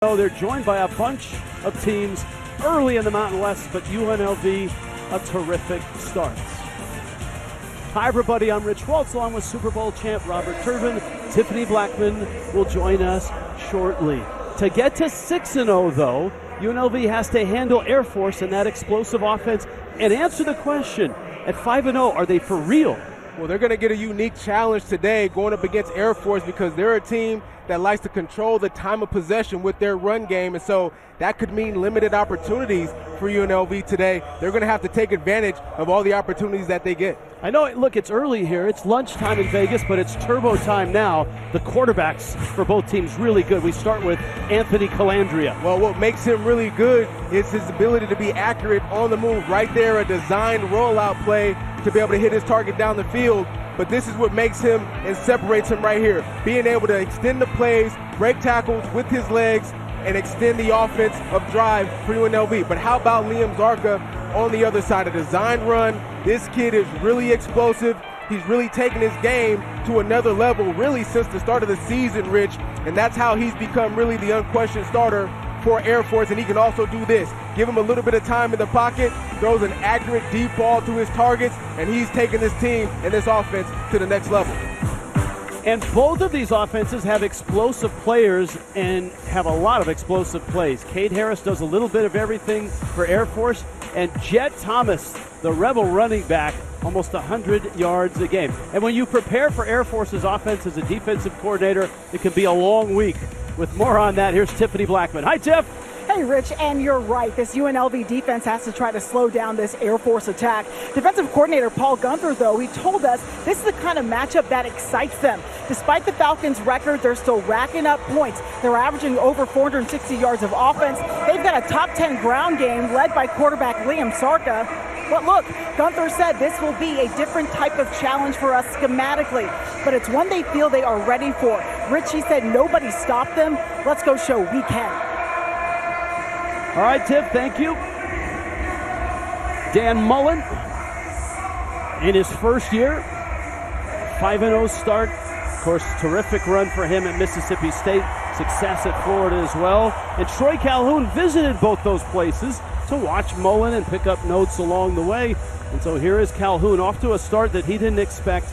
They're joined by a bunch of teams early in the Mountain West, but UNLV, a terrific start. Hi, everybody. I'm Rich Waltz, along with Super Bowl champ Robert Turbin. Tiffany Blackman will join us shortly. To get to 6-0, though, UNLV has to handle Air Force and that explosive offense and answer the question, at 5-0, are they for real? Well, they're going to get a unique challenge today going up against Air Force because they're a team that likes to control the time of possession with their run game, and so that could mean limited opportunities for UNLV today. They're going to have to take advantage of all the opportunities that they get. I know, look, it's early here. It's lunchtime in Vegas, but it's turbo time now. The quarterbacks for both teams really good. We start with Anthony Calandria. Well, what makes him really good is his ability to be accurate on the move. Right there, a designed rollout play to be able to hit his target down the field. But this is what makes him and separates him right here. Being able to extend the plays, break tackles with his legs, and extend the offense of drive for UNLV. But how about Liam Zarka on the other side? A design run. This kid is really explosive. He's really taken his game to another level, really since the start of the season, Rich. And that's how he's become really the unquestioned starter for Air Force. And he can also do this. Give him a little bit of time in the pocket, throws an accurate deep ball to his targets, and he's taking this team and this offense to the next level. And both of these offenses have explosive players and have a lot of explosive plays. Cade Harris does a little bit of everything for Air Force, and Jet Thomas, the Rebel running back, almost 100 yards a game. And when you prepare for Air Force's offense as a defensive coordinator, it can be a long week. With more on that, here's Tiffany Blackman. Hi, Tiff. Hey, Rich, and you're right. This UNLV defense has to try to slow down this Air Force attack. Defensive coordinator Paul Gunther, though, he told us this is the kind of matchup that excites them. Despite the Falcons' record, they're still racking up points. They're averaging over 460 yards of offense. They've got a top 10 ground game led by quarterback Liam Zarka. But look, Gunther said this will be a different type of challenge for us schematically, but it's one they feel they are ready for. Rich, he said nobody stopped them. Let's go show we can. All right, Tiff, thank you. Dan Mullen, in his first year, 5-0 start. Of course, terrific run for him at Mississippi State, success at Florida as well. And Troy Calhoun visited both those places to watch Mullen and pick up notes along the way. And so here is Calhoun off to a start that he didn't expect.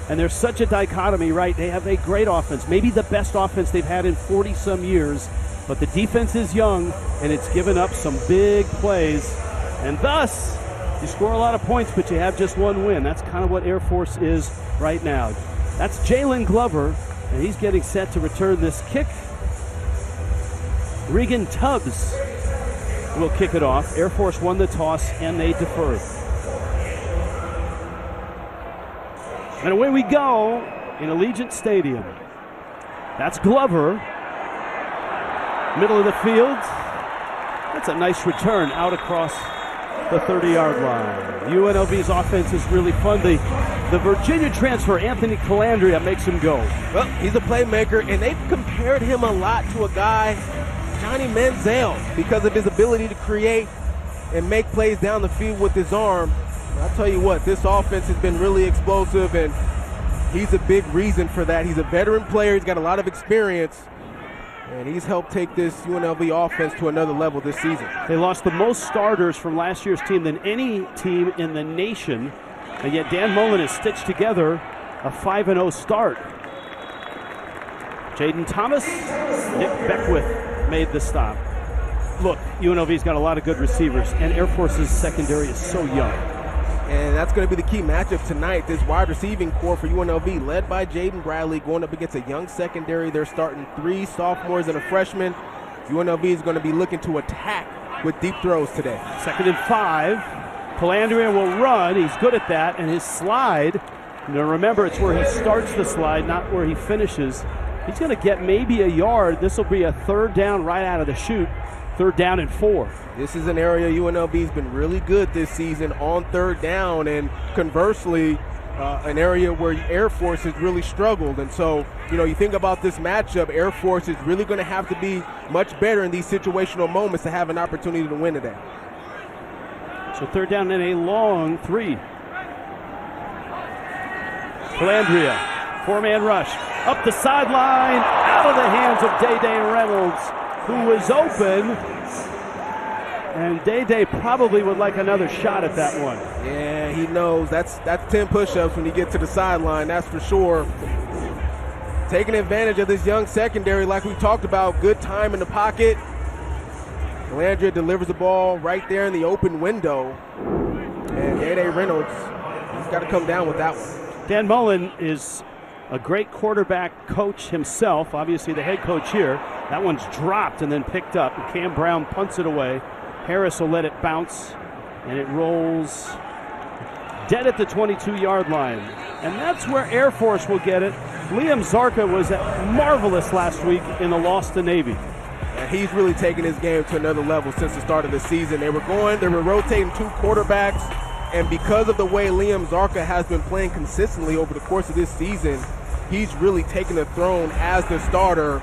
And there's such a dichotomy, right? They have a great offense, maybe the best offense they've had in 40-some years. But the defense is young, and it's given up some big plays. And thus, you score a lot of points, but you have just one win. That's kind of what Air Force is right now. That's Jalen Glover, and he's getting set to return this kick. Regan Tubbs will kick it off. Air Force won the toss, and they deferred. And away we go in Allegiant Stadium. That's Glover. Middle of the field. That's a nice return out across the 30-yard line. UNLV's offense is really fun. The Virginia transfer, Anthony Calandria, makes him go. Well, he's a playmaker, and they've compared him a lot to a guy, Johnny Manziel, because of his ability to create and make plays down the field with his arm. I'll tell you what, this offense has been really explosive, and he's a big reason for that. He's a veteran player. He's got a lot of experience. And he's helped take this UNLV offense to another level this season. They lost the most starters from last year's team than any team in the nation. And yet Dan Mullen has stitched together a 5-0 start. Jaden Thomas, Nick Beckwith made the stop. Look, UNLV's got a lot of good receivers, and Air Force's secondary is so young. And that's going to be the key matchup tonight. This wide receiving core for UNLV, led by Jaden Bradley, going up against a young secondary. They're starting 3 sophomores and a freshman. UNLV is going to be looking to attack with deep throws today. 2nd and 5. Calandria will run. He's good at that. And his slide, remember, it's where he starts the slide, not where he finishes. He's going to get maybe a yard. This will be a 3rd down right out of the chute. 3rd down and 4. This is an area UNLV's been really good this season on 3rd down, and conversely, an area where Air Force has really struggled. And so, you think about this matchup, Air Force is really going to have to be much better in these situational moments to have an opportunity to win today. So 3rd down and a long 3. Calandria, 4-man rush, up the sideline, out of the hands of Day Reynolds. who was open. And Day probably would like another shot at that one. Yeah, he knows. That's 10 push-ups when you get to the sideline, that's for sure. Taking advantage of this young secondary like we talked about. Good time in the pocket. Landria delivers the ball right there in the open window. And Day Reynolds, he's got to come down with that one. Dan Mullen is a great quarterback coach himself, obviously the head coach here. That one's dropped and then picked up. Cam Brown punts it away. Harris will let it bounce, and it rolls dead at the 22-yard line. And that's where Air Force will get it. Liam Zarka was marvelous last week in the loss to Navy. And he's really taken his game to another level since the start of the season. They were rotating 2 quarterbacks, and because of the way Liam Zarka has been playing consistently over the course of this season, he's really taken the throne as the starter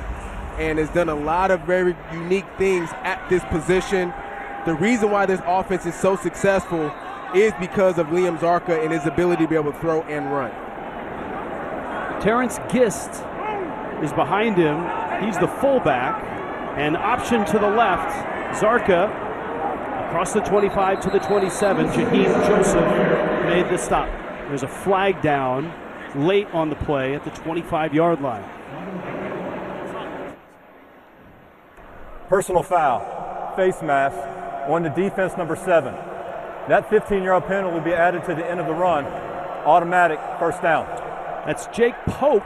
and has done a lot of very unique things at this position. The reason why this offense is so successful is because of Liam Zarka and his ability to be able to throw and run. Terrence Gist is behind him. He's the fullback. And option to the left, Zarka across the 25 to the 27. Jaheim Joseph made the stop. There's a flag down late on the play at the 25-yard line. Personal foul, face mask on the defense number 7. That 15-yard penalty will be added to the end of the run. Automatic first down. That's Jake Pope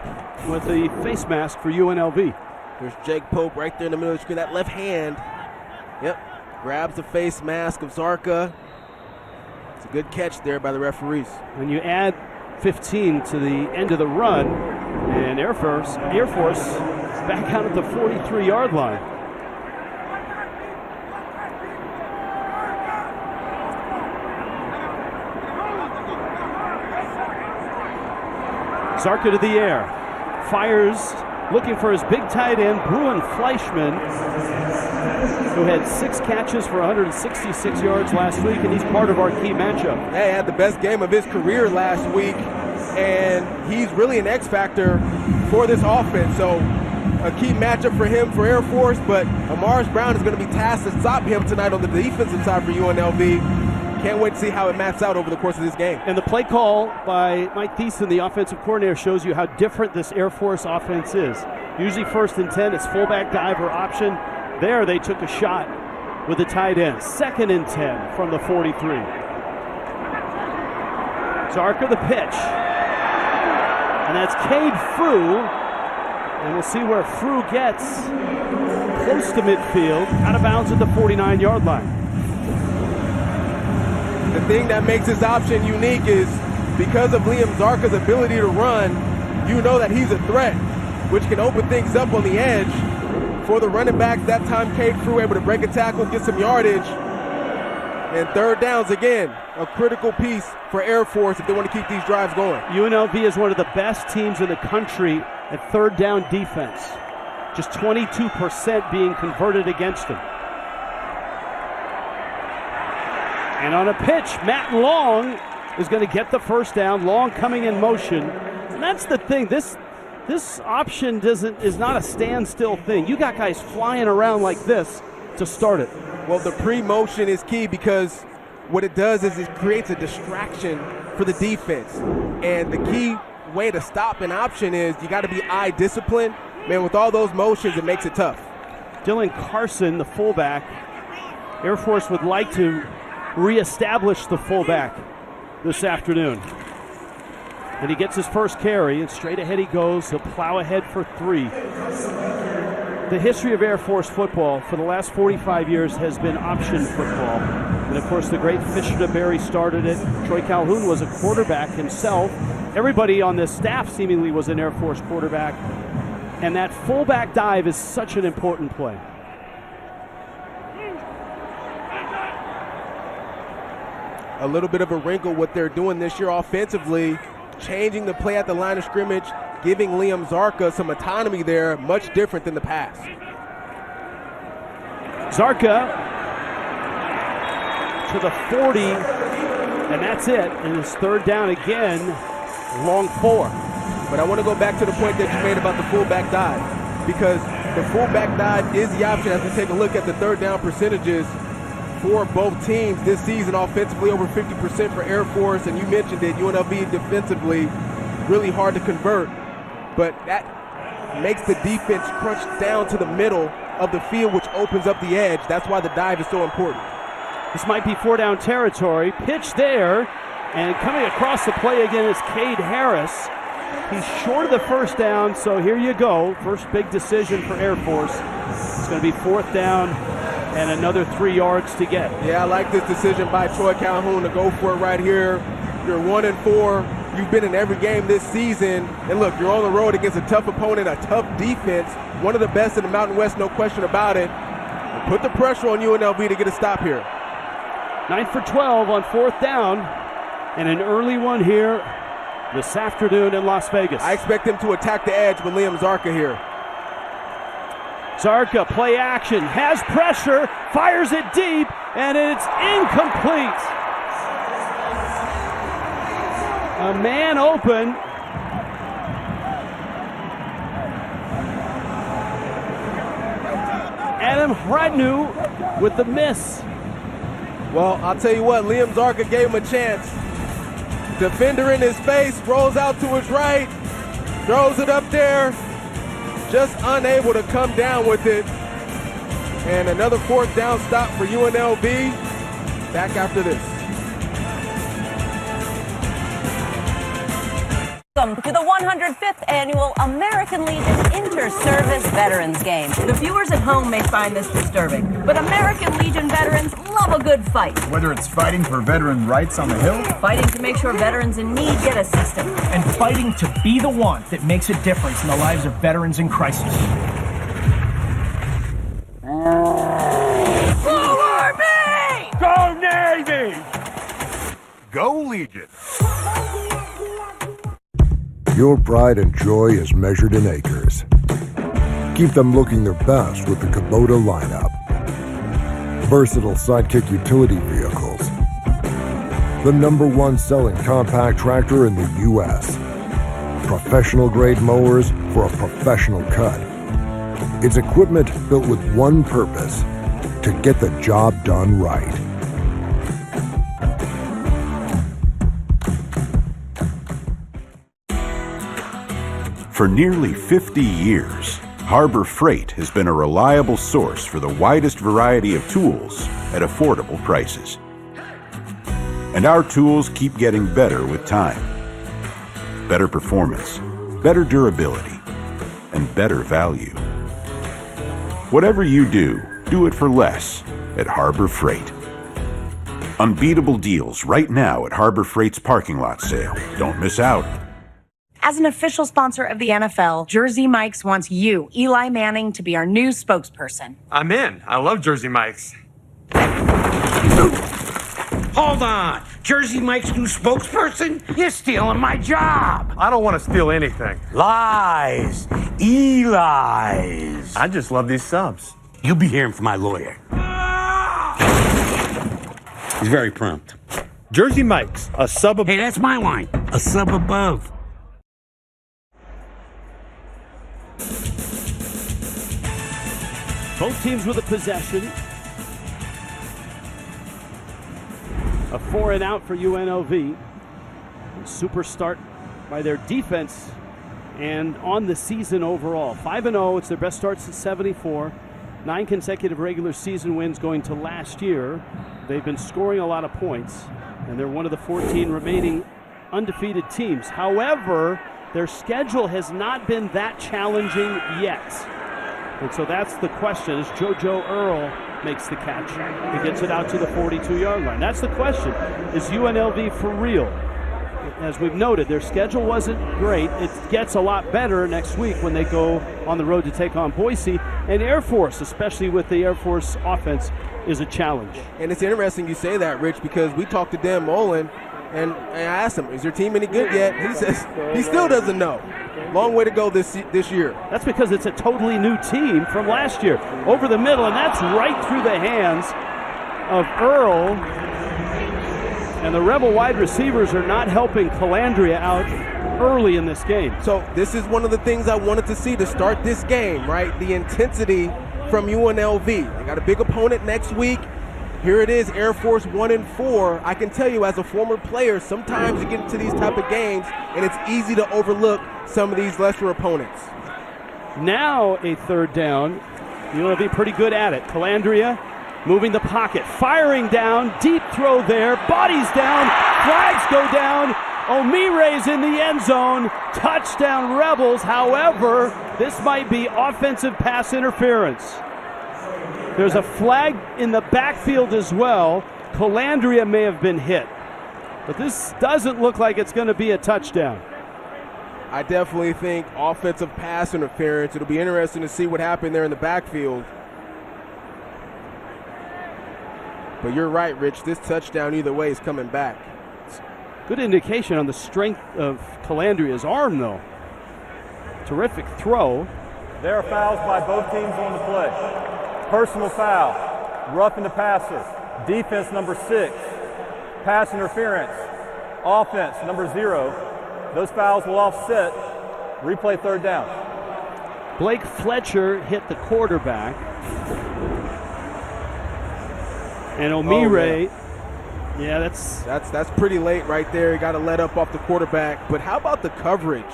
with the face mask for UNLV. There's Jake Pope right there in the middle of the screen. That left hand, grabs the face mask of Zarka. It's a good catch there by the referees. When you add 15 to the end of the run, and Air Force back out at the 43-yard line. Zarka to the air, fires, looking for his big tight end, Bruin Fleischman, who had 6 catches for 166 yards last week, and he's part of our key matchup. He had the best game of his career last week, and he's really an X factor for this offense. So a key matchup for him for Air Force, but Amaris Brown is going to be tasked to stop him tonight on the defensive side for UNLV. Can't wait to see how it maps out over the course of this game. And the play call by Mike Thiessen, the offensive coordinator, shows you how different this Air Force offense is. Usually 1st and 10, it's fullback dive or option. There they took a shot with the tight end. 2nd and 10 from the 43. Zarka the pitch. And that's Cade Frew. And we'll see where Frew gets. Close to midfield, out of bounds at the 49-yard line. The thing that makes this option unique is because of Liam Zarka's ability to run, you know that he's a threat, which can open things up on the edge. For the running backs, that time Cade Frew able to break a tackle, get some yardage. And 3rd downs, again, a critical piece for Air Force if they want to keep these drives going. UNLV is one of the best teams in the country at 3rd down defense. Just 22% being converted against them. And on a pitch, Matt Long is going to get the first down. Long coming in motion. And that's the thing. This option is not a standstill thing. You got guys flying around like this to start it. Well, the pre-motion is key because what it does is it creates a distraction for the defense. And the key way to stop an option is you got to be eye disciplined. Man, with all those motions, it makes it tough. Dylan Carson, the fullback. Air Force would like to reestablish the fullback this afternoon. And he gets his first carry, and straight ahead he goes. He'll plow ahead for 3. The history of Air Force football for the last 45 years has been option football. And of course, the great Fisher DeBerry started it. Troy Calhoun was a quarterback himself. Everybody on this staff seemingly was an Air Force quarterback. And that fullback dive is such an important play. A little bit of a wrinkle what they're doing this year offensively, changing the play at the line of scrimmage, giving Liam Zarka some autonomy there, much different than the past. Zarka to the 40, and that's it. And it's 3rd down again, long 4. But I want to go back to the point that you made about the fullback dive, because the fullback dive is the option as we take a look at the third down percentages for both teams this season. Offensively, over 50% for Air Force, and you mentioned it, UNLV defensively, really hard to convert, but that makes the defense crunch down to the middle of the field, which opens up the edge. That's why the dive is so important. This might be 4-down territory. Pitch there, and coming across the play again is Cade Harris. He's short of the first down, so here you go. First big decision for Air Force. It's going to be 4th down and another 3 yards to get. Yeah, I like this decision by Troy Calhoun to go for it right here. You're 1-4. You've been in every game this season. And look, you're on the road against a tough opponent, a tough defense, one of the best in the Mountain West, no question about it. And put the pressure on UNLV to get a stop here. 9 for 12 on 4th down, and an early one here this afternoon in Las Vegas. I expect them to attack the edge with Liam Zarka here. Zarka, play action, has pressure, fires it deep, and it's incomplete. A man open. Adam Hradnu with the miss. Well, I'll tell you what, Liam Zarka gave him a chance. Defender in his face, rolls out to his right, throws it up there, just unable to come down with it. And another 4th down stop for UNLV. Back after this. Welcome to the 105th Annual American Legion Inter-Service Veterans Game. The viewers at home may find this disturbing, but American Legion veterans love a good fight. Whether it's fighting for veteran rights on the Hill, Fighting to make sure veterans in need get assistance. And fighting to be the one that makes a difference in the lives of veterans in crisis. Go Army! Go Navy! go Legion! Your pride and joy is measured in acres. Keep them looking their best with the Kubota lineup. Versatile sidekick utility vehicles. The #1 selling compact tractor in the U.S. Professional grade mowers for a professional cut. It's equipment built with one purpose: to get the job done right. For nearly 50 years, Harbor Freight has been a reliable source for the widest variety of tools at affordable prices. And our tools keep getting better with time. Better performance, better durability, and better value. Whatever you do, do it for less at Harbor Freight. Unbeatable deals right now at Harbor Freight's parking lot sale. Don't miss out. As an official sponsor of the NFL, Jersey Mike's wants you, Eli Manning, to be our new spokesperson. I'm in. I love Jersey Mike's. Hold on. Jersey Mike's new spokesperson? You're stealing my job. I don't want to steal anything. Lies. Eli's. I just love these subs. You'll be hearing from my lawyer. He's very prompt. Jersey Mike's, a sub above. Hey, that's my line. A sub above. Both teams with a possession. A 4-and-out for UNLV. Super start by their defense and on the season overall. 5-0, it's their best start since '74. 9 consecutive regular season wins going to last year. They've been scoring a lot of points, and they're one of the 14 remaining undefeated teams. However, their schedule has not been that challenging yet. And so that's the question as JoJo Earl makes the catch. He gets it out to the 42-yard line. That's the question. Is UNLV for real? As we've noted, their schedule wasn't great. It gets a lot better next week when they go on the road to take on Boise. And Air Force, especially with the Air Force offense, is a challenge. And it's interesting you say that, Rich, because we talked to Dan Mullen, and I asked him, is your team any good yet? He says he still doesn't know. Long way to go this year. That's because it's a totally new team from last year. Over the middle, and that's right through the hands of Earl. And the Rebel wide receivers are not helping Calandria out early in this game. So this is one of the things I wanted to see to start this game, right? The intensity from UNLV. They got a big opponent next week. Here it is, Air Force 1-4. I can tell you as a former player, sometimes you get into these type of games and it's easy to overlook some of these lesser opponents. Now a third down. UNLV pretty good at it. Calandria moving the pocket, firing down, deep throw there, bodies down, flags go down. Omire's in the end zone. Touchdown Rebels. However, this might be offensive pass interference. There's a flag in the backfield as well. Calandria may have been hit. But this doesn't look like it's going to be a touchdown. I definitely think offensive pass interference. It'll be interesting to see what happened there in the backfield. But you're right, Rich. This touchdown either way is coming back. Good indication on the strength of Calandria's arm, though. Terrific throw. There are fouls by both teams on the play. Personal foul, roughing the passer, defense number 6, pass interference, offense number 0. Those fouls will offset. Replay third down. Blake Fletcher hit the quarterback. And Omire, yeah, that's pretty late right there. You got to let up off the quarterback. But how about the coverage?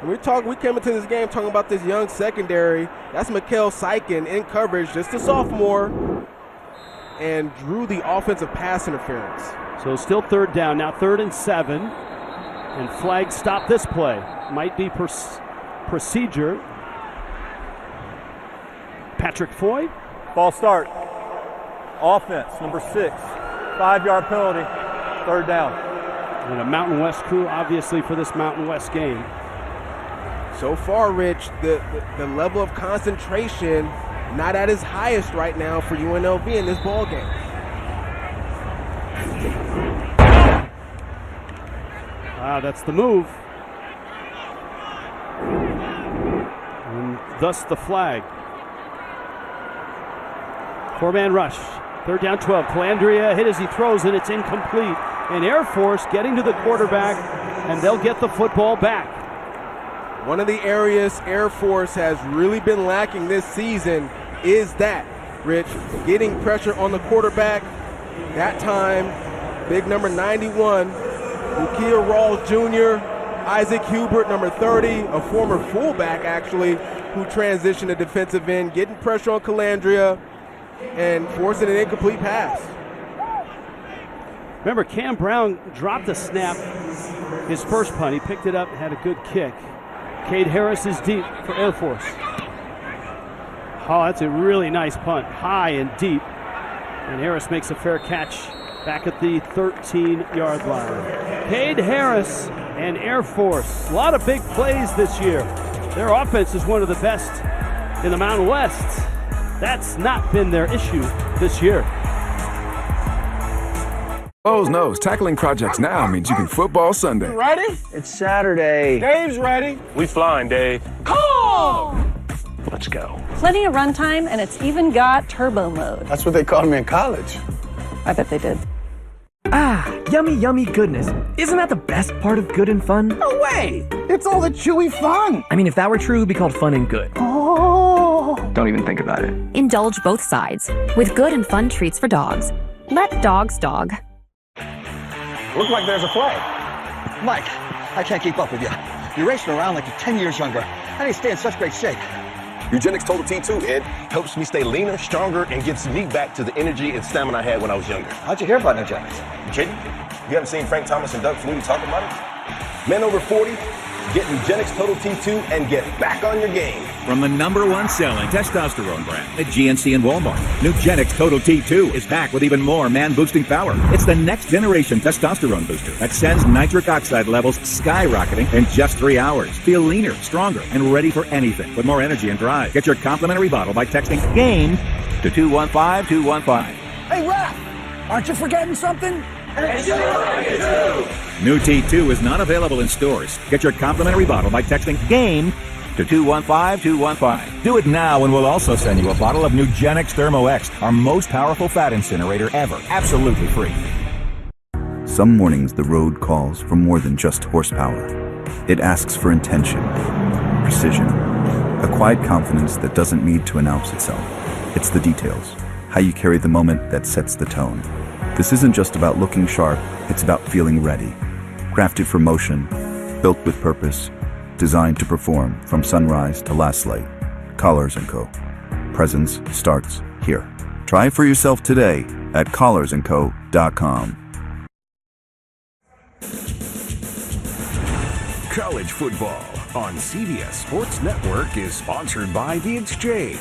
We came into this game talking about this young secondary. That's Mikael Sykin in coverage, just a sophomore, and drew the offensive pass interference. So still third down, now 3rd and 7. And flag stop this play. Might be procedure. Patrick Foy. False start. Offense, number 6. 5-yard penalty. Third down. And a Mountain West crew, obviously, for this Mountain West game. So far, Rich, the level of concentration not at its highest right now for UNLV in this ball game. That's the move. And thus the flag. 4-man rush. 3rd down 12. Calandria hit as he throws, and it's incomplete. And Air Force getting to the quarterback, and they'll get the football back. One of the areas Air Force has really been lacking this season is that, Rich, getting pressure on the quarterback. That time, big number 91, Ukiah Rawls Jr., Isaac Hubert, number 30, a former fullback, actually, who transitioned to defensive end, getting pressure on Calandria and forcing an incomplete pass. Remember, Cam Brown dropped the snap, his first punt. He picked it up, had a good kick. Cade Harris is deep for Air Force. Oh, that's a really nice punt, high and deep. And Harris makes a fair catch back at the 13-yard line. Cade Harris and Air Force. A lot of big plays this year. Their offense is one of the best in the Mountain West. That's not been their issue this year. Lowe's knows tackling projects now means you can football Sunday. You ready? It's Saturday. Dave's ready. We flying, Dave. Call! Let's go. Plenty of runtime, and it's even got turbo mode. That's what they called me in college. I bet they did. Ah, yummy, yummy goodness. Isn't that the best part of good and fun? No way! It's all the chewy fun. I mean, if that were true, it'd be called fun and good. Oh! Don't even think about it. Indulge both sides with good and fun treats for dogs. Let dogs dog. Look like there's a flag. Mike, I can't keep up with you. You're racing around like you're 10 years younger. How do you stay in such great shape? Eugenics Total T2, Ed, helps me stay leaner, stronger, and gets me back to the energy and stamina I had when I was younger. How'd you hear about Eugenics? You kidding? You haven't seen Frank Thomas and Doug Flutie talk about it? Men over 40, get Eugenics Total T2 and get back on your game. From the #1 selling testosterone brand at GNC and Walmart, Nugenix Total T2 is back with even more man-boosting power. It's the next generation testosterone booster that sends nitric oxide levels skyrocketing in just 3 hours. Feel leaner, stronger, and ready for anything with more energy and drive. Get your complimentary bottle by texting GAME to 215-215. Hey, Raph, aren't you forgetting something? New T2 is not available in stores. Get your complimentary bottle by texting GAME to 215-215. Do it now and we'll also send you a bottle of Nugenix Thermo X, our most powerful fat incinerator ever, absolutely free. Some mornings the road calls for more than just horsepower. It asks for intention, precision, a quiet confidence that doesn't need to announce itself. It's the details, how you carry the moment that sets the tone. This isn't just about looking sharp, it's about feeling ready. Crafted for motion, built with purpose, designed to perform from sunrise to last light. Collars & Co. Presence starts here. Try it for yourself today at collarsandco.com. College football on CBS Sports Network is sponsored by The Exchange.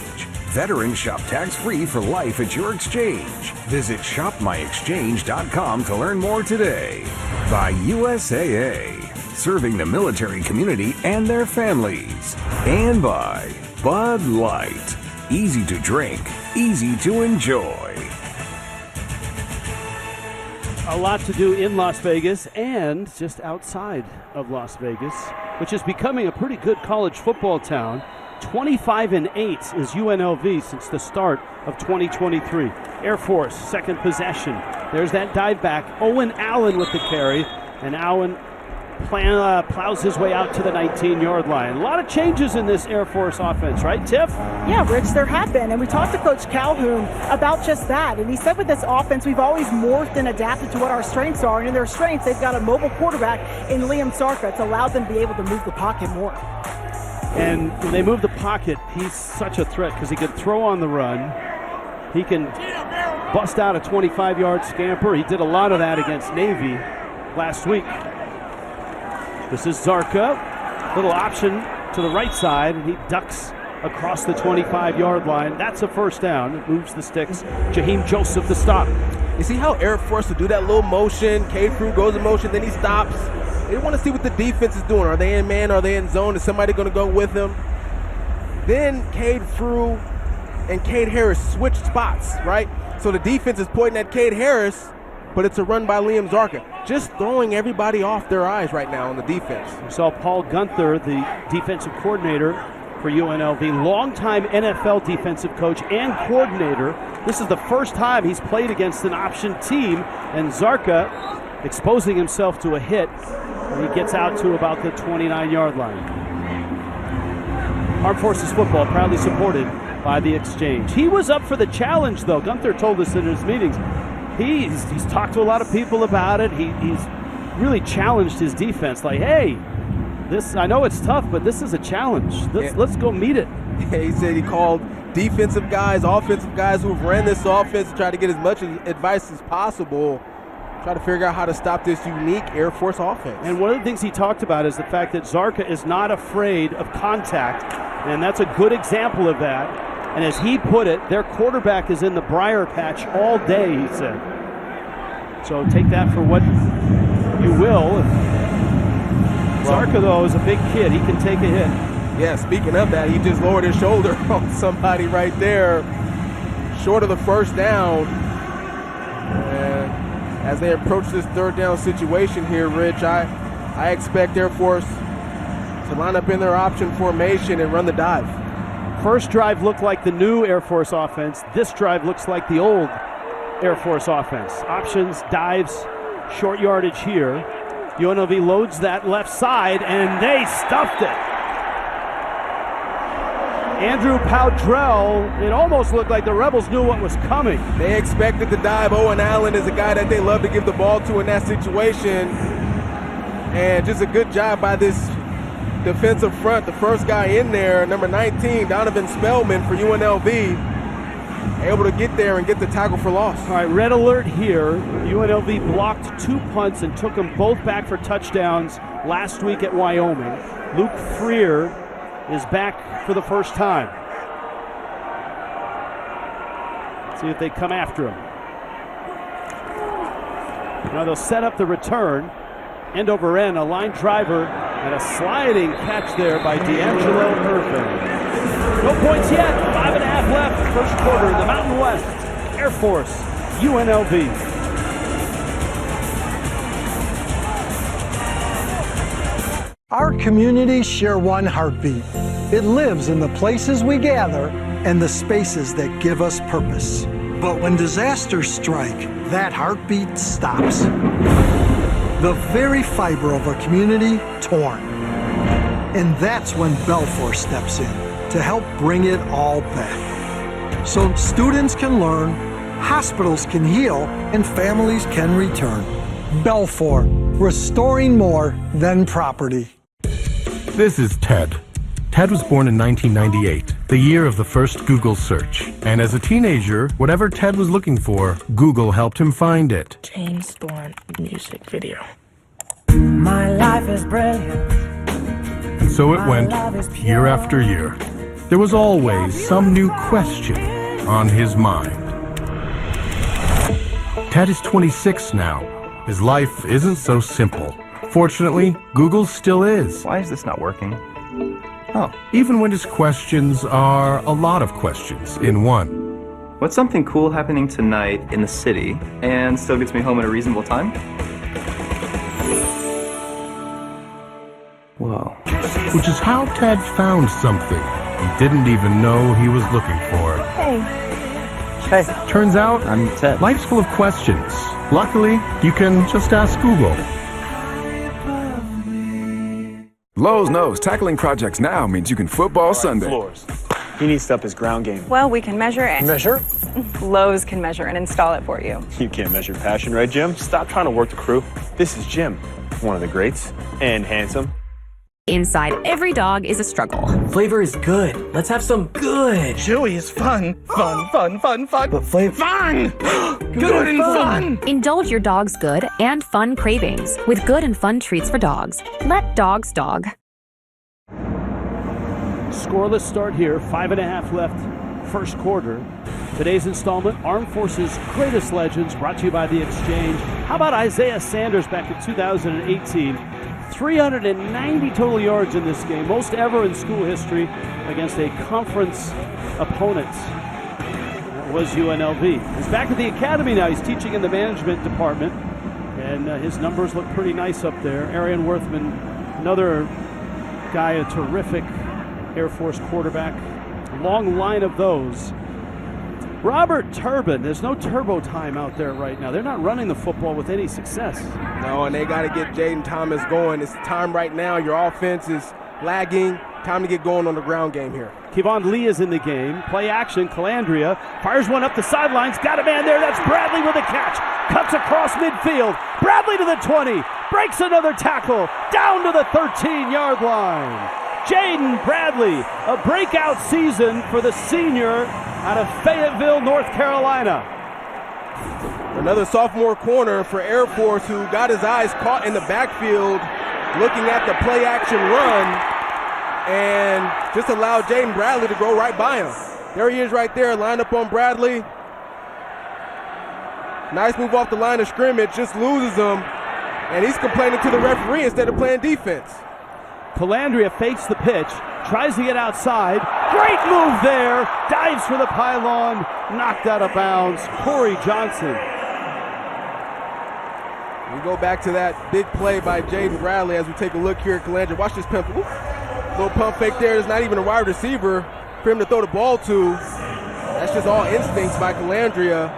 Veterans shop tax-free for life at your exchange. Visit shopmyexchange.com to learn more today. By USAA, serving the military community and their families. And by Bud Light. Easy to drink, easy to enjoy. A lot to do in Las Vegas and just outside of Las Vegas, which is becoming a pretty good college football town. 25-8 is UNLV since the start of 2023. Air Force, second possession. There's that dive back. Owen Allen with the carry, and Allen plows his way out to the 19-yard line. A lot of changes in this Air Force offense, right, Tiff? Yeah, Rich, there have been. And we talked to Coach Calhoun about just that. And he said with this offense, we've always morphed and adapted to what our strengths are. And in their strengths, they've got a mobile quarterback in Liam Sarka. It's allowed them to be able to move the pocket more. And when they move the pocket, he's such a threat because he can throw on the run. He can bust out a 25-yard scamper. He did a lot of that against Navy last week. This is Zarka, little option to the right side, and he ducks across the 25-yard line. That's a first down. It moves the sticks. Jaheim Joseph the stop. You see how Air Force will do that little motion? Cade Crew goes in motion, then he stops. They want to see what the defense is doing. Are they in man? Are they in zone? Is somebody going to go with them? Then Cade Crew and Cade Harris switch spots, right? So the defense is pointing at Cade Harris, but it's a run by Liam Zarka. Just throwing everybody off their eyes right now on the defense. We saw Paul Gunther, the defensive coordinator for UNLV, longtime NFL defensive coach and coordinator. This is the first time he's played against an option team, and Zarka exposing himself to a hit, and he gets out to about the 29-yard line. Armed Forces football proudly supported by The Exchange. He was up for the challenge, though. Gunther told us in his meetings, he's talked to a lot of people about it. He's really challenged his defense. Like, hey, this, I know it's tough, but this is a challenge. Let's go meet it. Yeah, he said he called defensive guys, offensive guys who've ran this offense to try to get as much advice as possible, try to figure out how to stop this unique Air Force offense. And one of the things he talked about is the fact that Zarka is not afraid of contact, and that's a good example of that. And as he put it, their quarterback is in the briar patch all day, he said. So take that for what you will. Zarka, though, is a big kid. He can take a hit. Yeah, speaking of that, he just lowered his shoulder on somebody right there, short of the first down. And as they approach this third down situation here, Rich, I expect Air Force to line up in their option formation and run the dive. First drive looked like the new Air Force offense. This drive looks like the old Air Force offense. Options, dives, short yardage here. UNLV loads that left side, and they stuffed it. Andrew Powdrell, it almost looked like the Rebels knew what was coming. They expected the dive. Owen Allen is a guy that they love to give the ball to in that situation. And just a good job by this defensive front. The first guy in there, number 19, Donovan Spellman for UNLV, able to get there and get the tackle for loss. All right, red alert here. UNLV blocked 2 punts and took them both back for touchdowns last week at Wyoming. Luke Freer is back for the first time. Let's see if they come after him. Now they'll set up the return. End over end, a line driver and a sliding catch there by D'Angelo Irvin. No points yet, 5.5 left, first quarter in the Mountain West. Air Force, UNLV. Our communities share one heartbeat. It lives in the places we gather and the spaces that give us purpose. But when disasters strike, that heartbeat stops. The very fiber of a community torn. And that's when Belfour steps in to help bring it all back. So students can learn, hospitals can heal, and families can return. Belfour, restoring more than property. This is Ted. Ted was born in 1998, the year of the first Google search. And as a teenager, whatever Ted was looking for, Google helped him find it. James Blunt music video. My life is brilliant. And so it went, year after year. There was always some new question on his mind. Ted is 26 now. His life isn't so simple. Fortunately, Google still is. Why is this not working? Oh. Even when his questions are a lot of questions in one. What's something cool happening tonight in the city and still gets me home at a reasonable time? Whoa. Which is how Ted found something he didn't even know he was looking for. Hey. Hey. Turns out, I'm Ted. Life's full of questions. Luckily, you can just ask Google. Lowe's knows tackling projects now means you can football Sunday. Floors. He needs to up his ground game. Well, we can measure it. Measure? Lowe's can measure and install it for you. You can't measure passion, right, Jim? Stop trying to work the crew. This is Jim, one of the greats, and handsome. Inside every dog is a struggle. Flavor is good. Let's have some good. Chewy is fun. Fun. But flavor. Fun! Good and fun! Indulge your dog's good and fun cravings with good and fun treats for dogs. Let dogs dog. Scoreless start here, 5.5 left, first quarter. Today's installment, Armed Forces Greatest Legends, brought to you by The Exchange. How about Isaiah Sanders back in 2018? 390 total yards in this game, most ever in school history against a conference opponent. That was UNLV. He's back at the academy now. He's teaching in the management department, and his numbers look pretty nice up there. Arian Worthman, another guy, a terrific Air Force quarterback. Long line of those. Robert Turbin, there's no turbo time out there right now. They're not running the football with any success. No, and they got to get Jaden Thomas going. It's time right now. Your offense is lagging. Time to get going on the ground game here. Kevon Lee is in the game. Play action. Calandria fires one up the sidelines. Got a man there. That's Bradley with a catch. Cuts across midfield. Bradley to the 20. Breaks another tackle. Down to the 13-yard line. Jaden Bradley, a breakout season for the senior out of Fayetteville, North Carolina. Another sophomore corner for Air Force, who got his eyes caught in the backfield looking at the play action run and just allowed Jaden Bradley to go right by him. There he is right there, lined up on Bradley. Nice move off the line of scrimmage, just loses him, and he's complaining to the referee instead of playing defense. Calandria fakes the pitch, tries to get outside. Great move there. Dives for the pylon, knocked out of bounds. Corey Johnson. We go back to that big play by Jaden Bradley as we take a look here at Calandria. Watch this pump. Ooh, little pump fake there. There's not even a wide receiver for him to throw the ball to. That's just all instincts by Calandria.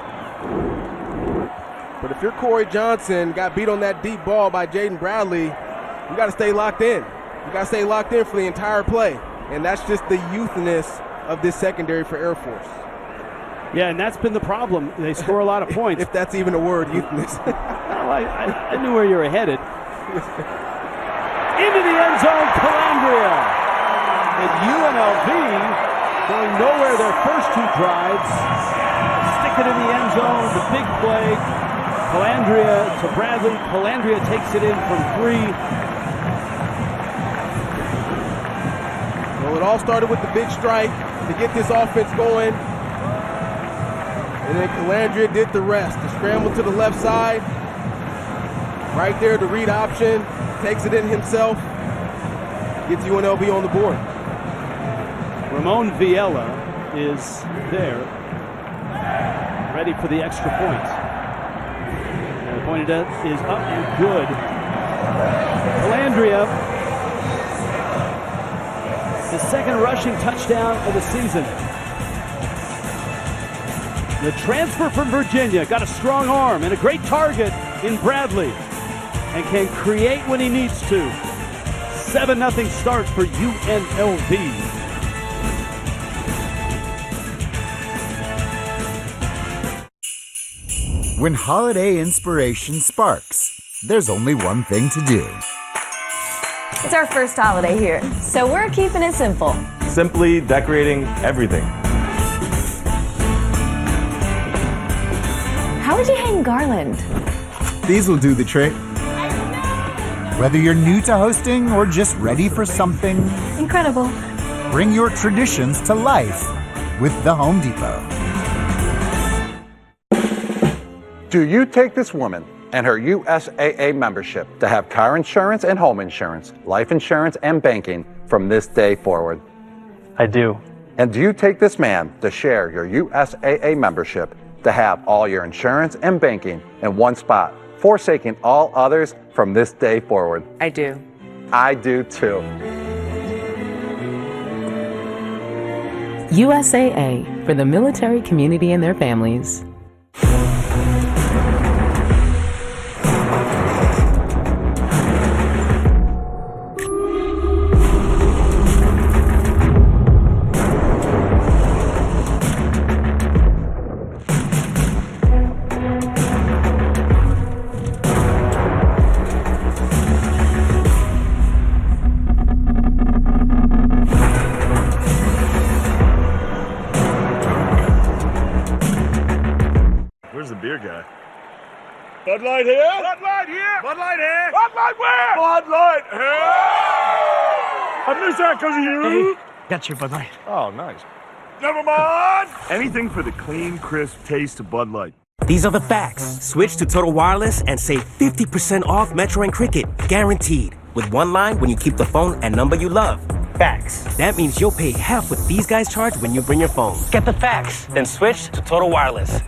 But if you're Corey Johnson, got beat on that deep ball by Jaden Bradley, you got to stay locked in. You got to stay locked in for the entire play. And that's just the youthness of this secondary for Air Force. Yeah, and that's been the problem. They score a lot of points. If that's even a word, youthness. Well, I knew where you were headed. Into the end zone, Calandria. And UNLV going nowhere their first two drives. Stick it in the end zone, the big play. Calandria to Bradley. Calandria takes it in from 3. Well, it all started with the big strike to get this offense going. And then Calandria did the rest. The scramble to the left side. Right there, the read option. Takes it in himself. Gets UNLV on the board. Ramon Viella is there. Ready for the extra point. And the point is up and good. Calandria, the second rushing touchdown of the season. The transfer from Virginia got a strong arm and a great target in Bradley and can create when he needs to. 7-0 start for UNLV. When holiday inspiration sparks, there's only one thing to do. It's our first holiday here, so we're keeping it simple. Simply decorating everything. How would you hang garland? These will do the trick. Whether you're new to hosting or just ready for something incredible, bring your traditions to life with the Home Depot. Do you take this woman and her USAA membership to have car insurance and home insurance, life insurance and banking from this day forward? I do. And do you take this man to share your USAA membership to have all your insurance and banking in one spot, forsaking all others from this day forward? I do. I do too. USAA, for the military community and their families. Where's the beer guy? Bud Light here. Bud Light here. Bud Light here. Bud Light where? Bud Light here. I missed that because of you. Hey, got your Bud Light. Oh, nice. Never mind. Anything for the clean, crisp taste of Bud Light. These are the facts. Switch to Total Wireless and save 50% off Metro and Cricket. Guaranteed. With one line when you keep the phone and number you love. Facts. That means you'll pay half what these guys charge when you bring your phone. Get the facts. Then switch to Total Wireless.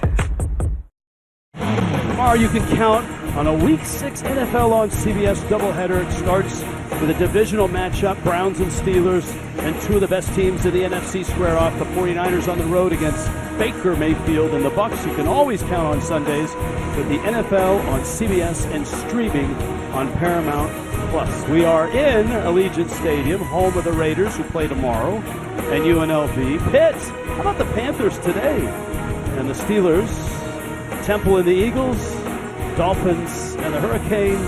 Tomorrow you can count on a Week 6 NFL on CBS doubleheader. It starts with a divisional matchup, Browns and Steelers, and two of the best teams in the NFC square off. The 49ers on the road against Baker Mayfield and the Bucs. You can always count on Sundays with the NFL on CBS and streaming on Paramount Plus. We are in Allegiant Stadium, home of the Raiders, who play tomorrow, and UNLV. Pitt, how about the Panthers today? And the Steelers, Temple and the Eagles, Dolphins and the Hurricane,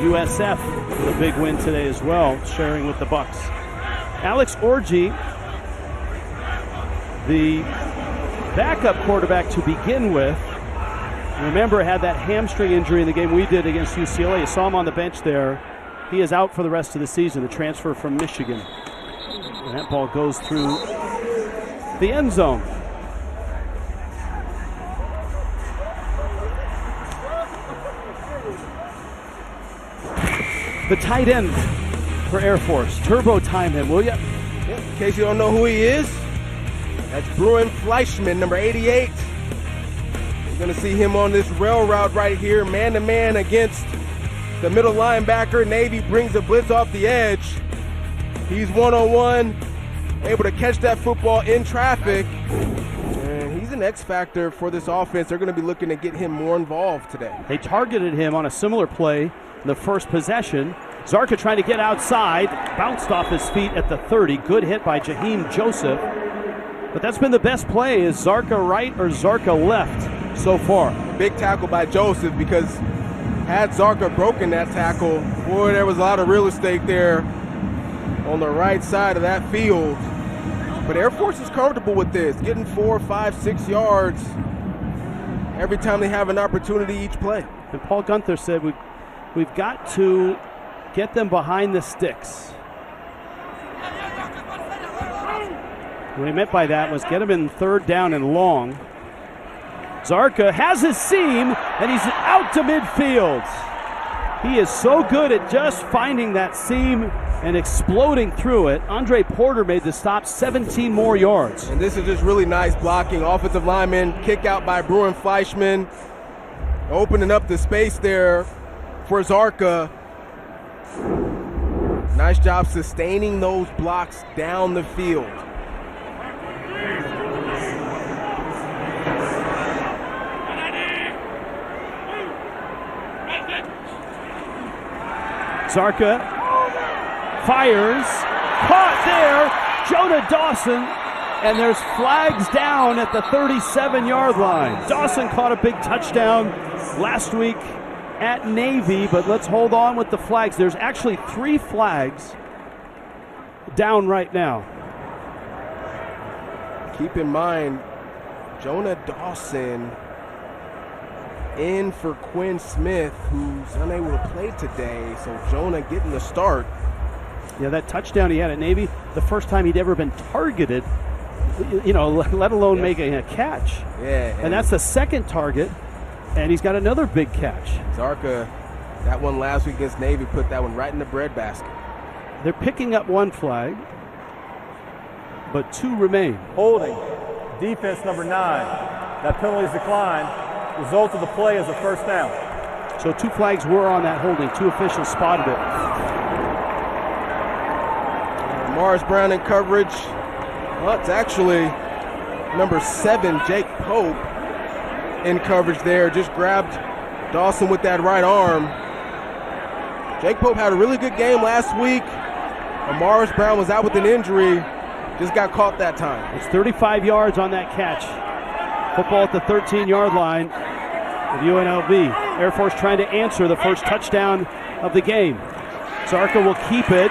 USF with a big win today as well, sharing with the Bucs. Alex Orji, the backup quarterback to begin with, remember had that hamstring injury in the game we did against UCLA. You saw him on the bench there. He is out for the rest of the season, the transfer from Michigan. And that ball goes through the end zone. The tight end for Air Force. Turbo time him, will you? Yeah, in case you don't know who he is, that's Bruin Fleischman, number 88. You're going to see him on this rail route right here, man-to-man against the middle linebacker. Navy brings the blitz off the edge. He's one-on-one, able to catch that football in traffic. And he's an X factor for this offense. They're going to be looking to get him more involved today. They targeted him on a similar play the first possession. Zarka trying to get outside, bounced off his feet at the 30. Good hit by Jaheim Joseph. But that's been the best play. Is Zarka right or Zarka left so far? Big tackle by Joseph, because had Zarka broken that tackle, boy, there was a lot of real estate there on the right side of that field. But Air Force is comfortable with this, getting 4, 5, 6 yards every time they have an opportunity each play. And Paul Gunther said we've got to get them behind the sticks. What he meant by that was get them in third down and long. Zarka has his seam, and he's out to midfield. He is so good at just finding that seam and exploding through it. Andre Porter made the stop, 17 more yards. And this is just really nice blocking. Offensive lineman, kick out by Bruin Fleischman, opening up the space there for Zarka. Nice job sustaining those blocks down the field. Zarka fires, caught there, Jonah Dawson, and there's flags down at the 37-yard line. Dawson caught a big touchdown last week at Navy, but let's hold on with the flags. There's actually 3 flags down right now. Keep in mind, Jonah Dawson in for Quinn Smith, who's unable to play today, so Jonah getting the start. Yeah, that touchdown he had at Navy, the first time he'd ever been targeted, you know, let alone making a catch. Yeah. And that's the second target, and he's got another big catch. Zarka, that one last week against Navy, put that one right in the breadbasket. They're picking up 1 flag, but 2 remain. Holding, defense number 9. That penalty is declined. Result of the play is a first down. So 2 flags were on that holding. 2 officials spotted it. Morris Brown in coverage. Well, it's actually number 7, Jake Pope, in coverage there. Just grabbed Dawson with that right arm. Jake Pope had a really good game last week. Morris Brown was out with an injury. Just got caught that time. It's 35 yards on that catch. Football at the 13-yard line of UNLV. Air Force trying to answer the first touchdown of the game. Zarka will keep it.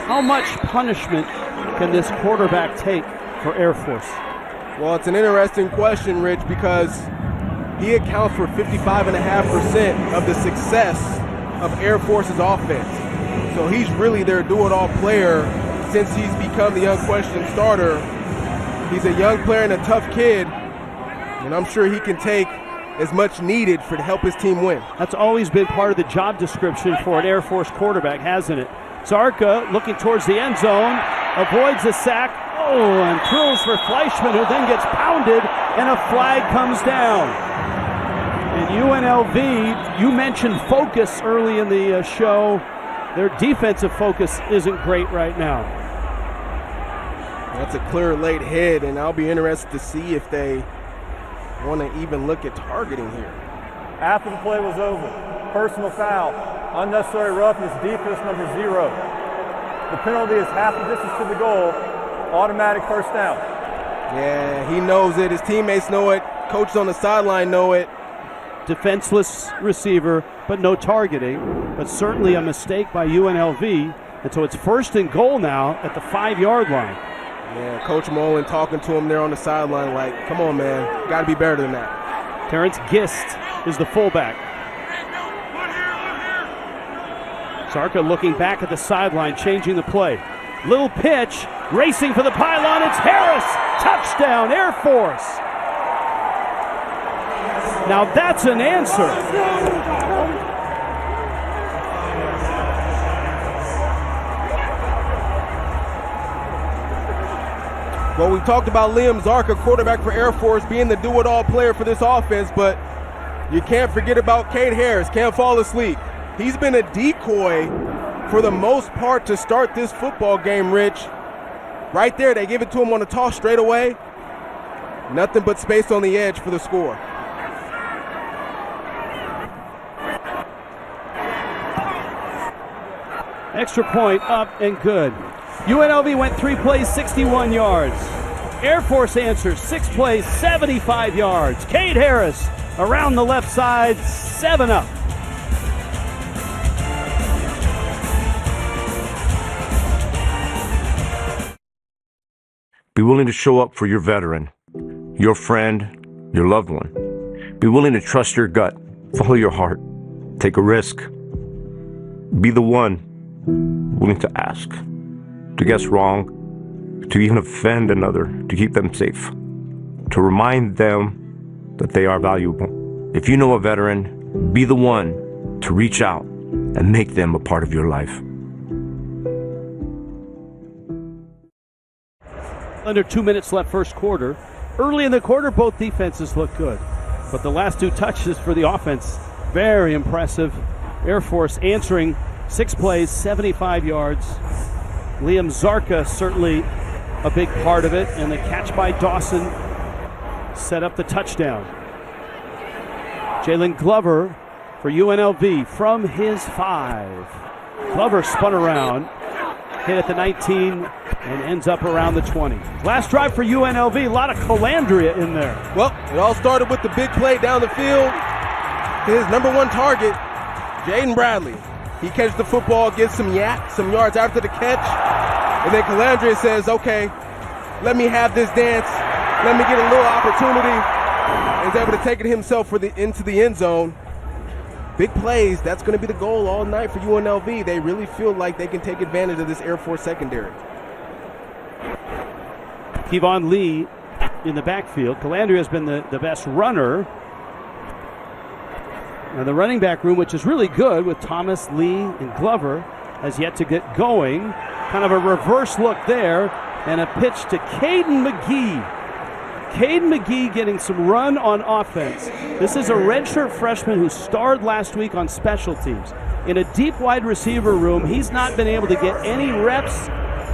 How much punishment can this quarterback take for Air Force? Well, it's an interesting question, Rich, because he accounts for 55.5% of the success of Air Force's offense. So he's really their do-it-all player since he's become the unquestioned starter. He's a young player and a tough kid, and I'm sure he can take as much needed to help his team win. That's always been part of the job description for an Air Force quarterback, hasn't it? Zarka looking towards the end zone, avoids the sack, and throws for Fleischman, who then gets pounded, and a flag comes down. And UNLV, you mentioned focus early in the show. Their defensive focus isn't great right now. That's a clear late hit, and I'll be interested to see if they want to even look at targeting here. After the play was over, personal foul, unnecessary roughness, defense number 0. The penalty is half the distance to the goal, automatic first down. Yeah, he knows it. His teammates know it. Coaches on the sideline know it. Defenseless receiver, but no targeting. But certainly a mistake by UNLV. And so it's 1st and goal now at the 5-yard line. Yeah, Coach Mullen talking to him there on the sideline like, come on, man, you got to be better than that. Terrence Gist is the fullback. Zarka looking back at the sideline, changing the play. Little pitch, racing for the pylon, it's Harris! Touchdown, Air Force! Now that's an answer. Well, we talked about Liam Zarka, quarterback for Air Force, being the do-it-all player for this offense, but you can't forget about Cade Harris. Can't fall asleep. He's been a decoy for the most part to start this football game, Rich. Right there, they give it to him on the toss straight away. Nothing but space on the edge for the score. Extra point up and good. UNLV went 3 plays, 61 yards. Air Force answers 6 plays, 75 yards. Cade Harris around the left side, 7 up. Be willing to show up for your veteran, your friend, your loved one. Be willing to trust your gut, follow your heart, take a risk. Be the one willing to ask, to guess wrong, to even offend another, to keep them safe, to remind them that they are valuable. If you know a veteran, be the one to reach out and make them a part of your life. Under 2 minutes left first quarter. Early in the quarter, both defenses look good. But the last 2 touches for the offense, very impressive. Air Force answering 6 plays, 75 yards. Liam Zarka certainly a big part of it, and the catch by Dawson set up the touchdown. Jalen Glover for UNLV from his 5. Glover spun around, hit at the 19, and ends up around the 20. Last drive for UNLV, a lot of Calandria in there. Well, it all started with the big play down the field. His number one target, Jaden Bradley. He catches the football, gets some yards after the catch, and then Calandria says, okay, let me have this dance. Let me get a little opportunity. And he's able to take it himself into the end zone. Big plays, that's going to be the goal all night for UNLV. They really feel like they can take advantage of this Air Force secondary. Kevon Lee in the backfield. Calandria has been the best runner. Now the running back room, which is really good with Thomas, Lee, and Glover, has yet to get going. Kind of a reverse look there, and a pitch to Caden McGee. Caden McGee getting some run on offense. This is a redshirt freshman who starred last week on special teams. In a deep wide receiver room, he's not been able to get any reps,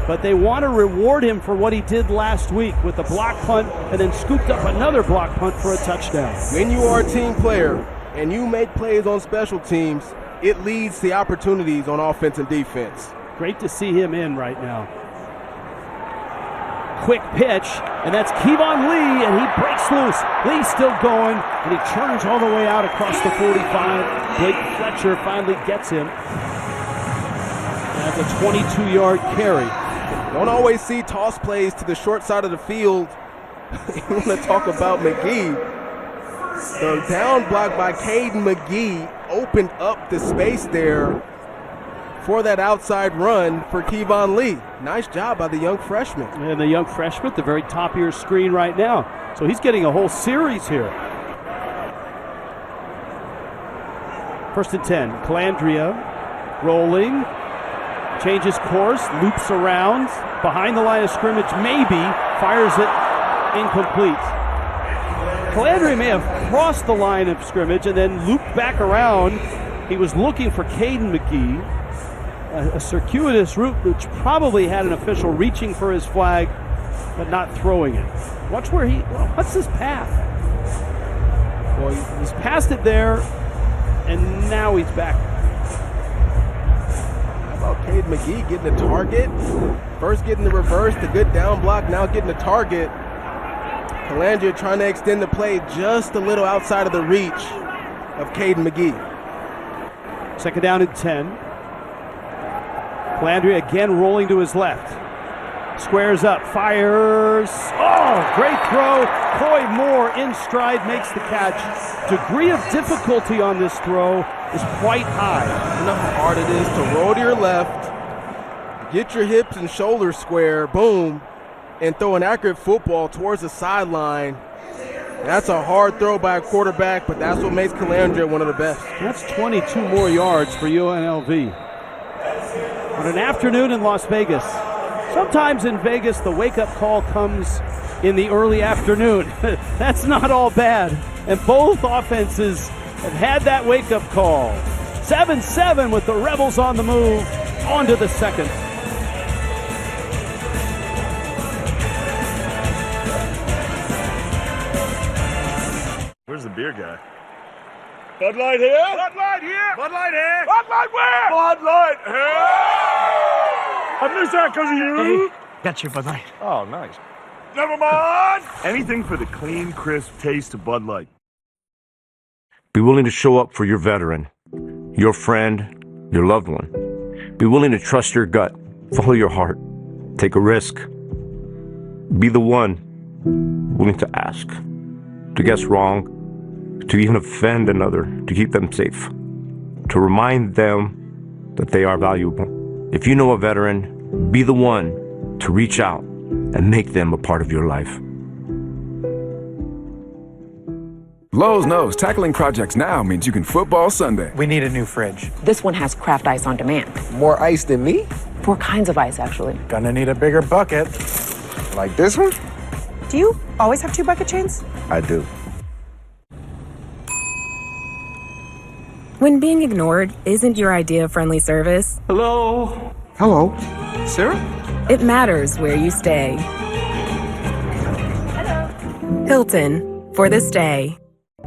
but they want to reward him for what he did last week with a block punt and then scooped up another block punt for a touchdown. When you are a team player and you make plays on special teams, it leads to opportunities on offense and defense. Great to see him in right now. Quick pitch, and that's Kevon Lee, and he breaks loose. Lee's still going, and he turns all the way out across the 45. Blake Fletcher finally gets him. That's a 22-yard carry. Don't always see toss plays to the short side of the field. You want to talk about McGee. The down block by Caden McGee opened up the space there for that outside run for Kevon Lee. Nice job by the young freshman. And the young freshman at the very top of your screen right now. So he's getting a whole series here. First and 10. Calandria rolling. Changes course. Loops around. Behind the line of scrimmage. Maybe. Fires it incomplete. Calandria may have crossed the line of scrimmage and then looped back around. He was looking for Caden McGee. A circuitous route which probably had an official reaching for his flag but not throwing it. Watch where what's his path? Well, he's passed it there and now he's back. How about Caden McGee getting the target? First getting the reverse, the good down block, now getting the target. Calandria trying to extend the play just a little outside of the reach of Caden McGee. Second down and 10. Calandria again rolling to his left. Squares up, fires. Oh, great throw. Coy Moore in stride makes the catch. Degree of difficulty on this throw is quite high. You know how hard it is to roll to your left, get your hips and shoulders square, boom, and throw an accurate football towards the sideline. That's a hard throw by a quarterback, but that's what makes Calandria one of the best. That's 22 more yards for UNLV. On an afternoon in Las Vegas. Sometimes in Vegas, the wake-up call comes in the early afternoon. That's not all bad. And both offenses have had that wake-up call. 7-7 with the Rebels on the move. On to the second. Where's the beer guy? Bud Light here? Bud Light here? Bud Light here? Bud Light where? Bud Light here! I missed that because of you. Hey, got your Bud Light. Oh, nice. Never mind. Anything for the clean, crisp taste of Bud Light. Be willing to show up for your veteran, your friend, your loved one. Be willing to trust your gut, follow your heart, take a risk. Be the one willing to ask, to guess wrong, to even offend another, to keep them safe, to remind them that they are valuable. If you know a veteran, be the one to reach out and make them a part of your life. Lowe's knows tackling projects now means you can football Sunday. We need a new fridge. This one has craft ice on demand. More ice than me? 4 kinds of ice, actually. Gonna need a bigger bucket. Like this one? Do you always have 2 bucket chains? I do. When being ignored isn't your idea of friendly service, Hello? Hello? Sarah? it matters where you stay. Hilton, for this day.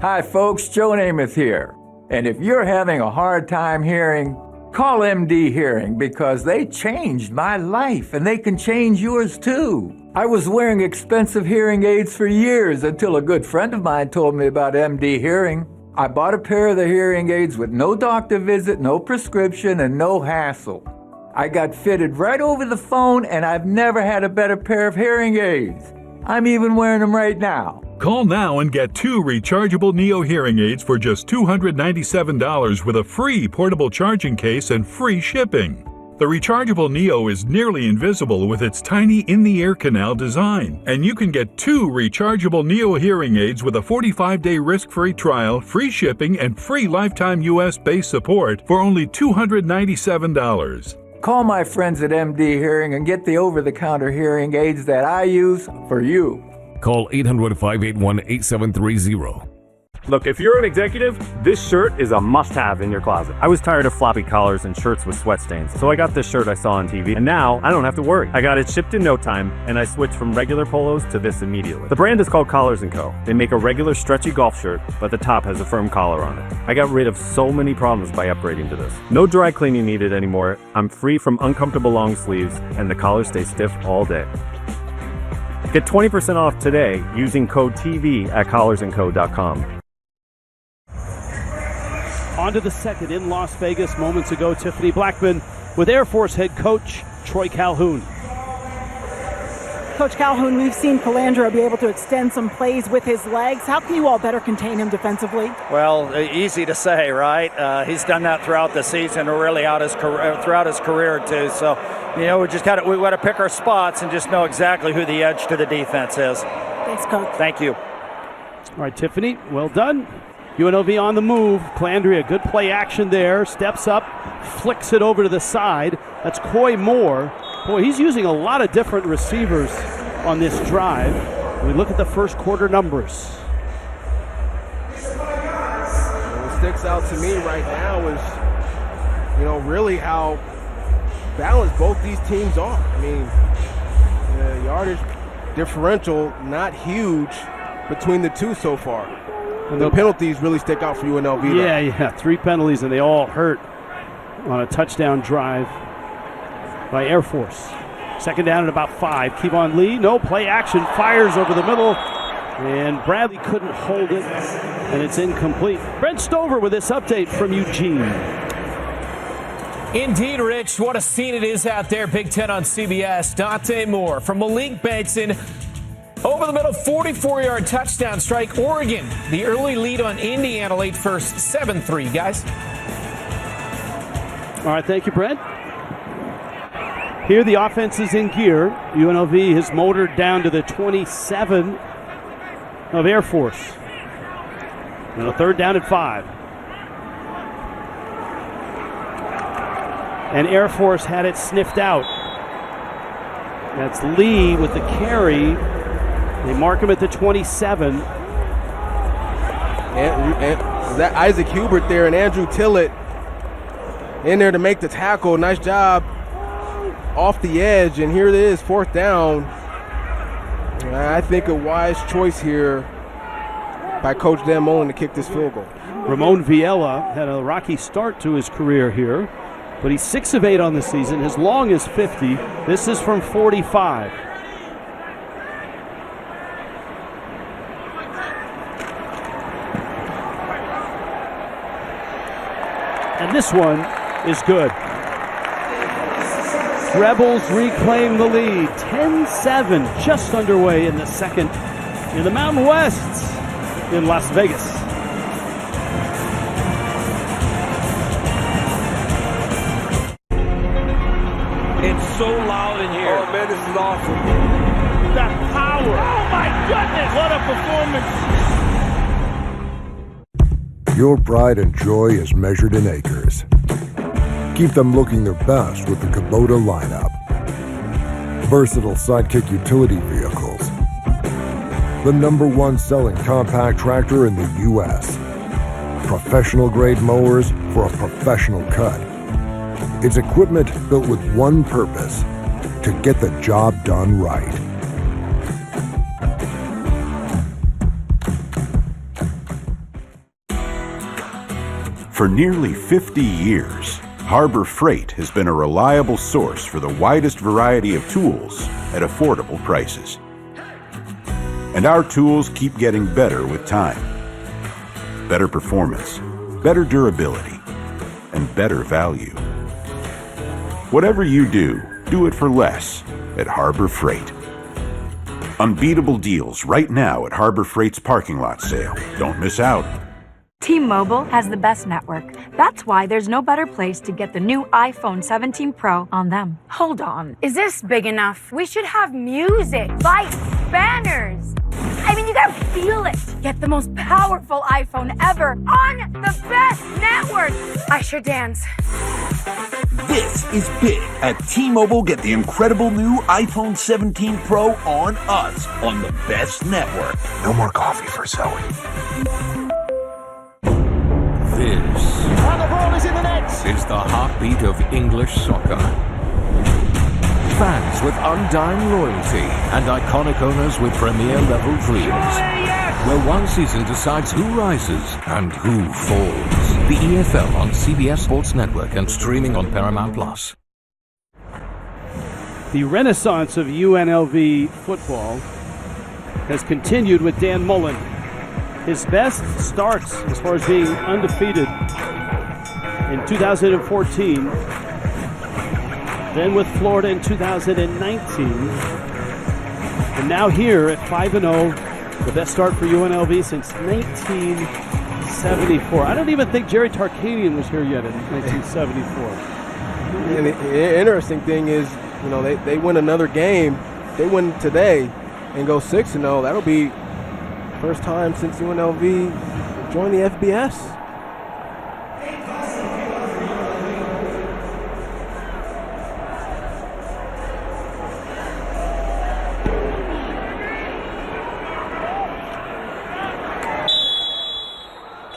Hi folks, Joe Namath here. And if you're having a hard time hearing, Call MD Hearing because they changed my life and they can change yours too. I was wearing expensive hearing aids for years until a good friend of mine told me about MD Hearing. I bought a pair of the hearing aids with no doctor visit, no prescription, and no hassle. I got fitted right over the phone and I've never had a better pair of hearing aids. I'm even wearing them right now. Call now and get 2 rechargeable Neo hearing aids for just $297 with a free portable charging case and free shipping. The rechargeable Neo is nearly invisible with its tiny in-the-ear canal design, and you can get 2 rechargeable Neo hearing aids with a 45-day risk-free trial, free shipping, and free lifetime U.S.-based support for only $297. Call my friends at MD Hearing and get the over-the-counter hearing aids that I use for you. Call 800-581-8730. Look, if you're an executive, this shirt is a must-have in your closet. I was tired of floppy collars and shirts with sweat stains, so I got this shirt I saw on TV, and now I don't have to worry. I got it shipped in no time, and I switched from regular polos to this immediately. The brand is called Collars & Co. They make a regular stretchy golf shirt, but the top has a firm collar on it. I got rid of so many problems by upgrading to this. No dry cleaning needed anymore. I'm free from uncomfortable long sleeves, and the collars stay stiff all day. Get 20% off today using code TV at collarsandco.com. On to the second in Las Vegas moments ago. Tiffany Blackman with Air Force head coach Troy Calhoun. Coach Calhoun, we've seen Calandra be able to extend some plays with his legs. How can you all better contain him defensively? Well, easy to say, right? He's done that throughout the season, or really throughout his career too. So, we got to pick our spots and just know exactly who the edge to the defense is. Thanks, Coach. Thank you. All right, Tiffany, well done. UNLV on the move. Calandria, good play action there. Steps up, flicks it over to the side. That's Coy Moore. Boy, he's using a lot of different receivers on this drive. We look at the first quarter numbers. What sticks out to me right now is, really how balanced both these teams are. I mean, the yardage differential not huge between the two so far. And the penalties really stick out for UNLV. Yeah, 3 penalties, and they all hurt on a touchdown drive by Air Force. Second down at about 5. Kevon Lee, no play action, fires over the middle, and Bradley couldn't hold it, and it's incomplete. Brent Stover with this update from Eugene. Indeed, Rich, what a scene it is out there. Big Ten on CBS. Dante Moore from Malik Bateson. Over the middle, 44-yard touchdown strike. Oregon, the early lead on Indiana late first, 7-3, guys. All right, thank you, Brent. Here the offense is in gear. UNLV has motored down to the 27 of Air Force. And a third down at 5. And Air Force had it sniffed out. That's Lee with the carry. They mark him at the 27. And that Isaac Hubert there and Andrew Tillett in there to make the tackle. Nice job off the edge. And here it is, 4th down. I think a wise choice here by Coach Dan Mullen to kick this field goal. Ramon Viella had a rocky start to his career here, but he's 6 of 8 on the season, as long as 50. This is from 45. And this one is good. Rebels reclaim the lead. 10-7, just underway in the second in the Mountain West in Las Vegas. It's so loud in here. Oh, man, this is awesome. The power. Oh, my goodness. What a performance. Your pride and joy is measured in acres. Keep them looking their best with the Kubota lineup. Versatile sidekick utility vehicles. The #1 selling compact tractor in the U.S. Professional grade mowers for a professional cut. It's equipment built with one purpose: to get the job done right. For nearly 50 years, Harbor Freight has been a reliable source for the widest variety of tools at affordable prices. And our tools keep getting better with time. Better performance, better durability, and better value. Whatever you do, do it for less at Harbor Freight. Unbeatable deals right now at Harbor Freight's parking lot sale. Don't miss out. T-Mobile has the best network. That's why there's no better place to get the new iPhone 17 Pro on them. Hold on. Is this big enough? We should have music, lights, banners. I mean, you gotta feel it. Get the most powerful iPhone ever on the best network. I sure dance. This is big. At T-Mobile, get the incredible new iPhone 17 Pro on us on the best network. No more coffee for Zoe. This and the ball is in the net. Is the heartbeat of English soccer. Fans with undying loyalty and iconic owners with premier level dreams. Where one season decides who rises and who falls. The EFL on CBS Sports Network and streaming on Paramount Plus. The renaissance of UNLV football has continued with Dan Mullen. His best starts as far as being undefeated in 2014, then with Florida in 2019, and now here at 5-0, the best start for UNLV since 1974. I don't even think Jerry Tarkanian was here yet in 1974. And the interesting thing is, you know, they win another game. They win today and go 6-0. That'll be first time since UNLV joined the FBS.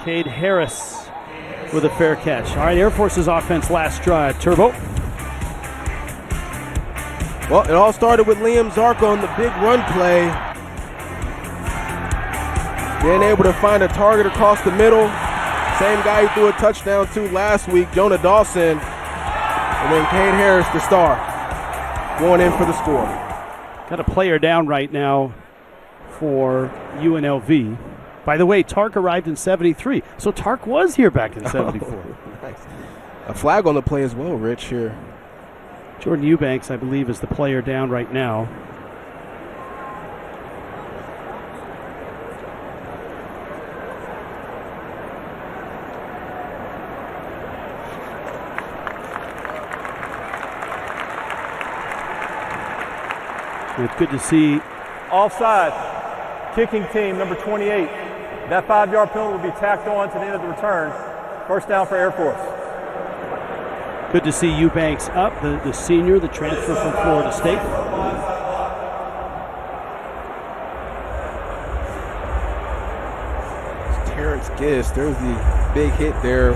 Cade Harris with a fair catch. All right, Air Force's offense last drive. Turbo. Well, it all started with Liam Zarka on the big run play. Being able to find a target across the middle. Same guy who threw a touchdown to last week, Jonah Dawson. And then Cade Harris, the star, going in for the score. Got a player down right now for UNLV. By the way, Tark arrived in 73. So Tark was here back in 74. Oh, nice. A flag on the play as well, Rich, here. Jordan Eubanks, I believe, is the player down right now. It's good to see. Offside. Kicking team, number 28. That 5-yard penalty will be tacked on to the end of the return. First down for Air Force. Good to see Eubanks up, the senior, the transfer from Florida State. It's Terrence Gist. There's the big hit there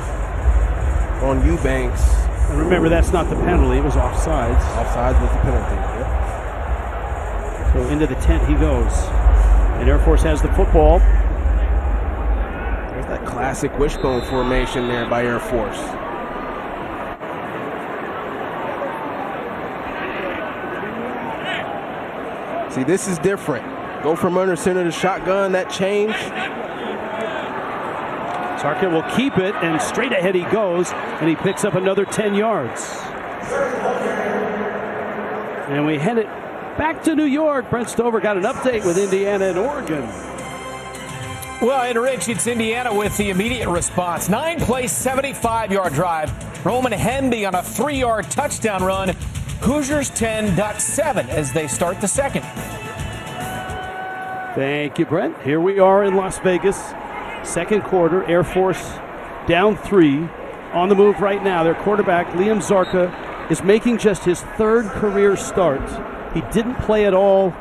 on Eubanks. And remember, that's not the penalty. It was offsides. Offsides was the penalty. Yep. So into the tent he goes. And Air Force has the football. There's that classic wishbone formation there by Air Force. See, this is different. Go from under center to shotgun, that change. Tarkett will keep it, and straight ahead he goes, and he picks up another 10 yards. And we head it back to New York. Brent Stover got an update with Indiana and Oregon. Well, and Rich, it's Indiana with the immediate response. 9-play, 75-yard drive. Roman Hemby on a 3-yard touchdown run. Hoosiers 10, Ducks 7 as they start the second. Thank you, Brent. Here we are in Las Vegas. Second quarter, Air Force down 3. On the move right now. Their quarterback, Liam Zarka, is making just his third career start. He didn't play at all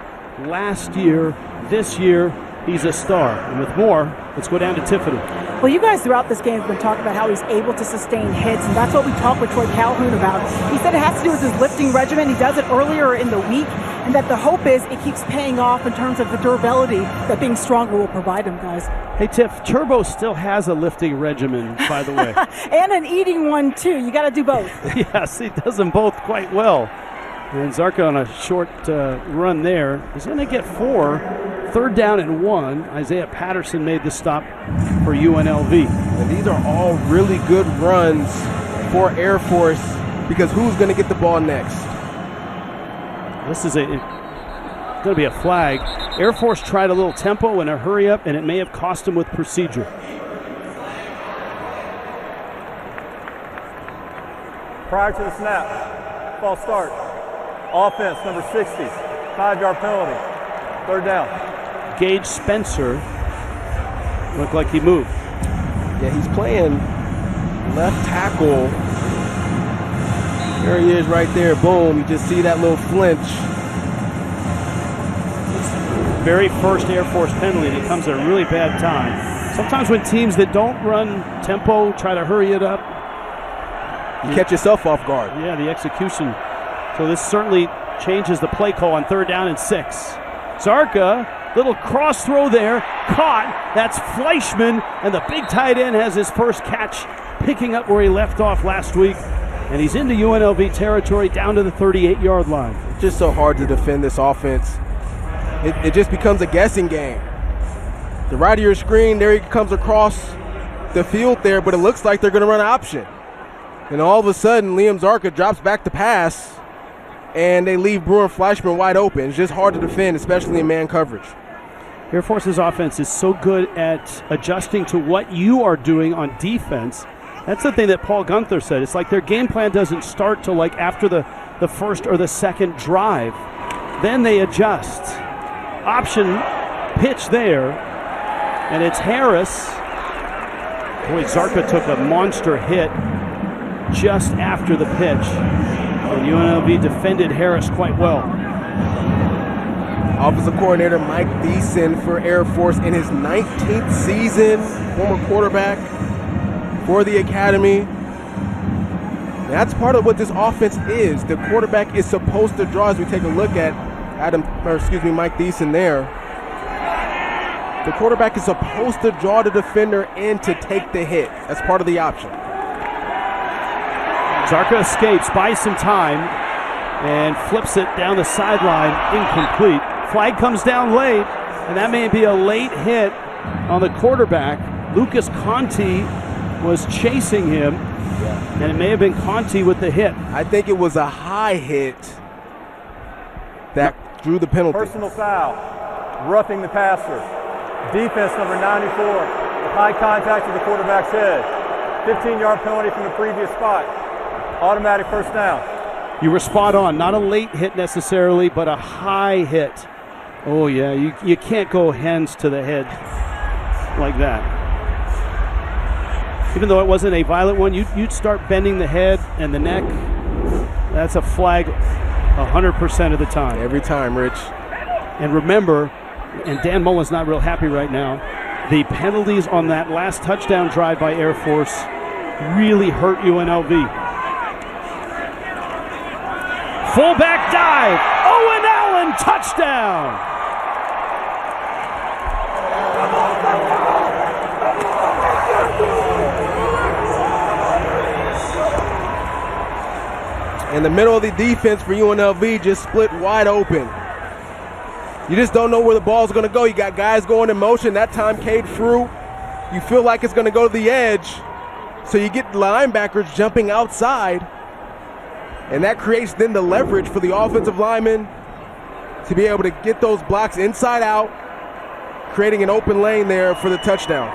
last year. This year, he's a star. And with more, let's go down to Tiffany. Well, you guys throughout this game have been talking about how he's able to sustain hits, and that's what we talked with Troy Calhoun about. He said it has to do with his lifting regimen. He does it earlier in the week. and that the hope is it keeps paying off in terms of the durability that being stronger will provide him, guys. Hey, Tiff, Turbo still has a lifting regimen, by the way. And an eating one, too. You got to do both. Yes, he does them both quite well. And Zarka on a short run there is going to get 4. 3rd down and 1. Isaiah Patterson made the stop for UNLV. And these are all really good runs for Air Force because who's going to get the ball next? This is going to be a flag. Air Force tried a little tempo and a hurry up, and it may have cost them with procedure. Prior to the snap, false start. Offense, number 60, 5-yard penalty. 3rd down. Gage Spencer looked like he moved. Yeah, he's playing left tackle. There he is right there. Boom. You just see that little flinch. Very first Air Force penalty, and it comes at a really bad time. Sometimes when teams that don't run tempo try to hurry it up, you catch yourself off guard. Yeah, the execution. So this certainly changes the play call on 3rd down and 6. Zarka, little cross throw there, caught. That's Fleischman, and the big tight end has his first catch, picking up where he left off last week. And he's into UNLV territory down to the 38-yard line. It's just so hard to defend this offense. It just becomes a guessing game. The right of your screen, there he comes across the field there, but it looks like they're going to run an option. And all of a sudden, Liam Zarka drops back to pass, and they leave Brewer Fleischman wide open. It's just hard to defend, especially in man coverage. Air Force's offense is so good at adjusting to what you are doing on defense. That's the thing that Paul Gunther said. It's like their game plan doesn't start till like after the first or the second drive. Then they adjust. Option pitch there, and it's Harris. Boy, Zarka took a monster hit just after the pitch. And UNLV defended Harris quite well. Offensive coordinator Mike Thiessen for Air Force in his 19th season, former quarterback for the academy. That's part of what this offense is. The quarterback is supposed to draw, as we take a look at Mike Thiessen there. The quarterback is supposed to draw the defender in to take the hit. That's part of the option. Zarka escapes, buys some time, and flips it down the sideline, incomplete. Flag comes down late, and that may be a late hit on the quarterback. Lucas Conti was chasing him, and it may have been Conti with the hit. I think it was a high hit that drew the penalty. Personal foul, roughing the passer. Defense number 94, high contact to the quarterback's head. 15-yard penalty from the previous spot. Automatic 1st down. You were spot on. Not a late hit necessarily, but a high hit. Oh, yeah, you can't go hands to the head like that. Even though it wasn't a violent one, you'd start bending the head and the neck. That's a flag 100% of the time. Every time, Rich. And remember, and Dan Mullen's not real happy right now, the penalties on that last touchdown drive by Air Force really hurt UNLV. Fullback dive, Owen Allen, touchdown! In the middle of the defense for UNLV just split wide open. You just don't know where the ball's going to go. You got guys going in motion. That time Cade threw. You feel like it's going to go to the edge. So you get linebackers jumping outside. And that creates then the leverage for the offensive linemen to be able to get those blocks inside out, creating an open lane there for the touchdown.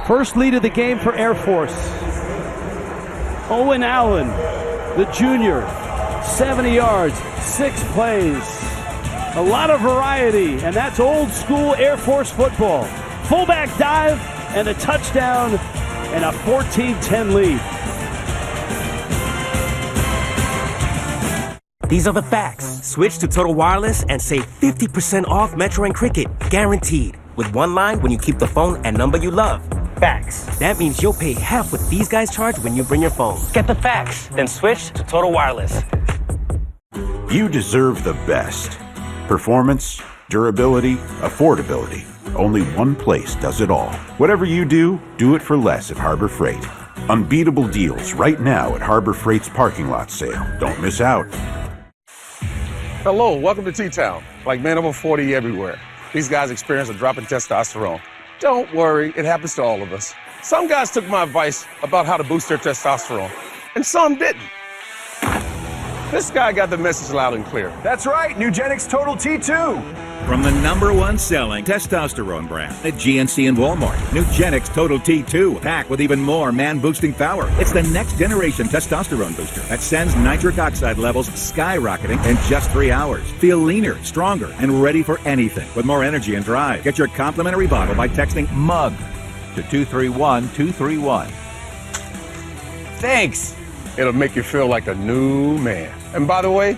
First lead of the game for Air Force. Owen Allen, the junior, 70 yards, 6 plays. A lot of variety, and that's old school Air Force football. Fullback dive and a touchdown and a 14-10 lead. These are the facts. Switch to Total Wireless and save 50% off Metro and Cricket. Guaranteed. With one line when you keep the phone and number you love. Facts. That means you'll pay half what these guys charge when you bring your phone. Get the facts, then switch to Total Wireless. You deserve the best. Performance, durability, affordability. Only one place does it all. Whatever you do, do it for less at Harbor Freight. Unbeatable deals right now at Harbor Freight's parking lot sale. Don't miss out. Hello, welcome to T-Town. Like men over 40 everywhere. These guys experience a drop in testosterone. Don't worry, it happens to all of us. Some guys took my advice about how to boost their testosterone, and some didn't. This guy got the message loud and clear. That's right, Nugenix Total T2. From the #1 selling testosterone brand at GNC and Walmart, Nugenix Total T2, packed with even more man-boosting power. It's the next generation testosterone booster that sends nitric oxide levels skyrocketing in just 3 hours. Feel leaner, stronger, and ready for anything with more energy and drive. Get your complimentary bottle by texting MUG to 231231. Thanks. It'll make you feel like a new man. And by the way,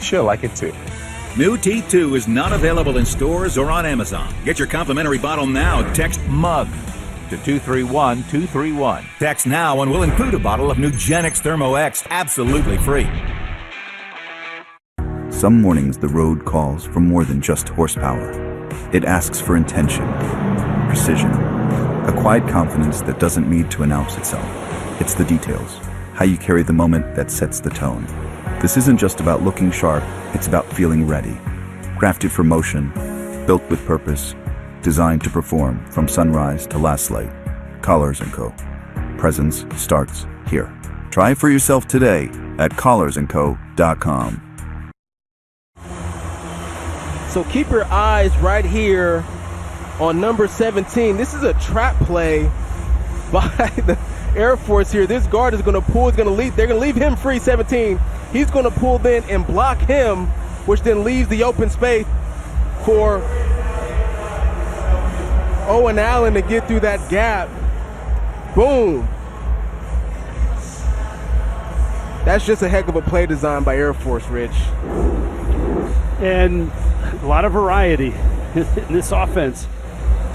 she'll like it too. New T2 is not available in stores or on Amazon. Get your complimentary bottle now. Text MUG to 231231. Text now and we'll include a bottle of Nugenix Thermo X absolutely free. Some mornings the road calls for more than just horsepower. It asks for intention, precision, a quiet confidence that doesn't need to announce itself. It's the details, how you carry the moment that sets the tone. This isn't just about looking sharp, it's about feeling ready. Crafted for motion, built with purpose, designed to perform from sunrise to last light. Collars & Co. Presence starts here. Try it for yourself today at collarsandco.com. So keep your eyes right here on number 17. This is a trap play by the Air Force here. This guard is going to pull, they're going to leave him free, 17. He's going to pull then and block him, which then leaves the open space for Owen Allen to get through that gap. Boom. That's just a heck of a play design by Air Force, Rich. And a lot of variety in this offense.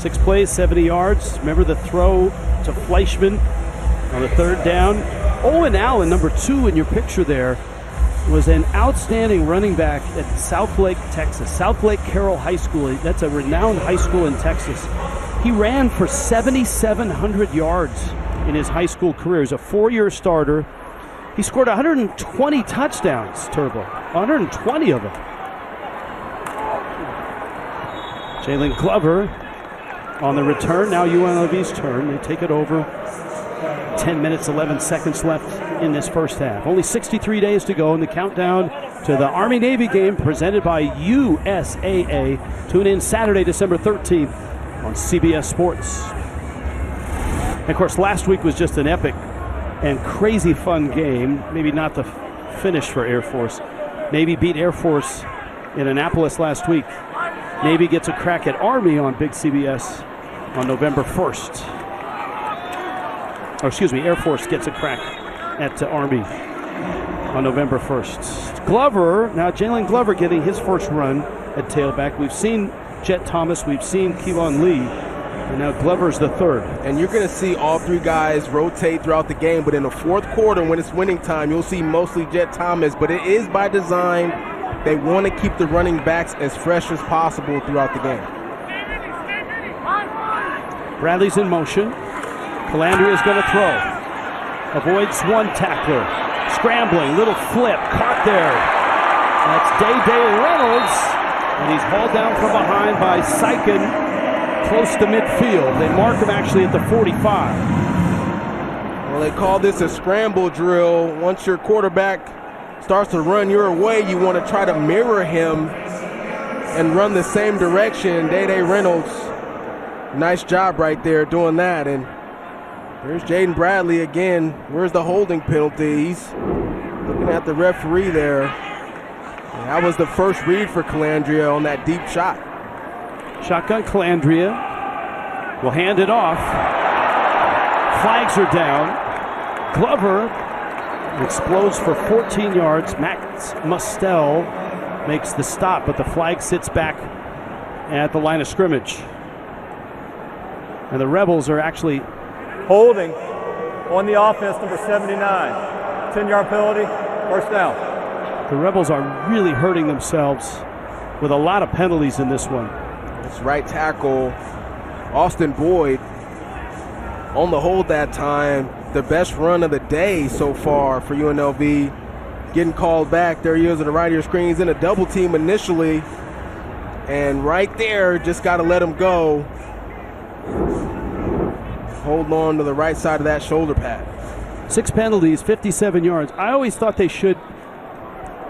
6 plays, 70 yards. Remember the throw to Fleischman on the 3rd down. Owen Allen, number 2 in your picture there, was an outstanding running back at Southlake, Texas. Southlake Carroll High School. That's a renowned high school in Texas. He ran for 7,700 yards in his high school career. He's a 4-year starter. He scored 120 touchdowns, Turbo. 120 of them. Jalen Glover on the return. Now UNLV's turn. They take it over. 10 minutes, 11 seconds left in this first half. Only 63 days to go in the countdown to the Army-Navy game presented by USAA. Tune in Saturday, December 13th on CBS Sports. And of course, last week was just an epic and crazy fun game. Maybe not the finish for Air Force. Navy beat Air Force in Annapolis last week. Navy gets a crack at Army on Big CBS on November 1st. Or excuse me, Air Force gets a crack at Army on November 1st. Glover, now Jalen Glover getting his first run at tailback. We've seen Jet Thomas, we've seen Kevon Lee, and now Glover's the 3rd. And you're going to see all 3 guys rotate throughout the game, but in the 4th quarter when it's winning time, you'll see mostly Jet Thomas, but it is by design. They want to keep the running backs as fresh as possible throughout the game. Bradley's in motion. Calandria is going to throw. Avoids one tackler. Scrambling, little flip, caught there. That's Day Reynolds, and he's hauled down from behind by Sykin, close to midfield. They mark him actually at the 45. Well, they call this a scramble drill. Once your quarterback starts to run your way, you want to try to mirror him and run the same direction. Day Reynolds, nice job right there doing that. And there's Jaden Bradley again. Where's the holding penalty? He's looking at the referee there. And that was the first read for Calandria on that deep shot. Shotgun Calandria will hand it off. Flags are down. Glover explodes for 14 yards. Max Mustel makes the stop, but the flag sits back at the line of scrimmage. And the Rebels are actually Holding on the offense, number 79. 10-yard penalty, first down. The Rebels are really hurting themselves with a lot of penalties in this one. It's right tackle, Austin Boyd, on the hold that time. The best run of the day so far for UNLV. Getting called back. There he is on the right of your screen. He's in a double team initially. And right there, just got to let him go. Hold on to the right side of that shoulder pad. 6 penalties, 57 yards. I always thought they should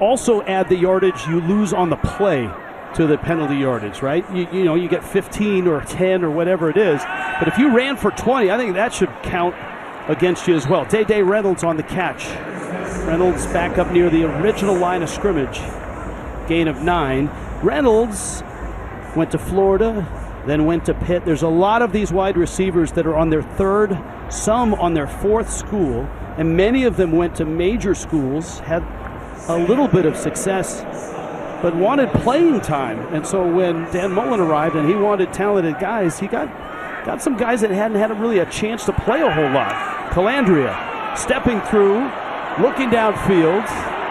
also add the yardage you lose on the play to the penalty yardage, right? You know, you get 15 or 10 or whatever it is. But if you ran for 20, I think that should count against you as well. Day Reynolds on the catch. Reynolds back up near the original line of scrimmage. Gain of 9. Reynolds went to Florida, then went to Pitt. There's a lot of these wide receivers that are on their 3rd, some on their 4th school, and many of them went to major schools, had a little bit of success, but wanted playing time. And so when Dan Mullen arrived and he wanted talented guys, he got some guys that hadn't had really a chance to play a whole lot. Calandria stepping through, looking downfield,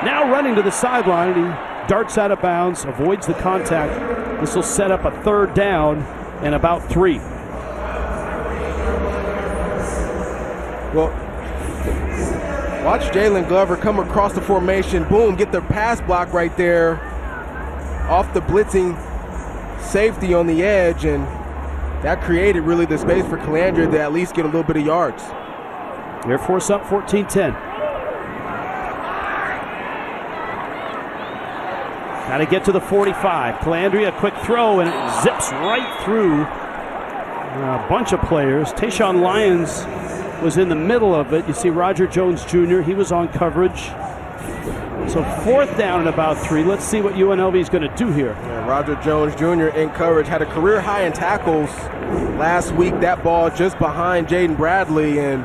now running to the sideline. He darts out of bounds, avoids the contact. This will set up a 3rd down and about 3. Well, watch Jalen Glover come across the formation. Boom, get the pass block right there off the blitzing safety on the edge, and that created really the space for Calandria to at least get a little bit of yards. Air Force up 14-10. Got to get to the 45. Calandria, quick throw, and it zips right through a bunch of players. Tayshawn Lyons was in the middle of it. You see Roger Jones Jr., he was on coverage. So 4th down and about 3. Let's see what UNLV is going to do here. Yeah, Roger Jones Jr. in coverage, had a career high in tackles last week. That ball just behind Jaden Bradley, and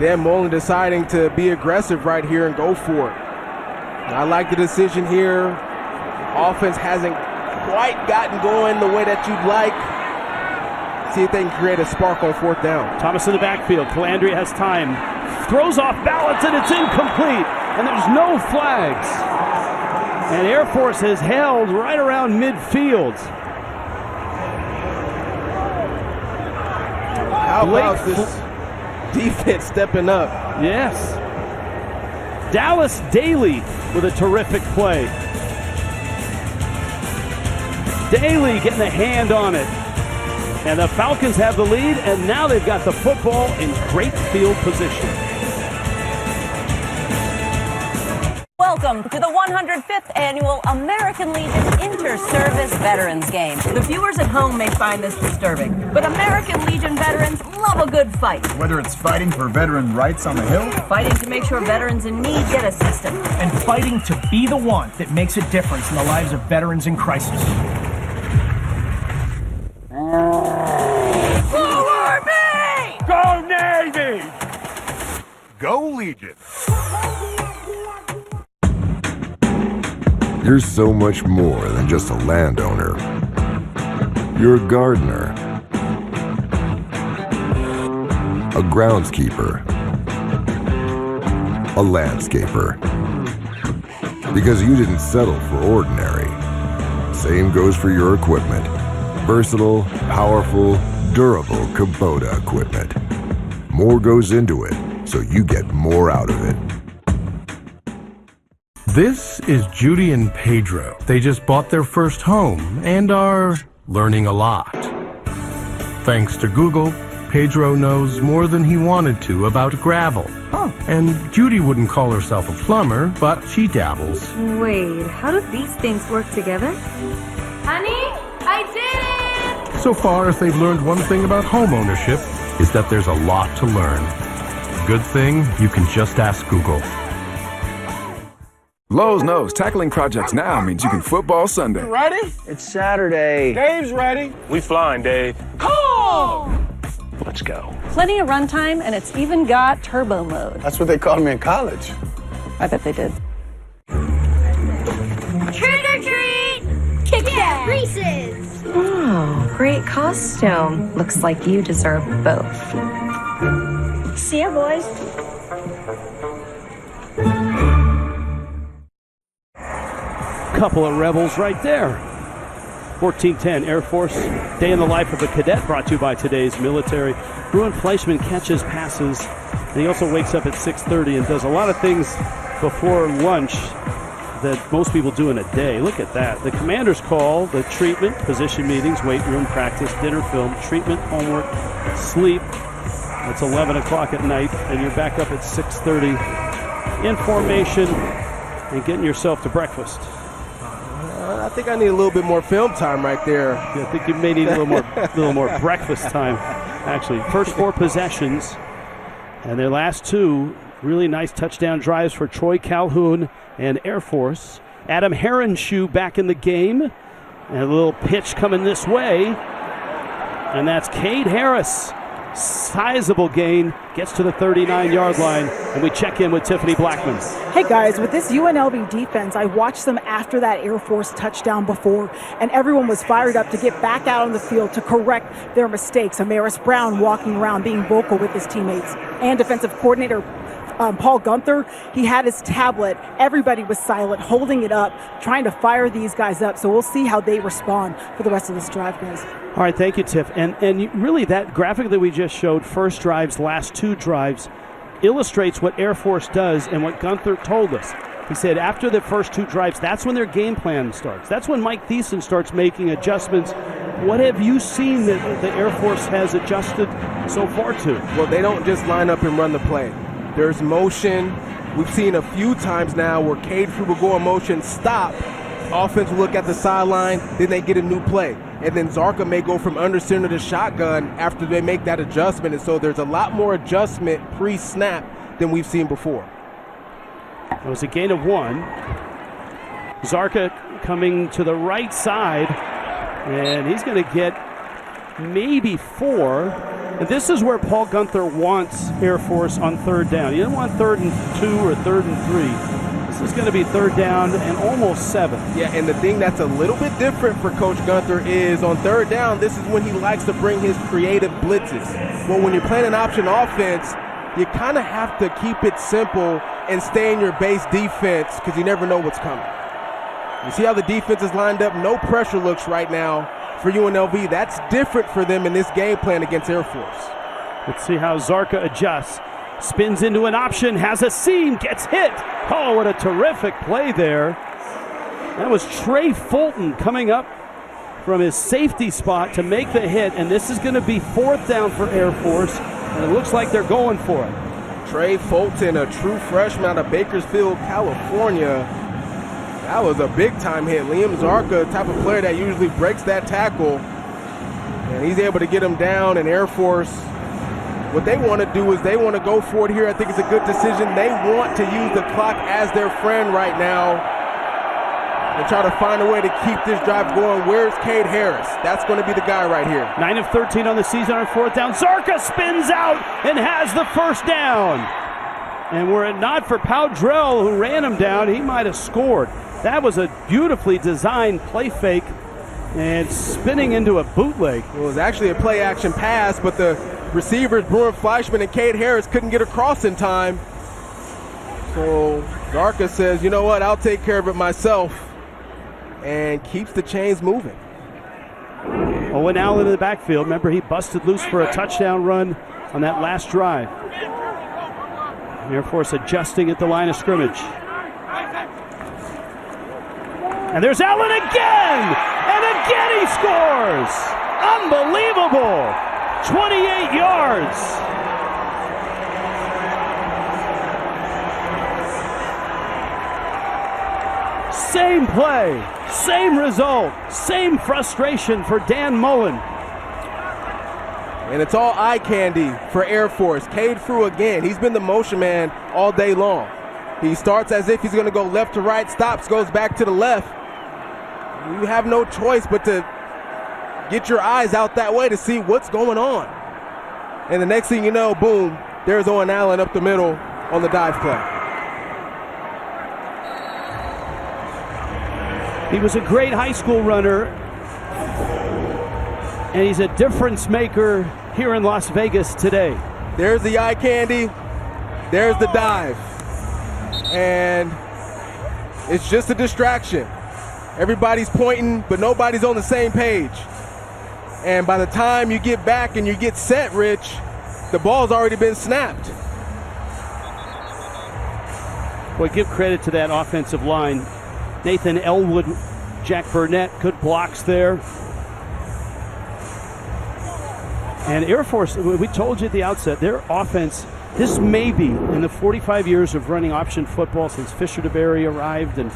Dan Mullen deciding to be aggressive right here and go for it. I like the decision here. Offense hasn't quite gotten going the way that you'd like. See if they can create a spark on 4th down. Thomas in the backfield. Calandria has time. Throws off balance, and it's incomplete. And there's no flags. And Air Force has held right around midfield. How about this defense stepping up? Yes. Dallas Daly with a terrific play. Daly getting a hand on it. And the Falcons have the lead, and now they've got the football in great field position. Welcome to the 105th Annual American Legion Inter-Service Veterans Game. The viewers at home may find this disturbing, but American Legion veterans love a good fight. Whether it's fighting for veteran rights on the Hill, Fighting to make sure veterans in need get assistance. And fighting to be the one that makes a difference in the lives of veterans in crisis. Go Army! go Navy! Go Legion! You're so much more than just a landowner. You're a gardener, a groundskeeper, a landscaper. Because you didn't settle for ordinary. Same goes for your equipment. Versatile, powerful, durable Kubota equipment. More goes into it, so you get more out of it. This is Judy and Pedro. They just bought their first home and are learning a lot. Thanks to Google, Pedro knows more than he wanted to about gravel. Oh. And Judy wouldn't call herself a plumber, but she dabbles. Wait, how do these things work together? Honey, I did it! So far, if they've learned one thing about home ownership, is that there's a lot to learn. Good thing you can just ask Google. Lowe's knows tackling projects now means you can football Sunday. Ready? It's Saturday. Dave's ready. We flying, Dave. Come! Let's go. Plenty of runtime, and it's even got turbo mode. That's what they called me in college. I bet they did. Trick or treat! Kit Kat! Reese's! Oh, great costume. Looks like you deserve both. See ya, boys. Couple of rebels right there. 14-10 Air Force Day in the Life of a Cadet, brought to you by today's military. Bruin Fleischman catches passes, and he also wakes up at 6:30 and does a lot of things before lunch that most people do in a day. Look at that. The commanders call the treatment, position meetings, weight room, practice, dinner film, treatment, homework, sleep. It's 11 o'clock at night, and you're back up at 6:30 in formation and getting yourself to breakfast. I think I need a little bit more film time right there. Yeah, I think you may need a little more breakfast time, actually. First 4 possessions, and their last 2 really nice touchdown drives for Troy Calhoun and Air Force. Adam Heronshoe back in the game, and a little pitch coming this way, and that's Cade Harris. Sizable gain, gets to the 39-yard line, and we check in with Tiffany Blackman. Hey guys, with this UNLV defense, I watched them after that Air Force touchdown before, and everyone was fired up to get back out on the field to correct their mistakes. Amaris Brown walking around being vocal with his teammates, and defensive coordinator Paul Gunther, he had his tablet. Everybody was silent, holding it up, trying to fire these guys up. So we'll see how they respond for the rest of this drive, guys. All right, thank you, Tiff. And really that graphic that we just showed, first drives, last 2 drives, illustrates what Air Force does and what Gunther told us. He said after the first 2 drives, that's when their game plan starts. That's when Mike Thiessen starts making adjustments. What have you seen that the Air Force has adjusted so far to? Well, they don't just line up and run the play. There's motion. We've seen a few times now where Cade Frew will go in motion, stop. Offense will look at the sideline, then they get a new play. And then Zarka may go from under center to shotgun after they make that adjustment. And so there's a lot more adjustment pre-snap than we've seen before. It was a gain of 1. Zarka coming to the right side, and he's going to get maybe 4. And this is where Paul Gunther wants Air Force on 3rd down. He doesn't want 3rd and 2 or 3rd and 3. This is going to be 3rd down and almost 7. Yeah, and the thing that's a little bit different for Coach Gunther is on 3rd down, this is when he likes to bring his creative blitzes. Well, when you're playing an option offense, you kind of have to keep it simple and stay in your base defense because you never know what's coming. You see how the defense is lined up? No pressure looks right now for UNLV. That's different for them in this game plan against Air Force. Let's see how Zarka adjusts. Spins into an option, has a seam, gets hit. Oh, what a terrific play there. That was Trey Fulton coming up from his safety spot to make the hit, and this is going to be 4th down for Air Force, and it looks like they're going for it. Trey Fulton, a true freshman out of Bakersfield, California. That was a big-time hit. Liam Zarka, type of player that usually breaks that tackle, and he's able to get him down. And Air Force, what they want to do is they want to go for it here. I think it's a good decision. They want to use the clock as their friend right now and try to find a way to keep this drive going. Where's Cade Harris? That's going to be the guy right here. 9 of 13 on the season on 4th down. Zarka spins out and has the 1st down. And were it not for Powdrell, who ran him down, he might have scored. That was a beautifully designed play fake and spinning into a bootleg. It was actually a play-action pass, but the receivers, Bruin Fleischman and Cade Harris, couldn't get across in time. So Zarka says, you know what, I'll take care of it myself, and keeps the chains moving. Owen Allen in the backfield. Remember, he busted loose for a touchdown run on that last drive. Air Force adjusting at the line of scrimmage. And there's Allen again! And again he scores! Unbelievable! 28 yards! Same play, same result, same frustration for Dan Mullen. And it's all eye candy for Air Force. Cade Frew again. He's been the motion man all day long. He starts as if he's going to go left to right, stops, goes back to the left. You have no choice but to get your eyes out that way to see what's going on. And the next thing you know, boom, there's Owen Allen up the middle on the dive play. He was a great high school runner, and he's a difference maker here in Las Vegas today. There's the eye candy. There's the dive. And it's just a distraction. Everybody's pointing, but nobody's on the same page. And by the time you get back and you get set, Rich, the ball's already been snapped. Well, give credit to that offensive line. Nathan Elwood, Jack Burnett, good blocks there. And Air Force, we told you at the outset, their offense, this may be, in the 45 years of running option football since Fisher DeBerry arrived and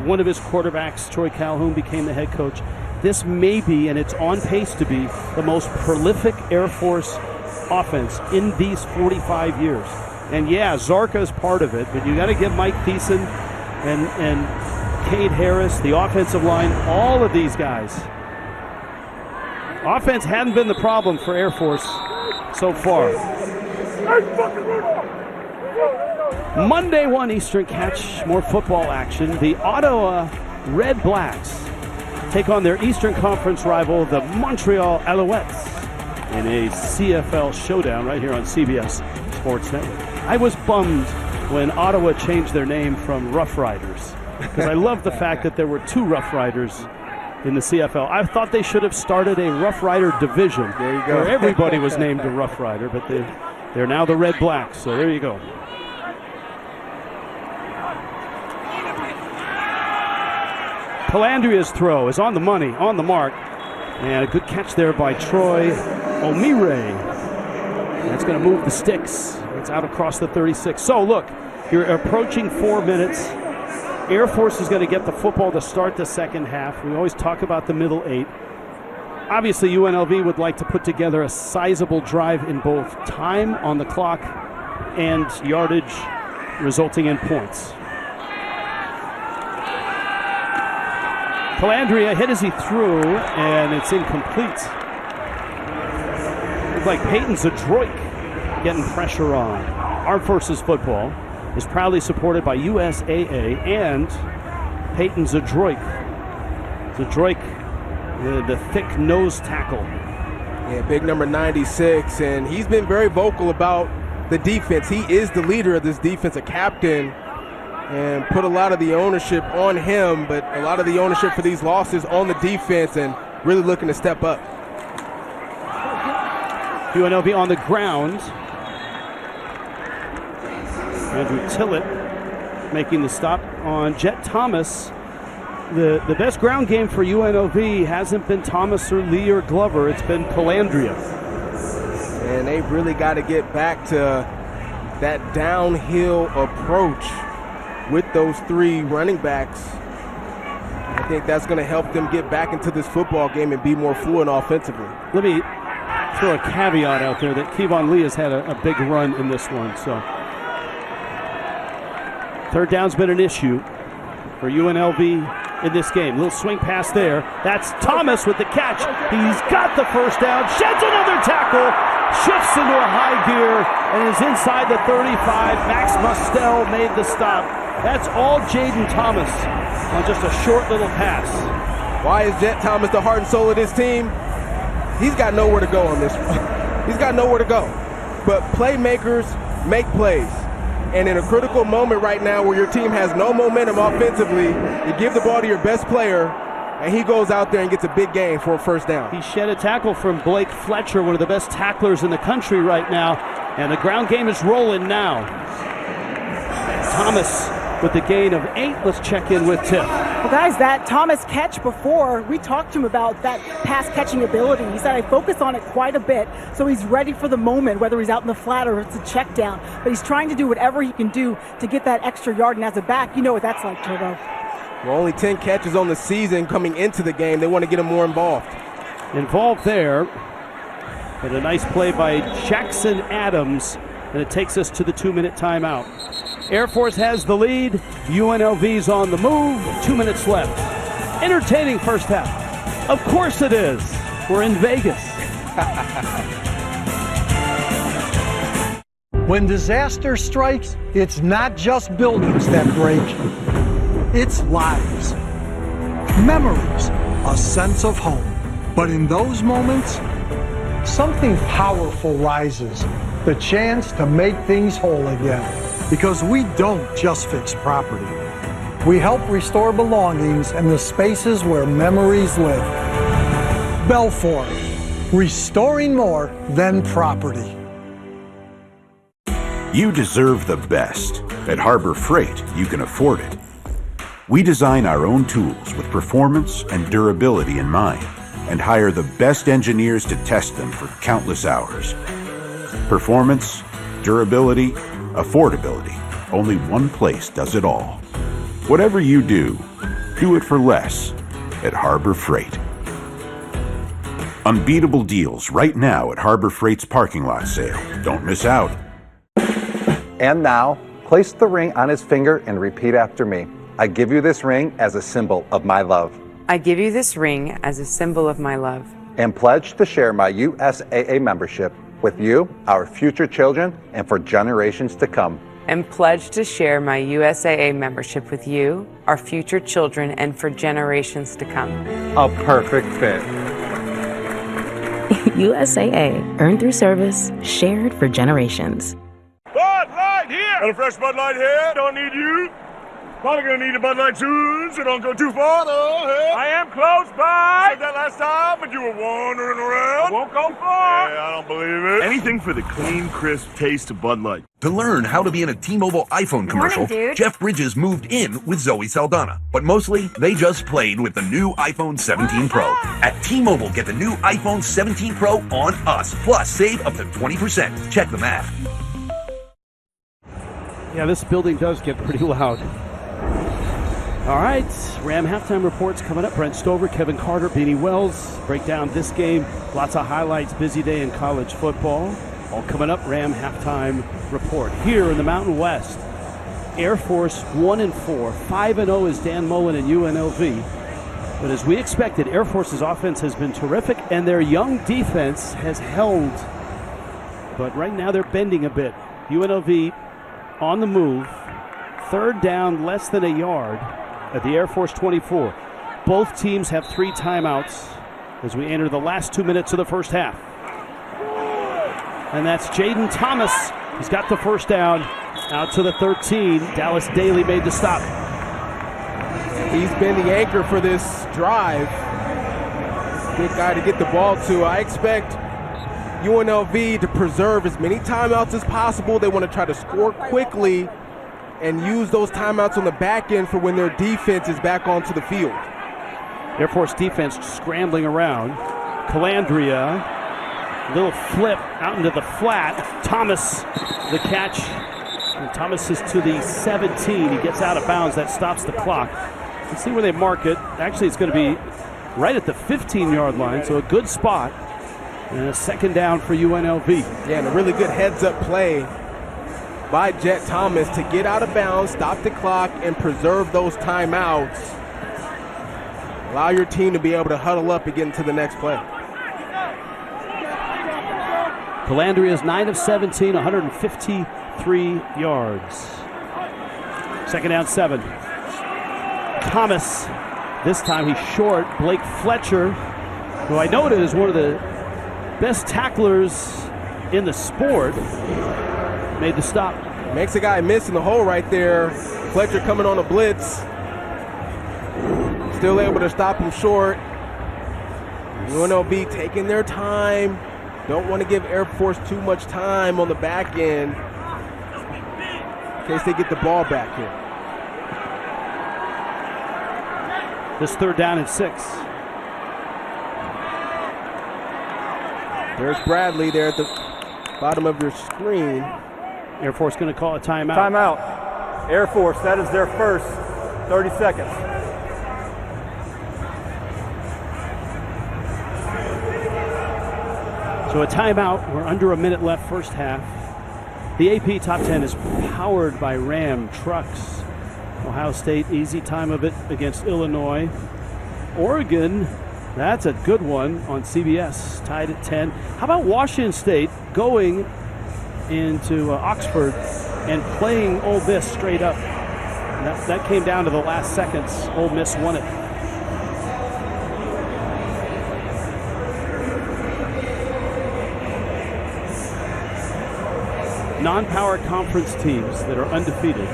one of his quarterbacks, Troy Calhoun, became the head coach, this may be, and it's on pace to be, the most prolific Air Force offense in these 45 years. And yeah, Zarka is part of it, but you got to give Mike Thiessen and Cade Harris, the offensive line, all of these guys. Offense hadn't been the problem for Air Force so far. Monday 1 Eastern, catch more football action. The Ottawa Red Blacks take on their Eastern Conference rival, the Montreal Alouettes, in a CFL showdown right here on CBS Sports Network. I was bummed when Ottawa changed their name from Rough Riders, because I love the fact that there were 2 Rough Riders in the CFL. I thought they should have started a Rough Rider division there you go. where everybody was named a Rough Rider, but they're now the Red Blacks, so there you go. Calandria's throw is on the money, on the mark, and a good catch there by Troy Omire. That's going to move the sticks. It's out across the 36. So look, you're approaching 4 minutes. Air Force is going to get the football to start the second half. We always talk about the middle 8. Obviously, UNLV would like to put together a sizable drive in both time on the clock and yardage, resulting in points. Calandria hit as he threw, and it's incomplete. Looks like Peyton's adroit getting pressure on. Armed Forces Football is proudly supported by USAA and Peyton's adroit. Zadroik, the thick nose tackle. Yeah, big number 96, and he's been very vocal about the defense. He is the leader of this defense, a captain, and put a lot of the ownership on him, but a lot of the ownership for these losses on the defense and really looking to step up. UNLV on the ground. Andrew Tillett making the stop on Jet Thomas. The best ground game for UNLV hasn't been Thomas or Lee or Glover. It's been Calandria. And they've really got to get back to that downhill approach with those 3 running backs. I think that's going to help them get back into this football game and be more fluent offensively. Let me throw a caveat out there that Kevon Lee has had a big run in this one. So third down's been an issue for UNLV in this game. Little swing pass there. That's Thomas with the catch. He's got the first down, sheds another tackle, shifts into a high gear, and is inside the 35. Max Mustel made the stop. That's all Jaden Thomas on just a short little pass. Why is Jet Thomas the heart and soul of this team? He's got nowhere to go on this one. He's got nowhere to go. But playmakers make plays. And in a critical moment right now where your team has no momentum offensively, you give the ball to your best player, and he goes out there and gets a big gain for a first down. He shed a tackle from Blake Fletcher, one of the best tacklers in the country right now. And the ground game is rolling now. Thomas with the gain of 8. Let's check in with Tiff. Well, guys, that Thomas catch before, we talked to him about that pass-catching ability. He said, I focus on it quite a bit, so he's ready for the moment, whether he's out in the flat or it's a check down. But he's trying to do whatever he can do to get that extra yard, and as a back, you know what that's like, Turbo. Well, only 10 catches on the season coming into the game. They want to get him more involved. Involved there, but a nice play by Jackson Adams, and it takes us to the 2-minute timeout. Air Force has the lead. UNLV's on the move. 2 minutes left. Entertaining first half. Of course it is. We're in Vegas. When disaster strikes, it's not just buildings that break. It's lives, memories, a sense of home. But in those moments, something powerful rises. The chance to make things whole again. Because we don't just fix property. We help restore belongings and the spaces where memories live. Belfour, restoring more than property. You deserve the best. At Harbor Freight, you can afford it. We design our own tools with performance and durability in mind, and hire the best engineers to test them for countless hours. Performance, durability, affordability. Only one place does it all. Whatever you do it for less at Harbor Freight. Unbeatable deals right now at Harbor Freight's parking lot sale. Don't miss out. And now, place the ring on his finger and repeat after me. I give you this ring as a symbol of my love. I give you this ring as a symbol of my love. And pledge to share my USAA membership with you, our future children, and for generations to come. And pledge to share my USAA membership with you, our future children, and for generations to come. A perfect fit. USAA, earned through service, shared for generations. Bud Light here! Got a fresh Bud Light here, don't need you. Probably gonna need a Bud Light soon, so don't go too far though, hey? I am close by! Said that last time, but you were wandering around. I won't go far! Yeah, I don't believe it. Anything for the clean, crisp taste of Bud Light. To learn how to be in a T-Mobile iPhone commercial, dude. Jeff Bridges moved in with Zoe Saldana. But mostly, they just played with the new iPhone 17 Pro. At T-Mobile, get the new iPhone 17 Pro on us. Plus, save up to 20%. Check the math. Yeah, this building does get pretty loud. All right, Ram halftime reports coming up. Brent Stover, Kevin Carter, Beanie Wells break down this game. Lots of highlights, busy day in college football. All coming up, Ram halftime report. Here in the Mountain West, Air Force 1-4. 5-0 is Dan Mullen and UNLV. But as we expected, Air Force's offense has been terrific, and their young defense has held. But right now they're bending a bit. UNLV on the move. Third down, less than a yard at the Air Force 24. Both teams have 3 timeouts as we enter the last 2 minutes of the first half. And that's Jaden Thomas. He's got the first down out to the 13. Dallas Daly made the stop. He's been the anchor for this drive. Good guy to get the ball to. I expect UNLV to preserve as many timeouts as possible. They want to try to score quickly and use those timeouts on the back end for when their defense is back onto the field. Air Force defense scrambling around. Calandria, little flip out into the flat. Thomas, the catch. And Thomas is to the 17. He gets out of bounds. That stops the clock. Let's see where they mark it. Actually, it's going to be right at the 15-yard line, so a good spot. And a second down for UNLV. Yeah, and a really good heads-up play by Jet Thomas to get out of bounds, stop the clock, and preserve those timeouts. Allow your team to be able to huddle up and get into the next play. Calandria is 9 of 17, 153 yards. Second down, 7. Thomas, this time he's short. Blake Fletcher, who I noted is one of the best tacklers in the sport, made the stop. Makes a guy miss in the hole right there. Fletcher coming on a blitz. Still able to stop him short. UNLV taking their time. Don't want to give Air Force too much time on the back end in case they get the ball back here. This third down and 6. There's Bradley there at the bottom of your screen. Air Force going to call a timeout. Timeout. Air Force, that is their first 30 seconds. So a timeout. We're under a minute left first half. The AP Top 10 is powered by Ram trucks. Ohio State, easy time of it against Illinois. Oregon, that's a good one on CBS, tied at 10. How about Washington State going into Oxford and playing Ole Miss straight up? That came down to the last seconds. Ole Miss won it. non-power conference teams that are undefeated.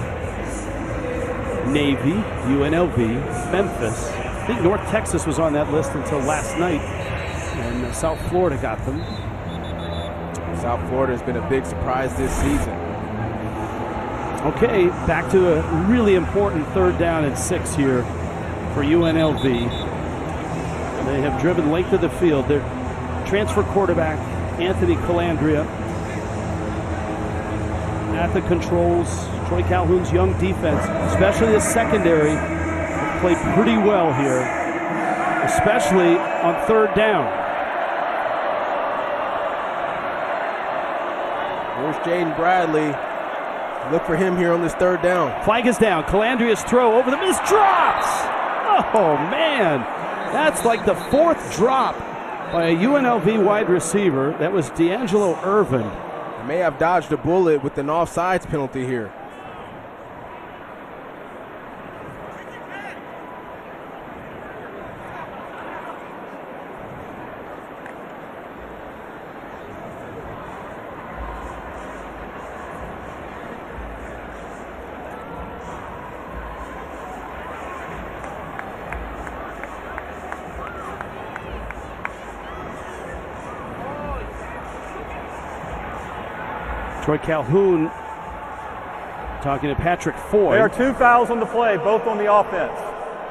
Navy, UNLV, Memphis. I think North Texas was on that list until last night, and South Florida got them. South Florida has been a big surprise this season. Okay, back to a really important 3rd down and 6 here for UNLV. They have driven length of the field. Their transfer quarterback, Anthony Calandria, at the controls. Troy Calhoun's young defense, especially the secondary, played pretty well here, especially on 3rd down. There's Jaden Bradley. Look for him here on this 3rd down. Flag is down. Calandria's throw over the middle drops. Oh, man. That's like the 4th drop by a UNLV wide receiver. That was D'Angelo Irvin. He may have dodged a bullet with an offsides penalty here. Troy Calhoun talking to Patrick Foy. There are 2 fouls on the play, both on the offense.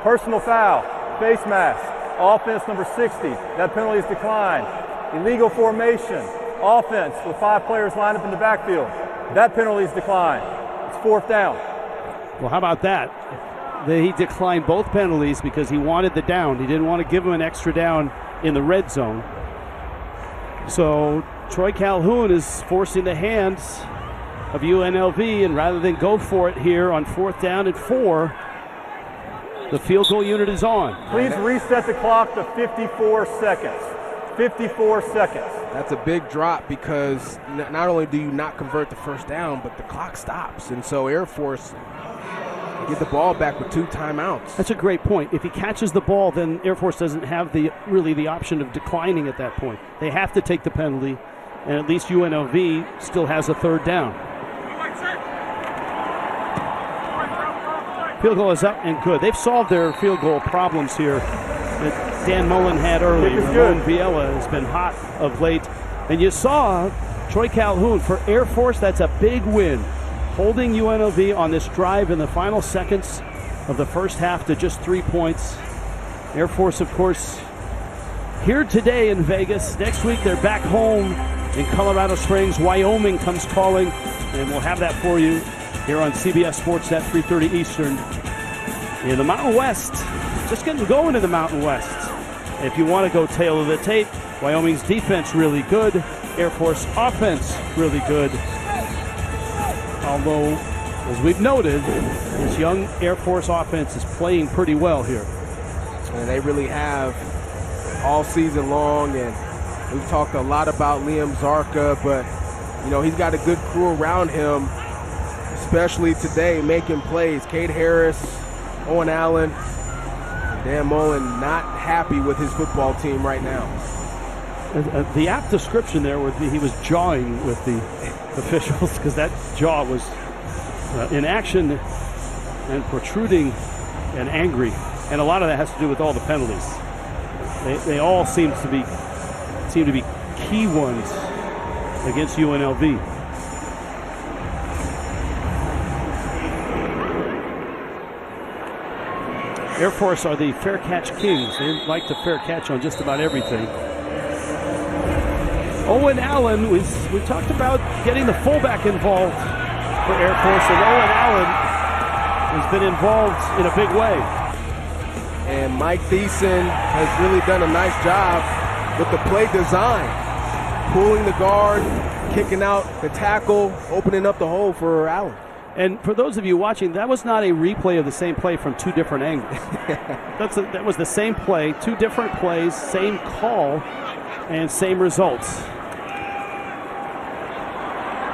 Personal foul, face mask, offense number 60. That penalty is declined. Illegal formation, offense with 5 players lined up in the backfield. That penalty is declined. It's 4th down. Well, how about that? He declined both penalties because he wanted the down. He didn't want to give him an extra down in the red zone. So Troy Calhoun is forcing the hands of UNLV, and rather than go for it here on 4th down and 4, the field goal unit is on. Please reset the clock to 54 seconds. 54 seconds. That's a big drop because not only do you not convert the 1st down, but the clock stops. And so Air Force get the ball back with 2 timeouts. That's a great point. If he catches the ball, then Air Force doesn't have the option of declining at that point. They have to take the penalty, and at least UNLV still has a 3rd down. Field goal is up and good. They've solved their field goal problems here that Dan Mullen had early. Ramon Viella has been hot of late. And you saw Troy Calhoun for Air Force. That's a big win, holding UNLV on this drive in the final seconds of the 1st half to just 3 points. Air Force, of course, here today in Vegas. Next week they're back home in Colorado Springs. Wyoming comes calling, and we'll have that for you here on CBS Sportsnet 3:30 Eastern. In the Mountain West, just getting going in the Mountain West. If you want to go tail of the tape, Wyoming's defense really good. Air Force offense really good. Although, as we've noted, this young Air Force offense is playing pretty well here. And they really have all season long, and we've talked a lot about Liam Zarka, but he's got a good crew around him, especially today, making plays. Cade Harris, Owen Allen, Dan Mullen not happy with his football team right now. The apt description there would be he was jawing with the officials, because that jaw was in action and protruding and angry, and a lot of that has to do with all the penalties. They all seem to be key ones against UNLV. Air Force are the fair catch kings. They like to fair catch on just about everything. Owen Allen, we talked about getting the fullback involved for Air Force, and Owen Allen has been involved in a big way. And Mike Thiessen has really done a nice job with the play design, pulling the guard, kicking out the tackle, opening up the hole for Allen. And for those of you watching, that was not a replay of the same play from 2 different angles. That was the same play, 2 different plays, same call, and same results.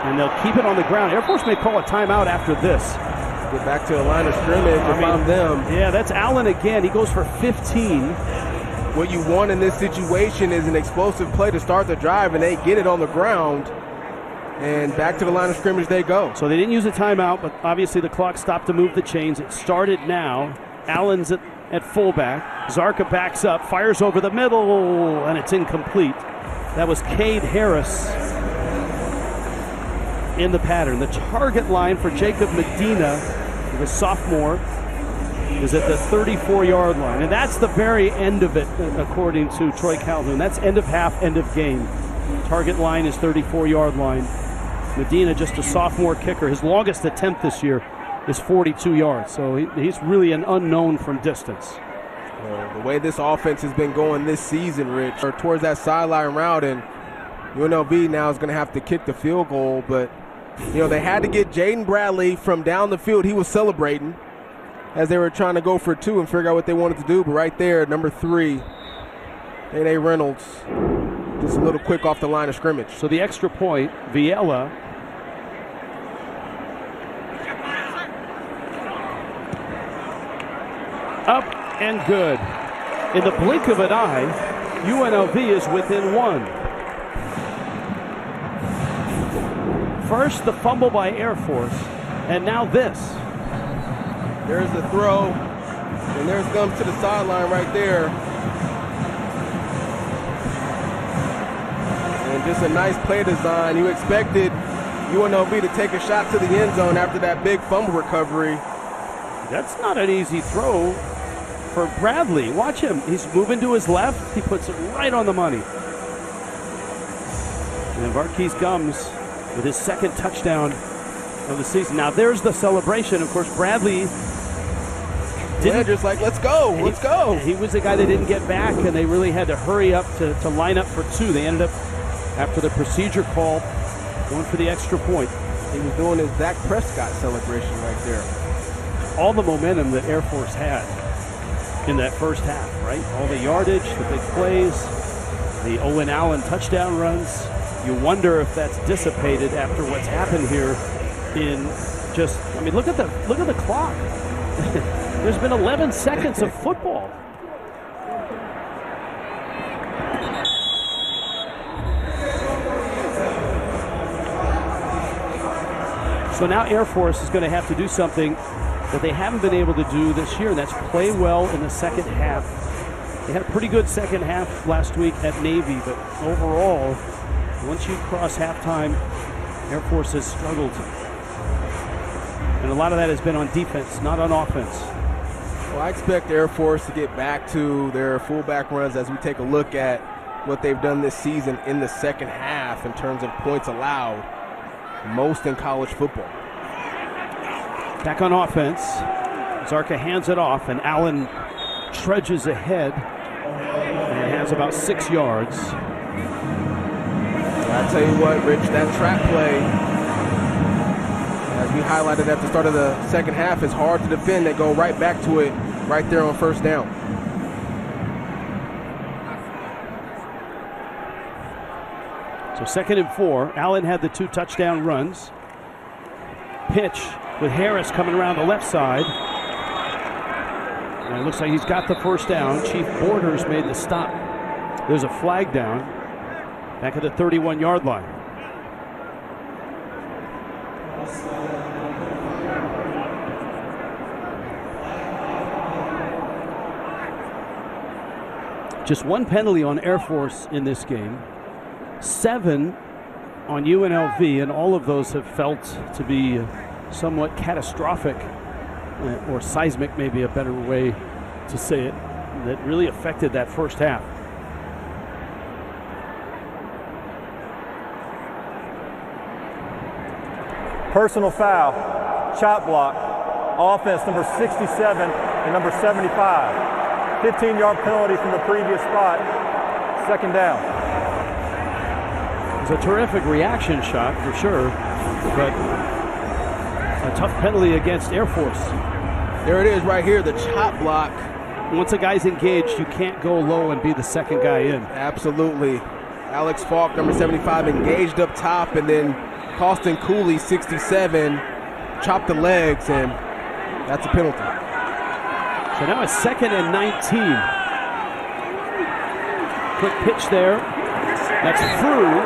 And they'll keep it on the ground. Air Force may call a timeout after this. Get back to the line of scrimmage on them. Yeah, that's Allen again. He goes for 15. What you want in this situation is an explosive play to start the drive, and they get it on the ground. and back to the line of scrimmage they go. So they didn't use a timeout, but obviously the clock stopped to move the chains. It started now. Allen's at fullback. Zarka backs up, fires over the middle, and it's incomplete. That was Cade Harris in the pattern. The target line for Jacob Medina, the sophomore, is at the 34-yard line. And that's the very end of it, according to Troy Calhoun. That's end of half, end of game. Target line is 34-yard line. Medina, just a sophomore kicker. His longest attempt this year is 42 yards. So he's really an unknown from distance. Well, the way this offense has been going this season, Rich, or towards that sideline route, and UNLV now is going to have to kick the field goal. But, you know, they had to get Jaden Bradley from down the field. He was celebrating as they were trying to go for two and figure out what they wanted to do. But right there, number 3, A.A. Reynolds, just a little quick off the line of scrimmage. So the extra point, Viella. Up and good. In the blink of an eye, UNLV is within 1. First, the fumble by Air Force, and now this. There's the throw, and there's Gums to the sideline right there. And just a nice play design. You expected UNLV to take a shot to the end zone after that big fumble recovery. That's not an easy throw for Bradley. Watch him. He's moving to his left. He puts it right on the money. And Marquise Gums with his second touchdown of the season. Now there's the celebration. Of course, Bradley didn't just like, let's go, let's go. He was the guy that didn't get back, and they really had to hurry up to line up for 2. They ended up, after the procedure call, going for the extra point. He was doing his Dak Prescott celebration right there. All the momentum that Air Force had in that first half, right? All the yardage, the big plays, the Owen Allen touchdown runs. You wonder if that's dissipated after what's happened here in just, I mean, look at the clock. There's been 11 seconds of football. So now Air Force is going to have to do something that they haven't been able to do this year, and that's play well in the second half. They had a pretty good second half last week at Navy, but overall, once you cross halftime, Air Force has struggled. And a lot of that has been on defense, not on offense. Well, I expect Air Force to get back to their fullback runs as we take a look at what they've done this season in the second half in terms of points allowed, most in college football. Back on offense, Zarka hands it off, and Allen trudges ahead and has about 6 yards. I tell you what, Rich, that trap play, as we highlighted at the start of the second half, is hard to defend. They go right back to it right there on first down. So 2nd and 4. Allen had the 2 touchdown runs. Pitch with Harris coming around the left side. And it looks like he's got the first down. Chief Borders made the stop. There's a flag down back at the 31-yard line. Just 1 penalty on Air Force in this game. 7 on UNLV, and all of those have felt to be somewhat catastrophic, or seismic, maybe a better way to say it, that really affected that first half. Personal foul, chop block, offense number 67 and number 75. 15-yard penalty from the previous spot, 2nd down. It's a terrific reaction shot for sure, but a tough penalty against Air Force. There it is right here, the chop block. Once a guy's engaged, you can't go low and be the second guy in. Absolutely. Alex Falk, number 75, engaged up top, and then Costin Cooley, 67, chopped the legs, and that's a penalty. So now it's 2nd and 19. Quick pitch there. That's through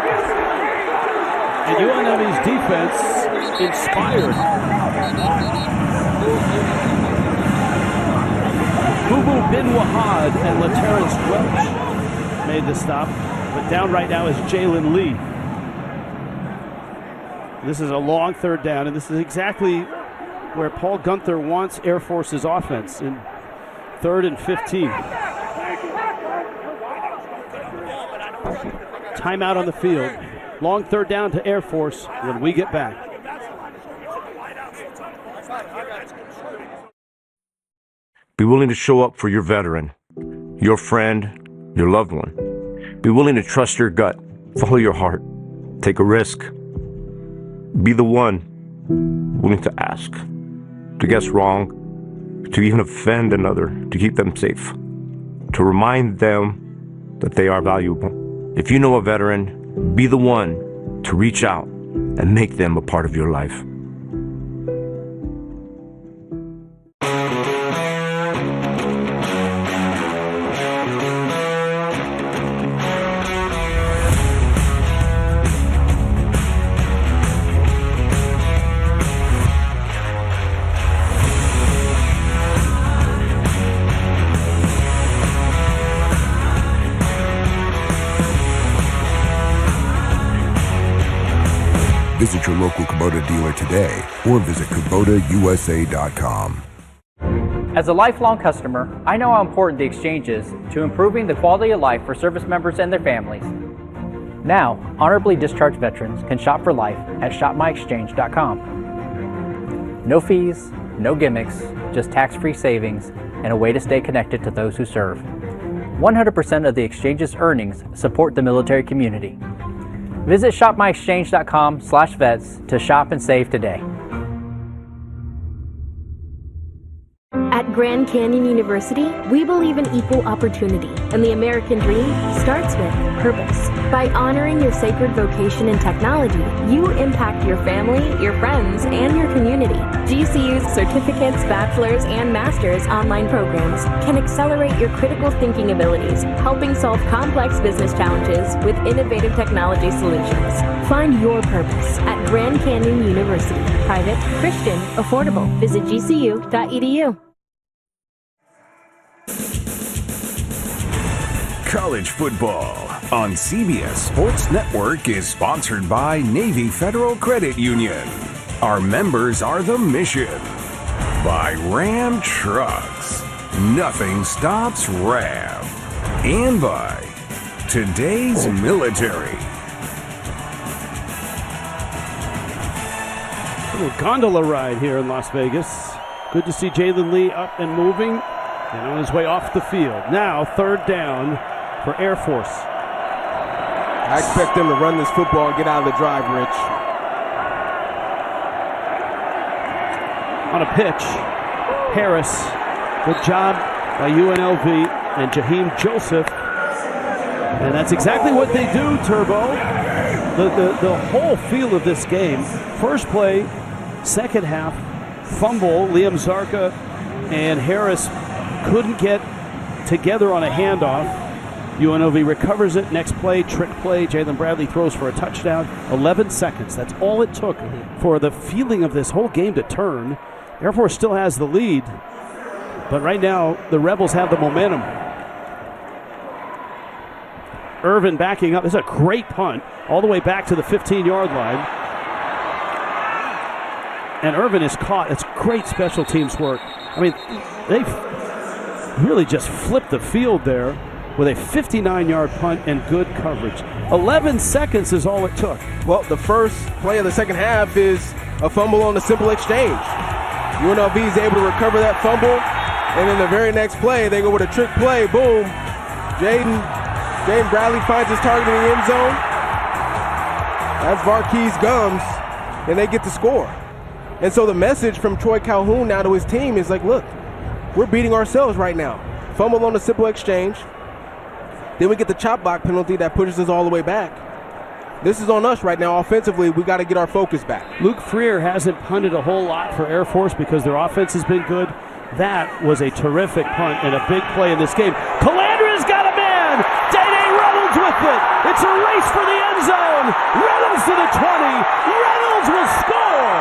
And UNLV's defense inspired. Bubu Bin Wahad and LaTerrence Welch made the stop. But down right now is Jalen Lee. This is a long third down, and this is exactly where Paul Gunther wants Air Force's offense in 3rd and 15. Timeout on the field. Long third down to Air Force when we get back. Be willing to show up for your veteran, your friend, your loved one. Be willing to trust your gut, follow your heart, take a risk. Be the one willing to ask, to guess wrong, to even offend another, to keep them safe, to remind them that they are valuable. If you know a veteran, be the one to reach out and make them a part of your life. Visit your local Kubota dealer today or visit KubotaUSA.com. As a lifelong customer, I know how important the exchange is to improving the quality of life for service members and their families. Now, honorably discharged veterans can shop for life at ShopMyExchange.com. No fees, no gimmicks, just tax-free savings and a way to stay connected to those who serve. 100% of the exchange's earnings support the military community. Visit ShopMyExchange.com/vets to shop and save today. At Grand Canyon University, we believe in equal opportunity, and the American dream starts with purpose. By honoring your sacred vocation in technology, you impact your family, your friends, and your community. GCU's certificates, bachelor's, and master's online programs can accelerate your critical thinking abilities, helping solve complex business challenges with innovative technology solutions. Find your purpose at Grand Canyon University. Private, Christian, affordable. Visit gcu.edu. College football on CBS Sports Network is sponsored by Navy Federal Credit Union. Our members are the mission. By Ram Trucks. Nothing stops Ram. And by today's military. A little gondola ride here in Las Vegas. Good to see Jalen Lee up and moving and on his way off the field. Now, third down for Air Force. I expect them to run this football and get out of the drive, Rich. On a pitch, Harris. Good job by UNLV and Jaheim Joseph. And that's exactly what they do, Turbo. The whole feel of this game. First play, second half, fumble. Liam Zarka and Harris couldn't get together on a handoff. UNLV recovers it. Next play, trick play. Jalen Bradley throws for a touchdown. 11 seconds. That's all it took for the feeling of this whole game to turn. Air Force still has the lead, but right now the Rebels have the momentum. Irvin backing up. This is a great punt all the way back to the 15-yard line. And Irvin is caught. It's great special teams work. I mean, they've really just flipped the field there with a 59-yard punt and good coverage. 11 seconds is all it took. Well, the first play of the second half is a fumble on the simple exchange. UNLV is able to recover that fumble, and in the very next play, they go with a trick play. Boom. Jaden Bradley finds his target in the end zone. That's Varkey's gums, and they get the score. And so the message from Troy Calhoun now to his team is like, look, we're beating ourselves right now. Fumble on the simple exchange. Then we get the chop block penalty that pushes us all the way back. This is on us right now. Offensively, we got to get our focus back. Luke Freer hasn't punted a whole lot for Air Force because their offense has been good. That was a terrific punt and a big play in this game. Calandra's got a man. Day-Day Reynolds with it. It's a race for the end zone. Reynolds to the 20. Reynolds will score.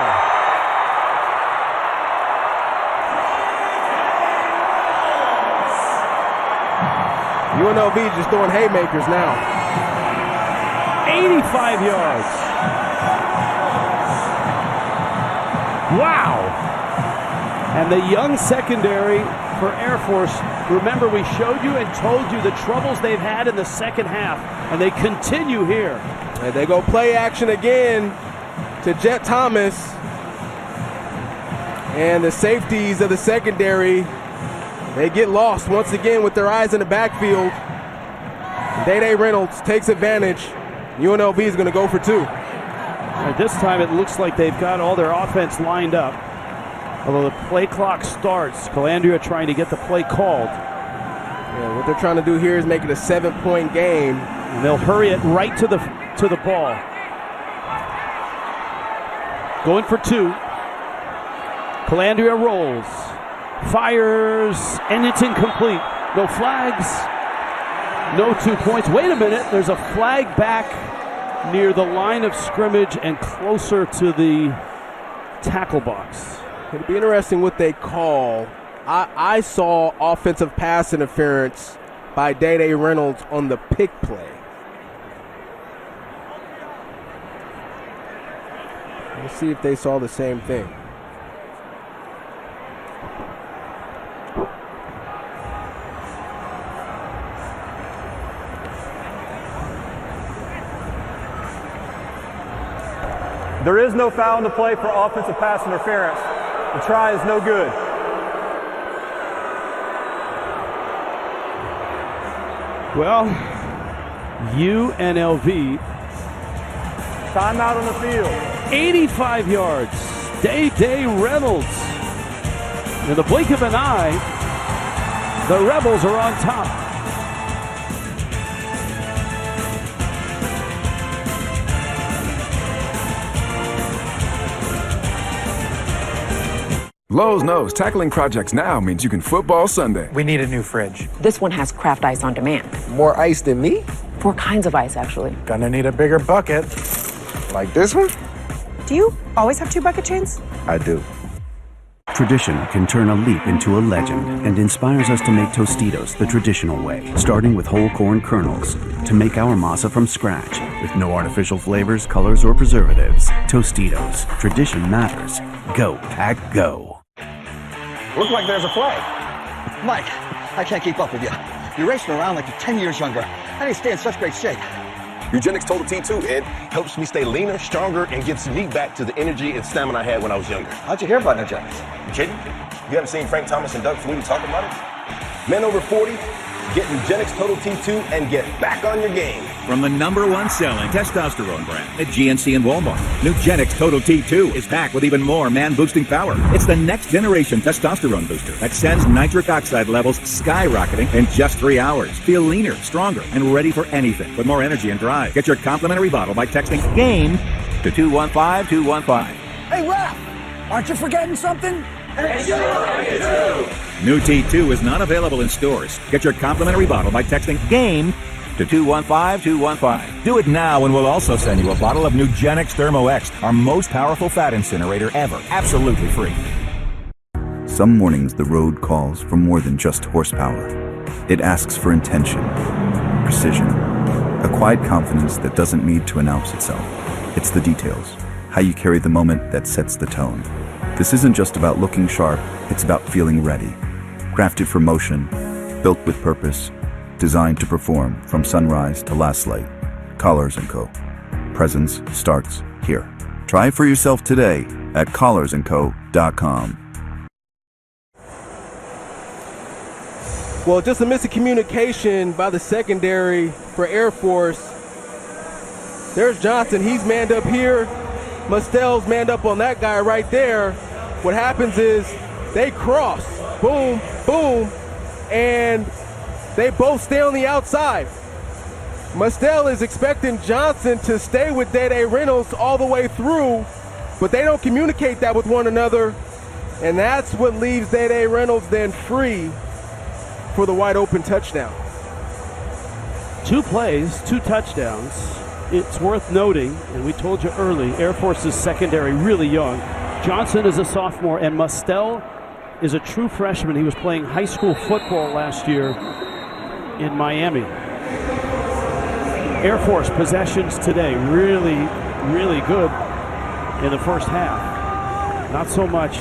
UNLV just throwing haymakers now. 85 yards. Wow. And the young secondary for Air Force, remember we showed you and told you the troubles they've had in the second half, and they continue here. And they go play action again to Jet Thomas. And the safeties of the secondary, they get lost once again with their eyes in the backfield. Day Reynolds takes advantage. UNLV is going to go for 2. At this time, it looks like they've got all their offense lined up. Although the play clock starts, Calandria trying to get the play called. Yeah, what they're trying to do here is make it a 7-point game. And they'll hurry it right to the ball. Going for 2. Calandria rolls, fires, and it's incomplete. No flags, no 2 points. Wait a minute, there's a flag back near the line of scrimmage and closer to the tackle box. It'll be interesting what they call. I saw offensive pass interference by Day Reynolds on the pick play. Let's see if they saw the same thing. There is no foul in the play for offensive pass interference. The try is no good. Well, UNLV. Timeout on the field. 85 yards. Day Reynolds. In the blink of an eye, the Rebels are on top. Lowe's knows tackling projects now means you can football Sunday. We need a new fridge. This one has craft ice on demand. More ice than me? 4 kinds of ice, actually. Gonna need a bigger bucket. Like this one? Do you always have 2 bucket chains? I do. Tradition can turn a leap into a legend and inspires us to make Tostitos the traditional way, starting with whole corn kernels to make our masa from scratch with no artificial flavors, colors, or preservatives. Tostitos. Tradition matters. Go, Pack, go. Look like there's a flag. Mike, I can't keep up with you. You're racing around like you're 10 years younger. How do you stay in such great shape? Eugenics Total T2, Ed, helps me stay leaner, stronger, and gives me back to the energy and stamina I had when I was younger. How'd you hear about Eugenics? You kidding? You haven't seen Frank Thomas and Doug Flutie talk about it? Men over 40, get Eugenics Total T2 and get back on your game. From the #1 selling testosterone brand at GNC and Walmart, Nugenix Total T2 is back with even more man-boosting power. It's the next generation testosterone booster that sends nitric oxide levels skyrocketing in just 3 hours. Feel leaner, stronger, and ready for anything with more energy and drive. Get your complimentary bottle by texting GAME to 215-215. Hey, Raph, aren't you forgetting something? New T2 is not available in stores. Get your complimentary bottle by texting GAME to 215-215. Do it now and we'll also send you a bottle of Nugenix Thermo X, our most powerful fat incinerator ever, absolutely free. Some mornings the road calls for more than just horsepower. It asks for intention, precision, a quiet confidence that doesn't need to announce itself. It's the details, how you carry the moment that sets the tone. This isn't just about looking sharp, it's about feeling ready. Crafted for motion, built with purpose, designed to perform from sunrise to last light. Collars & Co. Presence starts here. Try it for yourself today at collarsandco.com. Well, just a missing communication by the secondary for Air Force. There's Johnson. He's manned up here. Mustel's manned up on that guy right there. What happens is they cross. Boom, boom, and they both stay on the outside. Mustel is expecting Johnson to stay with Day Reynolds all the way through, but they don't communicate that with one another, and that's what leaves Day Reynolds then free for the wide open touchdown. 2 plays, 2 touchdowns. it's worth noting, and we told you early, Air Force's secondary really young. Johnson is a sophomore, and Mustel is a true freshman. He was playing high school football last year in Miami. Air Force possessions today, really, really good in the first half. Not so much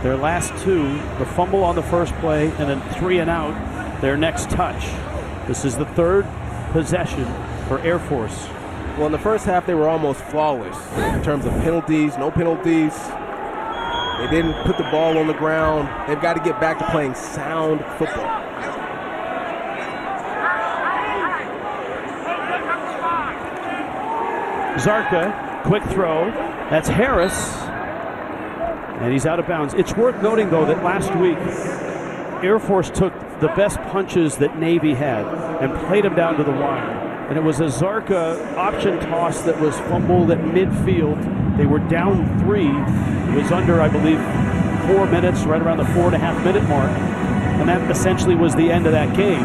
their last two, the fumble on the first play, and then 3 and out, their next touch. This is the third possession for Air Force. Well, in the first half, they were almost flawless in terms of penalties, no penalties. They didn't put the ball on the ground. They've got to get back to playing sound football. Zarka, quick throw. That's Harris. And he's out of bounds. It's worth noting, though, that last week, Air Force took the best punches that Navy had and played them down to the wire. And it was a Zarka option toss that was fumbled at midfield. They were down 3. It was under, I believe, 4 minutes, right around the 4.5 minute mark. And that essentially was the end of that game.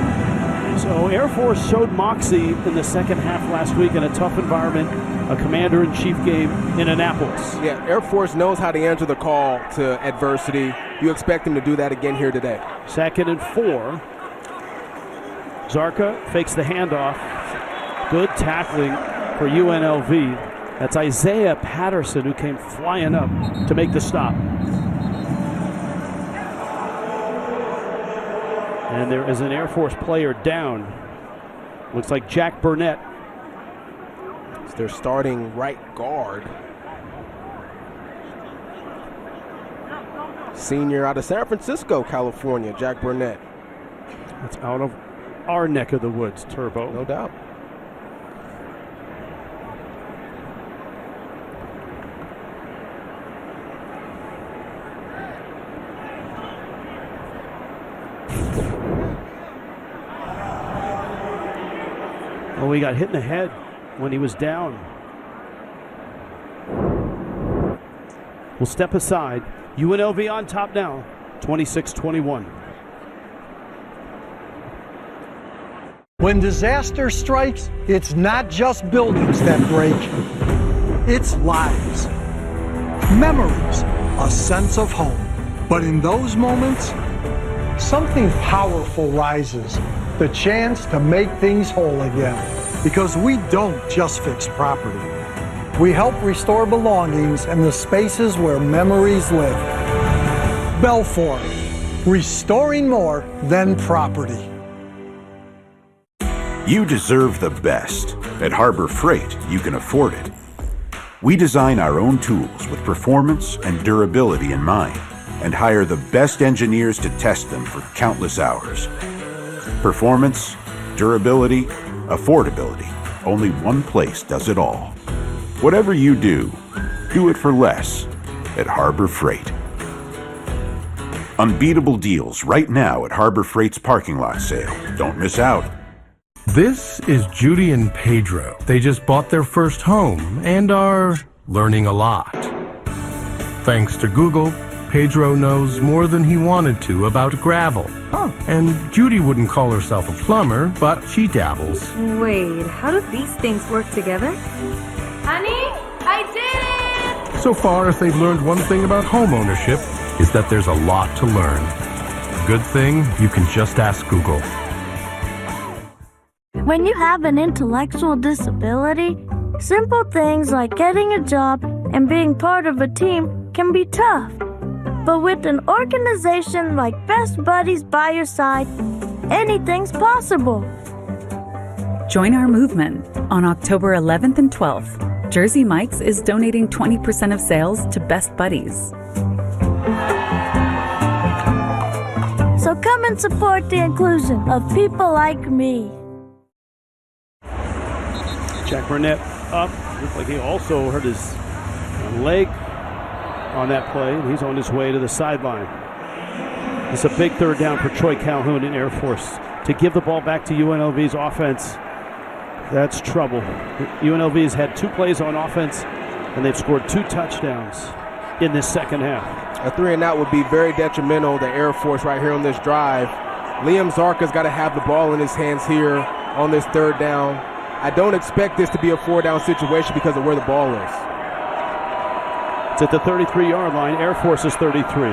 So Air Force showed moxie in the second half last week in a tough environment, a commander-in-chief game in Annapolis. Yeah, Air Force knows how to answer the call to adversity. You expect them to do that again here today. 2nd and 4. Zarka fakes the handoff. Good tackling for UNLV. That's Isaiah Patterson who came flying up to make the stop. And there is an Air Force player down. Looks like Jack Burnett. It's their starting right guard. Senior out of San Francisco, California, Jack Burnett. That's out of our neck of the woods, Turbo. No doubt. Oh, he got hit in the head when he was down. We'll step aside. UNLV on top now, 26-21. When disaster strikes, it's not just buildings that break. It's lives, memories, a sense of home. But in those moments, something powerful rises. The chance to make things whole again. Because we don't just fix property. We help restore belongings and the spaces where memories live. Belfour, restoring more than property. You deserve the best. At Harbor Freight, you can afford it. We design our own tools with performance and durability in mind, and hire the best engineers to test them for countless hours. Performance, durability, affordability. Only one place does it all. Whatever you do it for less at Harbor Freight. Unbeatable deals right now at Harbor Freight's parking lot sale. Don't miss out. This is Judy and Pedro. They just bought their first home and are learning a lot. Thanks to Google, Pedro knows more than he wanted to about gravel. And Judy wouldn't call herself a plumber, but she dabbles. Wait, how do these things work together? Honey, I did it! So far, if they've learned one thing about home ownership, is that there's a lot to learn. Good thing you can just ask Google. When you have an intellectual disability, simple things like getting a job and being part of a team can be tough. But with an organization like Best Buddies by your side, anything's possible. Join our movement. On October 11th and 12th, Jersey Mike's is donating 20% of sales to Best Buddies. So come and support the inclusion of people like me. Jack Burnett up. Looks like he also hurt his leg on that play, and he's on his way to the sideline. It's a big third down for Troy Calhoun in Air Force. To give the ball back to UNLV's offense, that's trouble. UNLV has had 2 plays on offense, and they've scored 2 touchdowns in this second half. A 3 and out would be very detrimental to Air Force right here on this drive. Liam Zarka's got to have the ball in his hands here on this third down. I don't expect this to be a 4-down situation because of where the ball is. It's at the 33-yard line. Air Force is 33.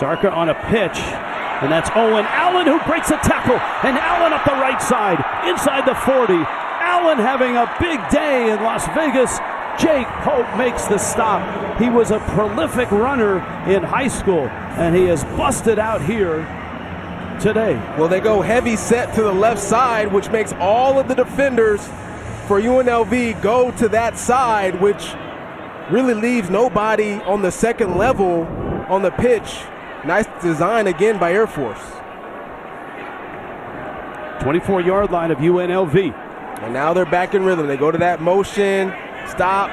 Zarka on a pitch, and that's Owen Allen who breaks a tackle. And Allen up the right side, inside the 40. Allen having a big day in Las Vegas. Jake Pope makes the stop. He was a prolific runner in high school, and he has busted out here today. Well, they go heavy set to the left side, which makes all of the defenders for UNLV go to that side, which really leaves nobody on the second level on the pitch. Nice design again by Air Force. 24-yard line of UNLV. And now they're back in rhythm. They go to that motion, stop,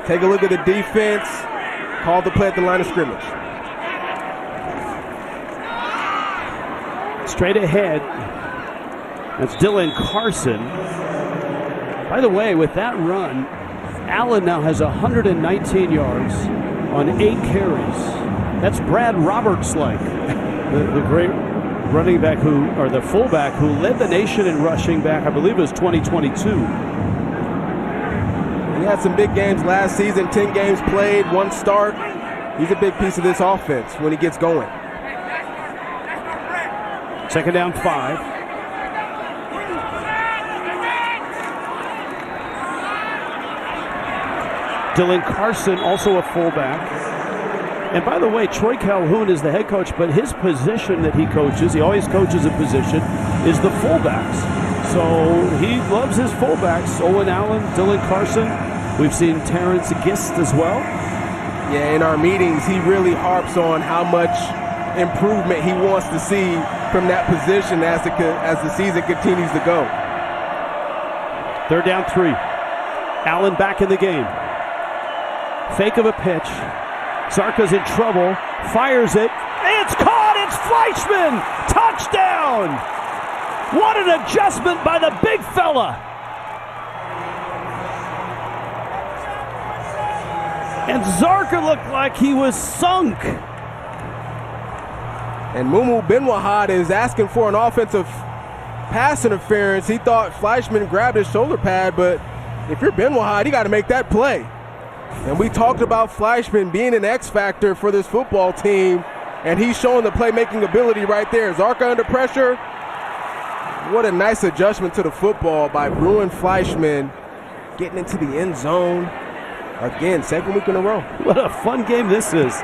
take a look at the defense, call the play at the line of scrimmage. Straight ahead, that's Dylan Carson. By the way, with that run, Allen now has 119 yards on 8 carries. That's Brad Roberts-like, the great running back or the fullback who led the nation in rushing back, I believe it was 2022. He had some big games last season, 10 games played, 1 start. He's a big piece of this offense when he gets going. Second down 5. Dylan Carson, also a fullback. And by the way, Troy Calhoun is the head coach, but his position that he coaches, he always coaches a position, is the fullbacks. So he loves his fullbacks. Owen Allen, Dylan Carson. We've seen Terrence Gist as well. Yeah, in our meetings, he really harps on how much improvement he wants to see from that position as the season continues to go. Third down 3. Allen back in the game. Fake of a pitch. Zarka's in trouble. Fires it. It's caught. It's Fleischman. Touchdown. What an adjustment by the big fella. And Zarka looked like he was sunk. And Mumu Benwahad is asking for an offensive pass interference. He thought Fleischman grabbed his shoulder pad, but if you're Benwahad, you got to make that play. And we talked about Fleischman being an X factor for this football team, and he's showing the playmaking ability right there. Zarka under pressure. What a nice adjustment to the football by Bruin Fleischman, getting into the end zone. Again, second week in a row. What a fun game this is.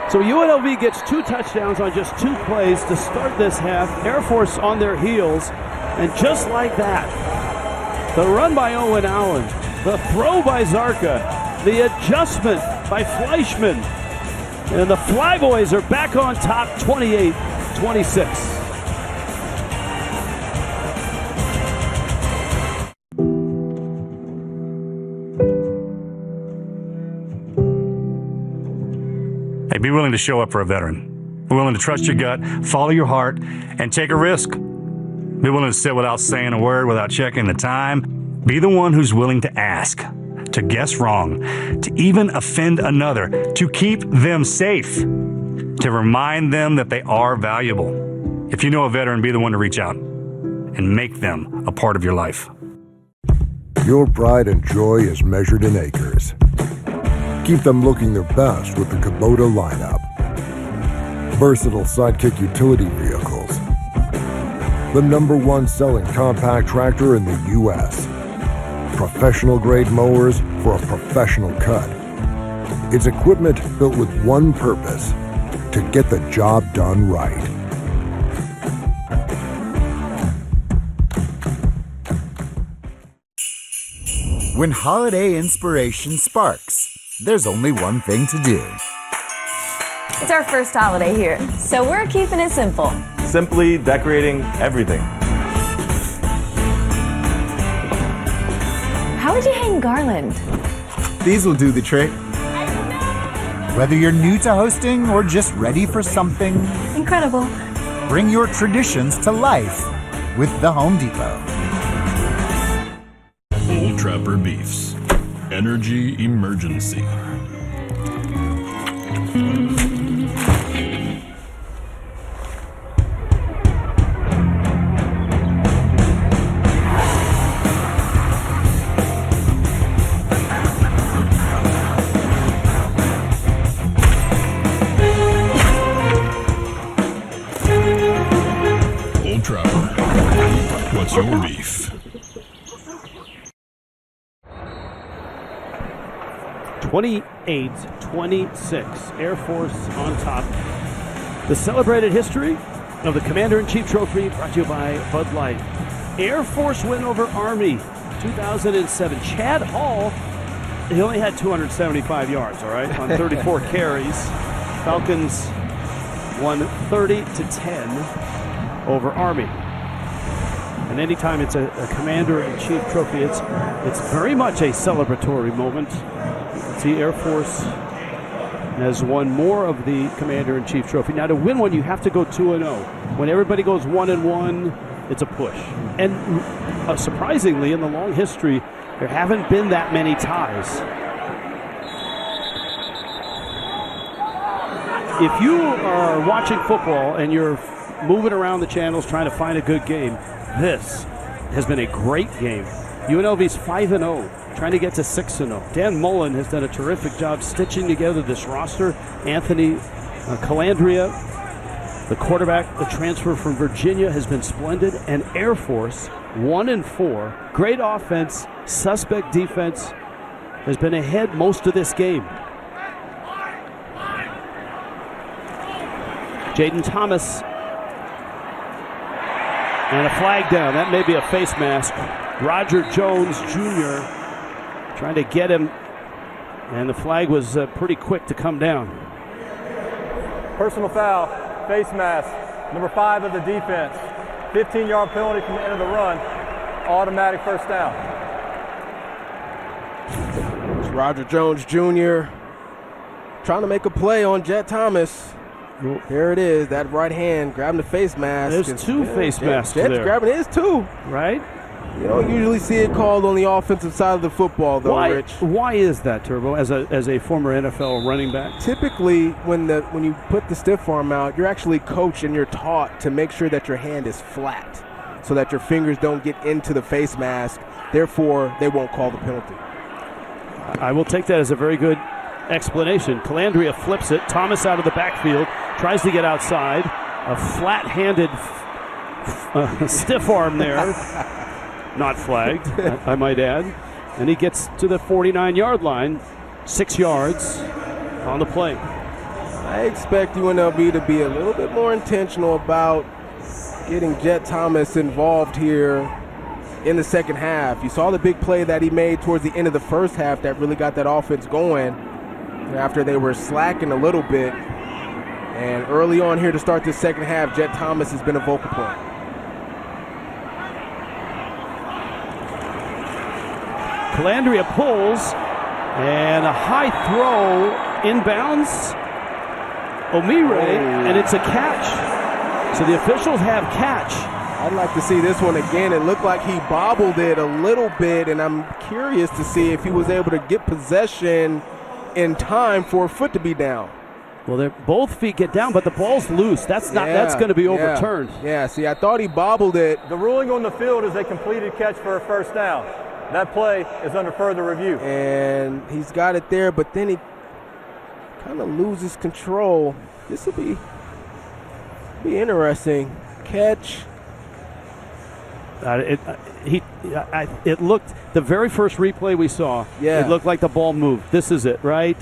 So UNLV gets 2 touchdowns on just 2 plays to start this half. Air Force on their heels. And just like that, the run by Owen Allen, the throw by Zarka, the adjustment by Fleischman. And the Flyboys are back on top, 28-26. Hey, be willing to show up for a veteran. Be willing to trust your gut, follow your heart, and take a risk. Be willing to sit without saying a word, without checking the time. Be the one who's willing to ask, to guess wrong, to even offend another, to keep them safe, to remind them that they are valuable. If you know a veteran, be the one to reach out and make them a part of your life. Your pride and joy is measured in acres. Keep them looking their best with the Kubota lineup. Versatile sidekick utility vehicles. The #1 selling compact tractor in the U.S. Professional grade mowers for a professional cut. It's equipment built with one purpose: to get the job done right. When holiday inspiration sparks, there's only one thing to do. It's our first holiday here, so we're keeping it simple. Simply decorating everything. How would you hang garland? These will do the trick. Whether you're new to hosting or just ready for something incredible, bring your traditions to life with the Home Depot. Old Trapper Beefs. Energy emergency. 28-26. Air Force on top. The celebrated history of the Commander-in-Chief Trophy brought to you by Bud Light. Air Force win over Army, 2007. Chad Hall, he only had 275 yards, all right, on 34 carries. Falcons won 30-10 over Army. And anytime it's a Commander-in-Chief Trophy, it's very much a celebratory moment. The Air Force has won more of the Commander-in-Chief Trophy. Now, to win one, you have to go 2-0. When everybody goes 1-1, it's a push. And surprisingly, in the long history, there haven't been that many ties. If you are watching football and you're moving around the channels trying to find a good game, this has been a great game. UNLV's 5-0, trying to get to 6-0. Dan Mullen has done a terrific job stitching together this roster. Anthony Calandria, the quarterback, the transfer from Virginia, has been splendid. And Air Force, 1-4. Great offense, suspect defense, has been ahead most of this game. Jaden Thomas. And a flag down. That may be a face mask. Roger Jones Jr. trying to get him. And the flag was pretty quick to come down. Personal foul, face mask, number 5 of the defense. 15-yard penalty from the end of the run. Automatic first down. It's Roger Jones Jr. trying to make a play on Jet Thomas. There it is, that right hand grabbing the face mask. There's two face masks Jet's there. grabbing his too. Right? You don't usually see it called on the offensive side of the football, though, Rich. Why is that, Turbo, as a former NFL running back? Typically, when you put the stiff arm out, you're actually coached and you're taught to make sure that your hand is flat so that your fingers don't get into the face mask. Therefore, they won't call the penalty. I will take that as a very good explanation. Calandria flips it. Thomas out of the backfield, tries to get outside. A flat-handed stiff arm there. Not flagged, I might add. And he gets to the 49-yard line, 6 yards on the play. I expect UNLV to be a little bit more intentional about getting Jet Thomas involved here in the second half. You saw the big play that he made towards the end of the first half that really got that offense going after they were slacking a little bit. And early on here to start this second half, Jet Thomas has been a vocal point. Calandria pulls, and a high throw inbounds. Omire, and it's a catch. So the officials have catch. I'd like to see this one again. It looked like he bobbled it a little bit, and I'm curious to see if he was able to get possession in time for a foot to be down. Well, both feet get down, but the ball's loose. That's going to be overturned. Yeah, see, I thought he bobbled it. The ruling on the field is a completed catch for a first down. That play is under further review. And he's got it there, but then he kind of loses control. This will be interesting. Catch. It looked, the very first replay we saw, it looked like the ball moved. This is it, right?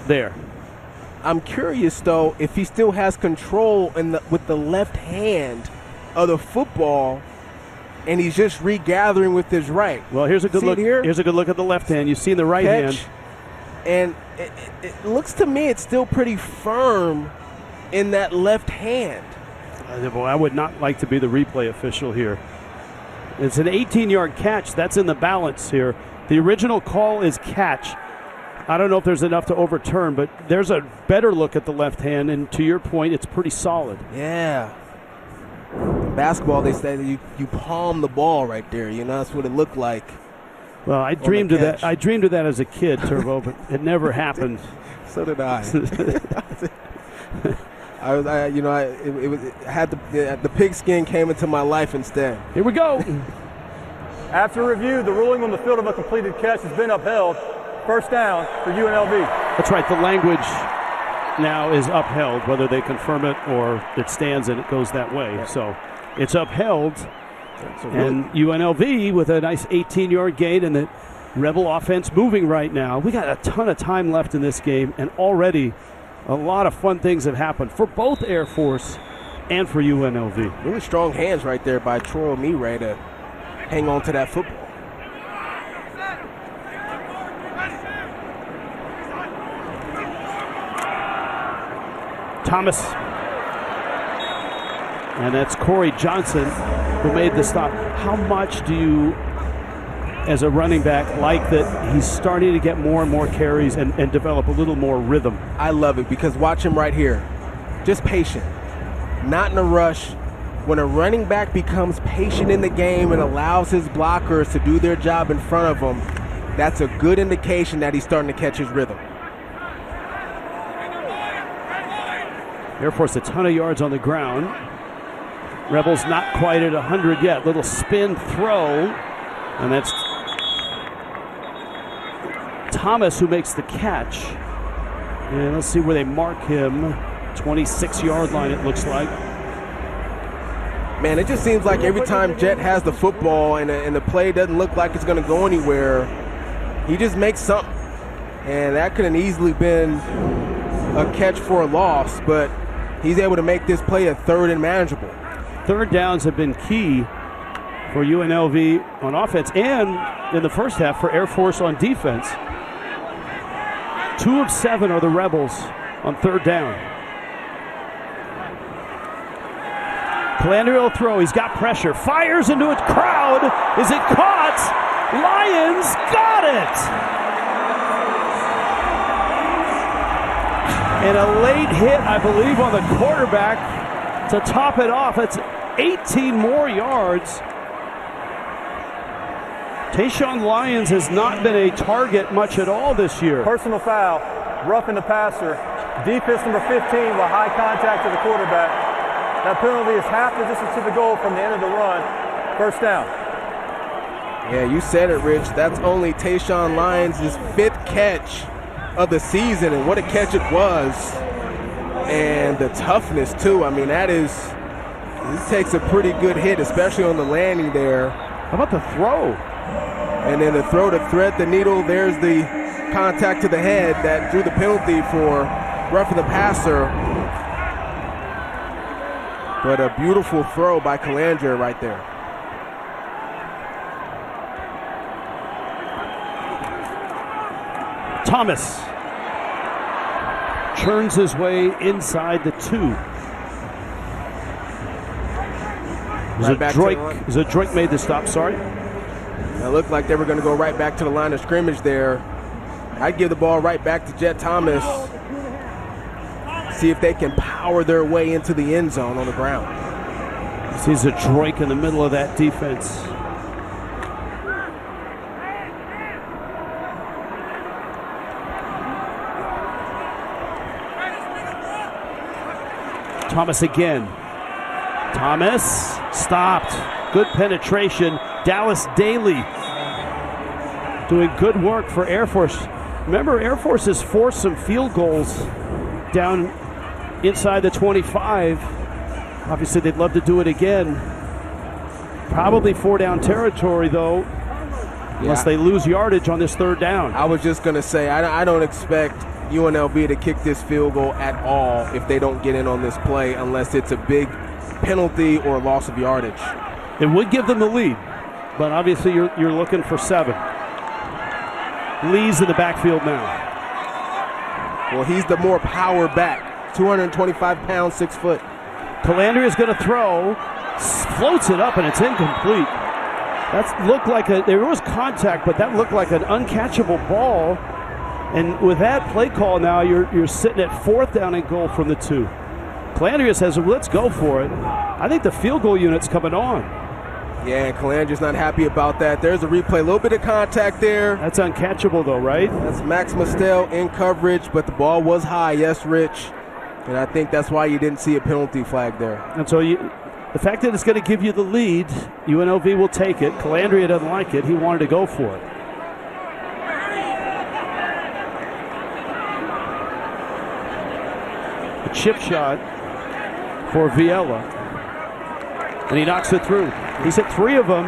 There. I'm curious, though, if he still has control with the left hand of the football, and he's just regathering with his right. Well, here's a good look. Here's a good look at the left hand. You see the right hand, and it looks to me it's still pretty firm in that left hand. Boy, I would not like to be the replay official here. It's an 18-yard catch. That's in the balance here. The original call is catch. I don't know if there's enough to overturn, but there's a better look at the left hand, and to your point, it's pretty solid. Yeah. In basketball, they say that you palm the ball right there. You know, that's what it looked like. Well, I dreamed of that. I dreamed of that as a kid, Turbo, but it never happened. So did I. The pigskin came into my life instead. Here we go. After review, the ruling on the field of a completed catch has been upheld. First down for UNLV. That's right. The language now is upheld, whether they confirm it or it stands and it goes that way. Yeah. So it's upheld. And UNLV with a nice 18-yard gain, and Rebel offense moving right now. We got a ton of time left in this game, and already a lot of fun things have happened for both Air Force and for UNLV. Really strong hands right there by Troy O'Meara to hang on to that football. Thomas. And that's Corey Johnson who made the stop. How much do you, as a running back, like that he's starting to get more and more carries and develop a little more rhythm? I love it because watch him right here. Just patient, not in a rush. When a running back becomes patient in the game and allows his blockers to do their job in front of him, that's a good indication that he's starting to catch his rhythm. Air Force a ton of yards on the ground. Rebels not quite at 100 yet. Little spin throw, and that's Thomas who makes the catch. And let's see where they mark him. 26-yard line, it looks like. Man, it just seems like every time Jet has the football and the play doesn't look like it's going to go anywhere, he just makes something. And that could have easily been a catch for a loss, but he's able to make this play a third and manageable. Third downs have been key for UNLV on offense and in the first half for Air Force on defense. 2 of 7 are the Rebels on third down. Calandria will throw. He's got pressure. Fires into a crowd. Is it caught? Lions got it! And a late hit, I believe, on the quarterback to top it off. It's 18 more yards. Tayshawn Lyons has not been a target much at all this year. Personal foul, roughing the passer. Defense number 15 with high contact to the quarterback. That penalty is half the distance to the goal from the end of the run. First down. Yeah, you said it, Rich. That's only Tayshawn Lyons' 5th catch of the season, and what a catch it was. And the toughness, too. I mean, he takes a pretty good hit, especially on the landing there. How about the throw? And then the throw to thread the needle. There's the contact to the head that drew the penalty for roughing the passer. But a beautiful throw by Calandria right there. Thomas churns his way inside the 2. Zadroik made the stop, sorry. It looked like they were going to go right back to the line of scrimmage there. I'd give the ball right back to Jet Thomas. See if they can power their way into the end zone on the ground. Sees a Drake in the middle of that defense. Thomas again. Thomas stopped. Good penetration. Dallas Daly doing good work for Air Force. Remember, Air Force has forced some field goals down inside the 25. Obviously, they'd love to do it again. Probably 4-down territory, though, unless they lose yardage on this third down. I was just going to say, I don't expect UNLV to kick this field goal at all if they don't get in on this play, unless it's a big penalty or loss of yardage. It would give them the lead, but obviously you're looking for 7. Lee's in the backfield now. Well, he's the more power back. 225 pounds, 6 foot. Calandria is going to throw, floats it up, and it's incomplete. That looked like there was contact, but that looked like an uncatchable ball. And with that play call now, you're sitting at 4th down and goal from the 2. Calandria says, let's go for it. I think the field goal unit's coming on. Yeah, Calandria's not happy about that. There's a replay, a little bit of contact there. That's uncatchable though, right? That's Max Mustel in coverage, but the ball was high, yes, Rich. And I think that's why you didn't see a penalty flag there. And so the fact that it's going to give you the lead, UNLV will take it. Calandria doesn't like it. He wanted to go for it. A chip shot for Viella. And he knocks it through. He's hit 3 of them.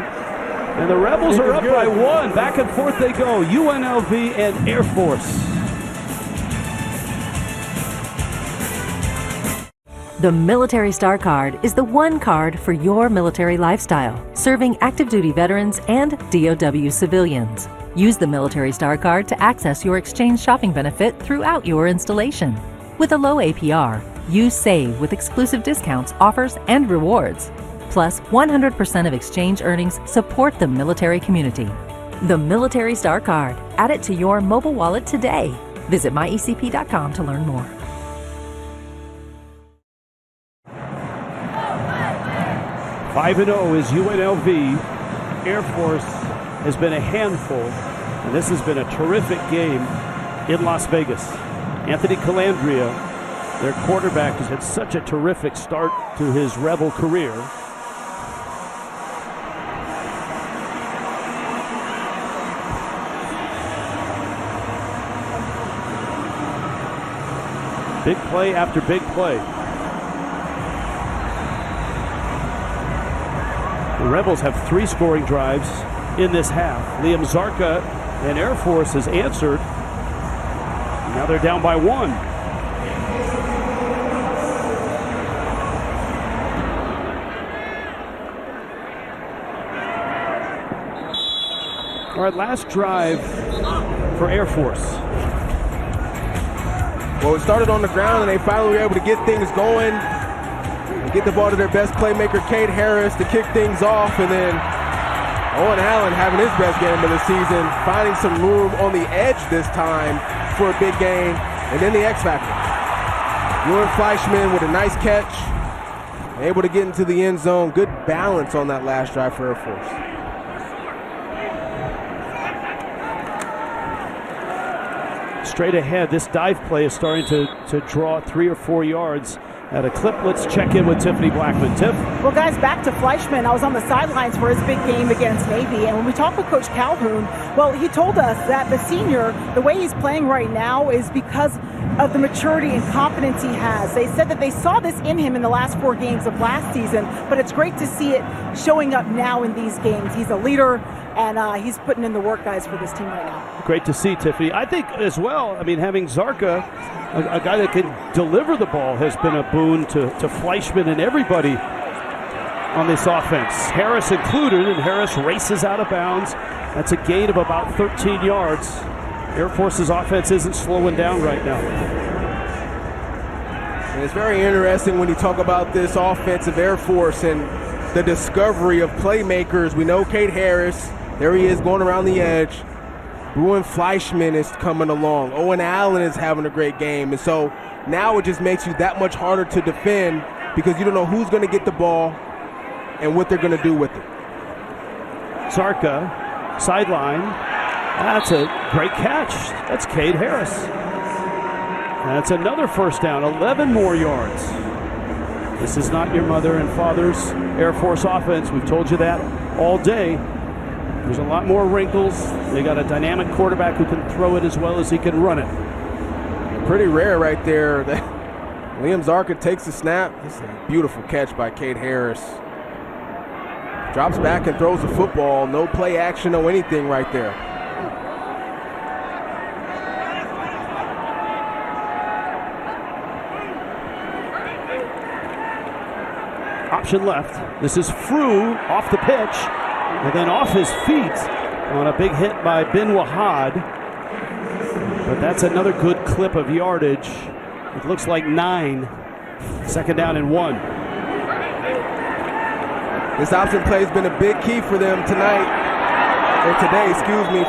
And the Rebels are up by 1. Back and forth they go. UNLV and Air Force. The Military Star Card is the one card for your military lifestyle, serving active duty veterans and DOW civilians. Use the Military Star Card to access your exchange shopping benefit throughout your installation. With a low APR, you save with exclusive discounts, offers, and rewards. Plus, 100% of exchange earnings support the military community. The Military Star Card. Add it to your mobile wallet today. Visit myecp.com to learn more. 5-0 is UNLV. Air Force has been a handful, and this has been a terrific game in Las Vegas. Anthony Calandria, their quarterback, has had such a terrific start to his Rebel career. Big play after big play. The Rebels have 3 scoring drives in this half. Liam Zarka and Air Force has answered. Now they're down by 1. All right, last drive for Air Force. Well, it started on the ground, and they finally were able to get things going. Get the ball to their best playmaker, Cade Harris, to kick things off, and then Owen Allen having his best game of the season, finding some room on the edge this time for a big game, and then the X Factor. Ewan Fleischman with a nice catch, able to get into the end zone. Good balance on that last drive for Air Force. Straight ahead, this dive play is starting to draw 3 or 4 yards at a clip. Let's check in with Tiffany Blackman. Tiff? Well, guys, back to Fleischman. I was on the sidelines for his big game against Navy, and when we talked with Coach Calhoun, well, he told us that the senior, the way he's playing right now is because of the maturity and confidence he has. They said that they saw this in him in the last 4 games of last season, but it's great to see it showing up now in these games. He's a leader, and he's putting in the work, guys, for this team right now. Great to see, Tiffany. I think as well, I mean, having Zarka, a guy that can deliver the ball, has been a boon to Fleischman and everybody on this offense. Harris included, and Harris races out of bounds. That's a gain of about 13 yards. Air Force's offense isn't slowing down right now. And it's very interesting when you talk about this offensive Air Force and the discovery of playmakers. We know Cade Harris, there he is going around the edge. Ewan Fleischman is coming along. Owen Allen is having a great game. And so now it just makes you that much harder to defend because you don't know who's going to get the ball and what they're going to do with it. Zarka, sideline. That's a great catch. That's Cade Harris. That's another first down, 11 more yards. This is not your mother and father's Air Force offense. We've told you that all day. There's a lot more wrinkles. They got a dynamic quarterback who can throw it as well as he can run it. Pretty rare right there that Liam Zarka takes the snap. This is a beautiful catch by Cade Harris. Drops back and throws the football. No play action, no anything right there. Option left. This is Frew off the pitch. And then off his feet on a big hit by Ben Wahad. But that's another good clip of yardage. It looks like 9. 2nd down and 1. This option play has been a big key for them tonight, or today,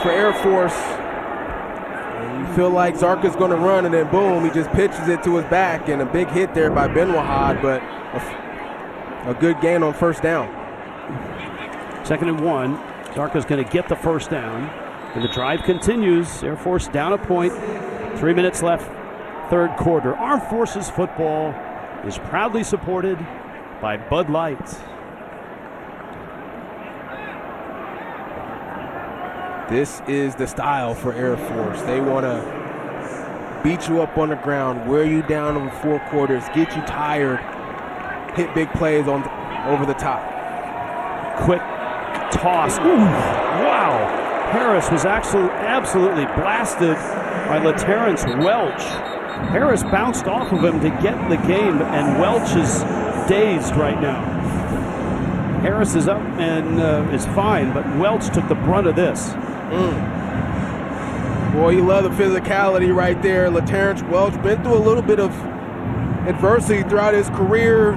for Air Force. And you feel like Zarka's going to run, and then boom, he just pitches it to his back, and a big hit there by Ben Wahad, but a good gain on first down. 2nd and 1. Zarka's going to get the first down. And the drive continues. Air Force down a point. 3 minutes left, 3rd quarter. Armed Forces football is proudly supported by Bud Light. This is the style for Air Force. They want to beat you up on the ground, wear you down over 4 quarters, get you tired, hit big plays over the top. Quick toss. Ooh, wow. Harris was absolutely blasted by LaTerrence Welch. Harris bounced off of him to get the game, and Welch is dazed right now. Harris is up and is fine, but Welch took the brunt of this. Boy, you love the physicality right there. LaTerrence Welch been through a little bit of adversity throughout his career.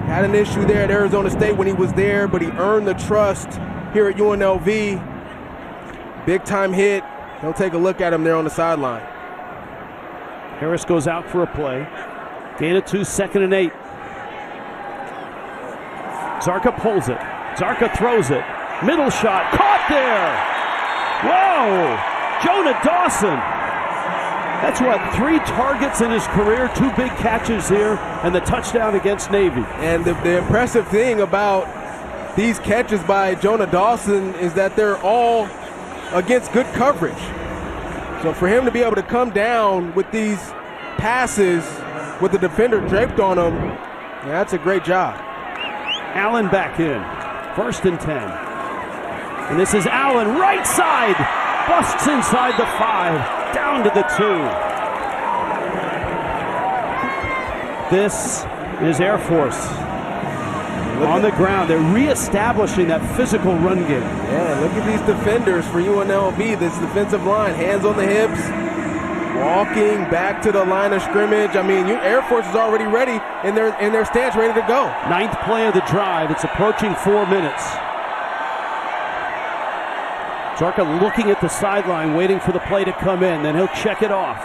Had an issue there at Arizona State when he was there, but he earned the trust here at UNLV. Big time hit. He'll take a look at him there on the sideline. Harris goes out for a play. Gain of 2, 2nd and 8. Zarka pulls it. Zarka throws it. Middle shot. Caught there. Whoa. Jonah Dawson. That's what, 3 targets in his career, 2 big catches here, and the touchdown against Navy. And the impressive thing about these catches by Jonah Dawson is that they're all against good coverage. So for him to be able to come down with these passes with the defender draped on him, yeah, that's a great job. Allen back in. 1st and 10. And this is Allen, right side. Busts inside the 5, down to the 2. This is Air Force. On the ground, they're reestablishing that physical run game. Yeah, look at these defenders for UNLV, this defensive line, hands on the hips, walking back to the line of scrimmage. I mean, Air Force is already ready in their stance, ready to go. 9th play of the drive. It's approaching 4 minutes. Zarka looking at the sideline, waiting for the play to come in, then he'll check it off.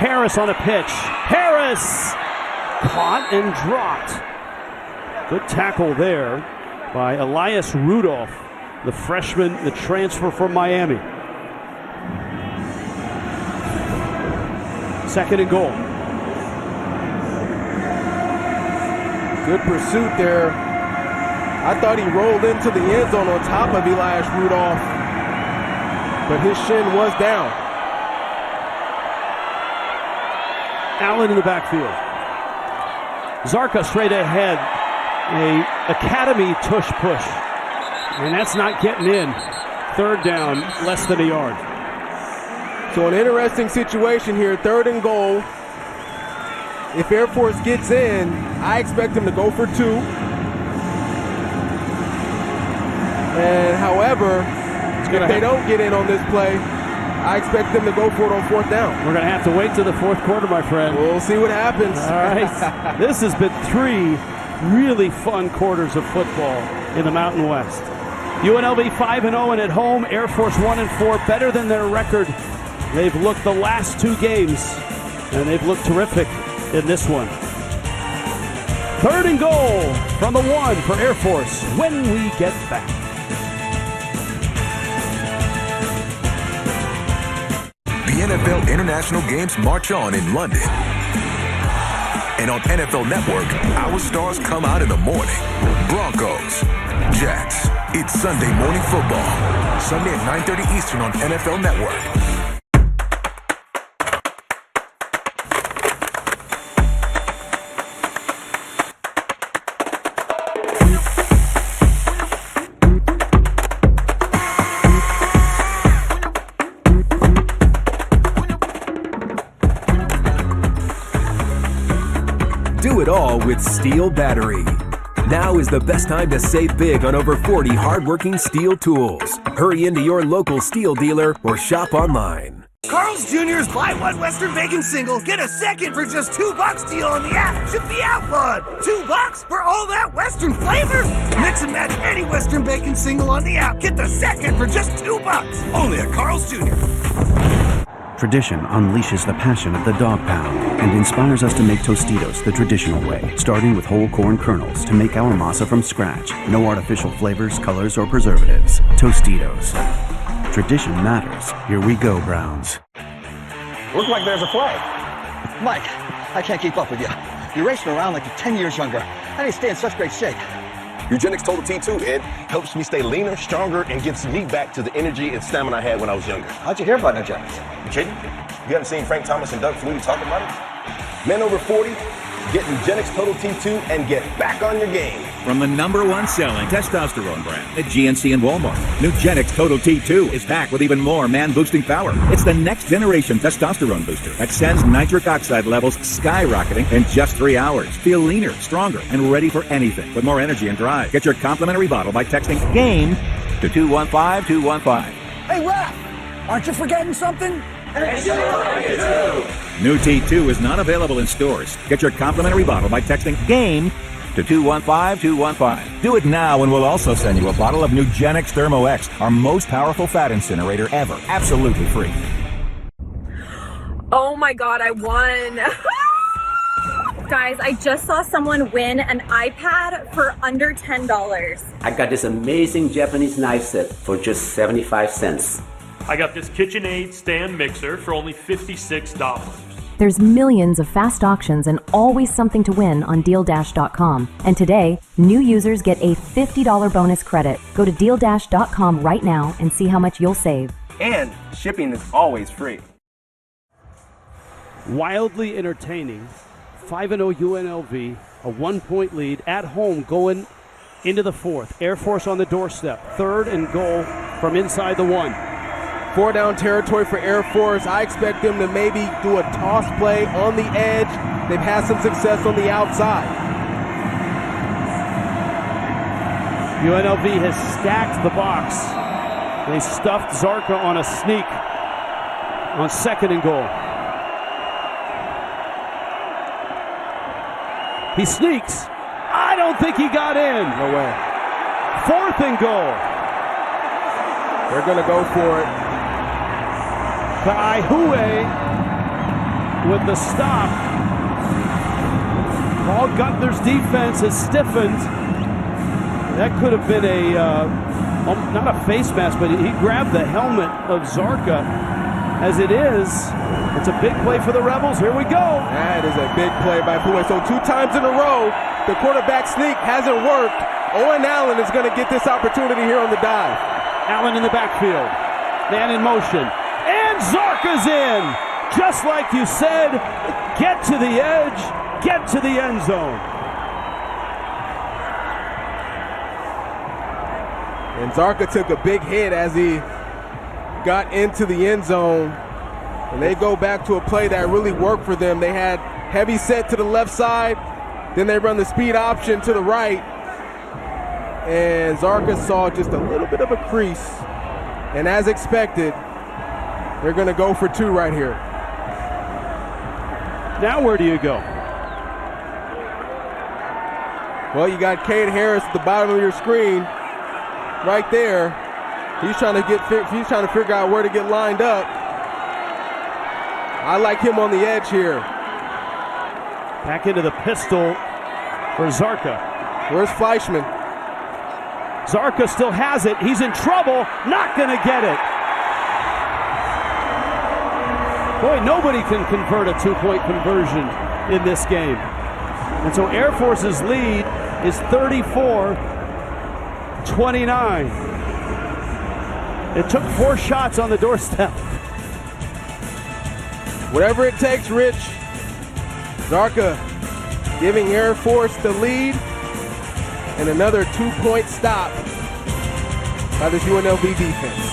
Harris on a pitch. Harris! Caught and dropped. Good tackle there by Elias Rudolph, the freshman, the transfer from Miami. 2nd and goal. Good pursuit there. I thought he rolled into the end zone on top of Elias Rudolph, but his shin was down. Allen in the backfield. Zarka straight ahead. A academy tush push. And that's not getting in. 3rd down, less than a yard. So an interesting situation here, 3rd and goal. If Air Force gets in, I expect them to go for 2. And however, if they don't get in on this play, I expect them to go for it on 4th down. We're going to have to wait to the 4th quarter, my friend. We'll see what happens. All right. This has been 3 really fun quarters of football in the Mountain West. UNLV 5-0 and at home. Air Force 1-4, better than their record. They've looked the last 2 games, and they've looked terrific in this one. 3rd and goal from the 1 for Air Force when we get back. The NFL International Games march on in London. And on NFL Network, our stars come out in the morning. Broncos, Jets. It's Sunday morning football. Sunday at 9:30 Eastern on NFL Network. Do it all with Steel Battery. Now is the best time to save big on over 40 hardworking Steel tools. Hurry into your local Steel dealer or shop online. Carl's Jr.'s buy one Western Bacon single, get a second for just $2 deal on the app should be outlawed. $2 for all that Western flavor? Mix and match any Western Bacon single on the app. Get the second for just $2. Only at Carl's Jr. Tradition unleashes the passion of the dog pound and inspires us to make Tostitos the traditional way, starting with whole corn kernels to make our masa from scratch. No artificial flavors, colors, or preservatives. Tostitos. Tradition matters. Here we go, Browns. Look like there's a flag. Mike, I can't keep up with you. You're racing around like you're 10 years younger. How do you stay in such great shape? Eugenics Total T2, Ed, helps me stay leaner, stronger, and gives me back to the energy and stamina I had when I was younger. How'd you hear about Eugenics? You kidding? You haven't seen Frank Thomas and Doug Flutie talk about it? Men over 40, Get Nugenix Total T2 and get back on your game. From the #1 selling testosterone brand at GNC and Walmart, Nugenix Total T2 is back with even more man-boosting power. It's the next generation testosterone booster that sends nitric oxide levels skyrocketing in just 3 hours. Feel leaner, stronger, and ready for anything with more energy and drive. Get your complimentary bottle by texting GAME to 215-215. Hey, Raph, aren't you forgetting something? New T2 is not available in stores. Get your complimentary bottle by texting GAME to 215-215. Do it now and we'll also send you a bottle of Nugenix Thermo X, our most powerful fat incinerator ever. Absolutely free. Oh my god, I won. Guys, I just saw someone win an iPad for under $10. I got this amazing Japanese knife set for just 75 cents. I got this KitchenAid stand mixer for only $56. There's millions of fast auctions and always something to win on DealDash.com. And today, new users get a $50 bonus credit. Go to DealDash.com right now and see how much you'll save. And shipping is always free. Wildly entertaining. 5-0 UNLV, a 1-point lead at home going into the fourth. Air Force on the doorstep. 3rd and goal from inside the 1. 4-down territory for Air Force. I expect them to maybe do a toss play on the edge. They've had some success on the outside. UNLV has stacked the box. They stuffed Zarka on a sneak on 2nd and goal. He sneaks. I don't think he got in. No way. 4th and goal. They're going to go for it. Kaihue with the stop. Paul Gunther's defense has stiffened. That could have been not a face mask, but he grabbed the helmet of Zarka. As it is, it's a big play for the Rebels. Here we go. That is a big play by Pue. So 2 times in a row, the quarterback sneak hasn't worked. Owen Allen is going to get this opportunity here on the dive. Allen in the backfield. Man in motion. And Zarka's in. Just like you said, get to the edge, get to the end zone. And Zarka took a big hit as he got into the end zone. And they go back to a play that really worked for them. They had heavy set to the left side. Then they run the speed option to the right. And Zarka saw just a little bit of a crease. And as expected, they're going to go for 2 right here. Now where do you go? Well, you got Cade Harris at the bottom of your screen right there. He's trying to figure out where to get lined up. I like him on the edge here. Back into the pistol for Zarka. Where's Fleischman? Zarka still has it. He's in trouble. Not going to get it. Boy, nobody can convert a 2-point conversion in this game. And so Air Force's lead is 34-29. It took 4 shots on the doorstep. Whatever it takes, Rich. Zarka giving Air Force the lead. And another 2-point stop by this UNLV defense.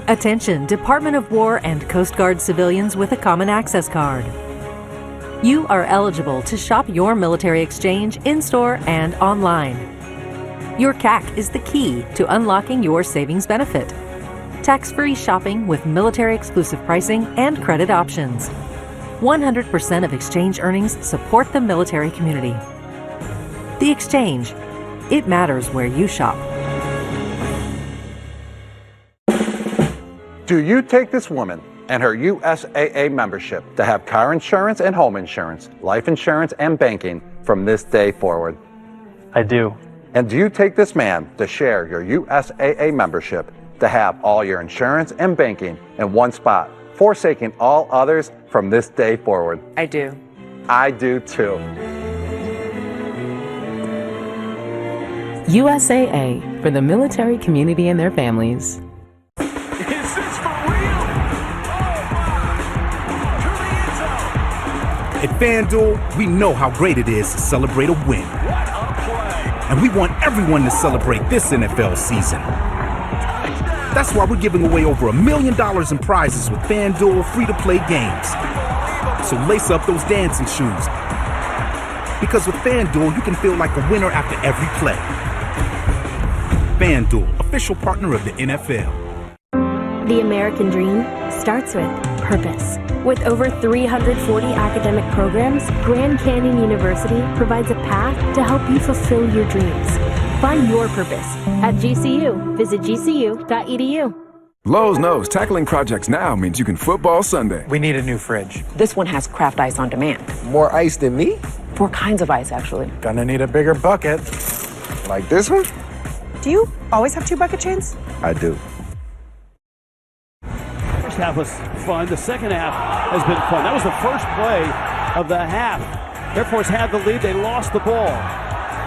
Attention, Department of War and Coast Guard civilians with a Common Access Card. You are eligible to shop your military exchange in-store and online. Your CAC is the key to unlocking your savings benefit. Tax-free shopping with military-exclusive pricing and credit options. 100% of exchange earnings support the military community. The Exchange. It matters where you shop. Do you take this woman and her USAA membership to have car insurance and home insurance, life insurance and banking from this day forward? I do. And do you take this man to share your USAA membership to have all your insurance and banking in one spot, forsaking all others from this day forward? I do. I do too. USAA, for the military community and their families. Is this for real? Oh my! To the FanDuel, we know how great it is to celebrate a win. And we want everyone to celebrate this NFL season. That's why we're giving away over $1 million in prizes with FanDuel free-to-play games. So lace up those dancing shoes. Because with FanDuel, you can feel like a winner after every play. FanDuel, official partner of the NFL. The American dream starts with purpose. With over 340 academic programs, Grand Canyon University provides a path to help you fulfill your dreams. Find your purpose at GCU. Visit gcu.edu. Lowe's knows tackling projects now means you can football Sunday. We need a new fridge. This one has craft ice on demand. More ice than me? 4 kinds of ice, actually. Gonna need a bigger bucket. Like this one? Do you always have 2 bucket chains? I do. First half was fun. The second half has been fun. That was the first play of the half. Air Force had the lead. They lost the ball.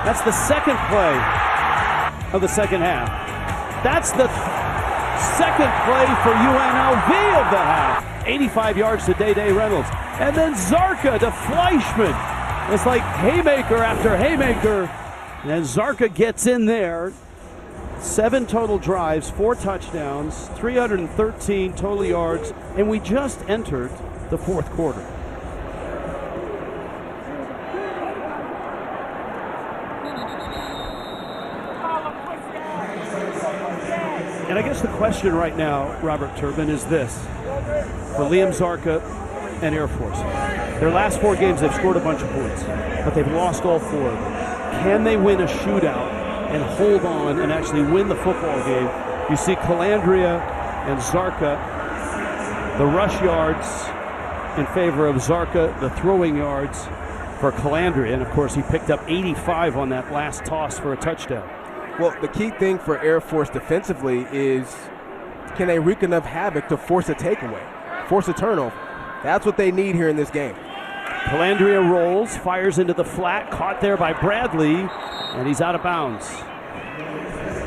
That's the second play of the second half. That's the second play for UNLV of the half. 85 yards to Day Reynolds. And then Zarka to Fleischman. It's like haymaker after haymaker. And Zarka gets in there. 7 total drives, 4 touchdowns, 313 total yards, and we just entered the fourth quarter. And I guess the question right now, Robert Turbin, is this. For Liam Zarka and Air Force, their last 4 games they've scored a bunch of points, but they've lost all 4 of them. Can they win a shootout and hold on and actually win the football game? You see Calandria and Zarka, the rush yards in favor of Zarka, the throwing yards for Calandria. And of course, he picked up 85 on that last toss for a touchdown. Well, the key thing for Air Force defensively is, can they wreak enough havoc to force a takeaway, force a turnover? That's what they need here in this game. Calandria rolls, fires into the flat, caught there by Bradley, and he's out of bounds.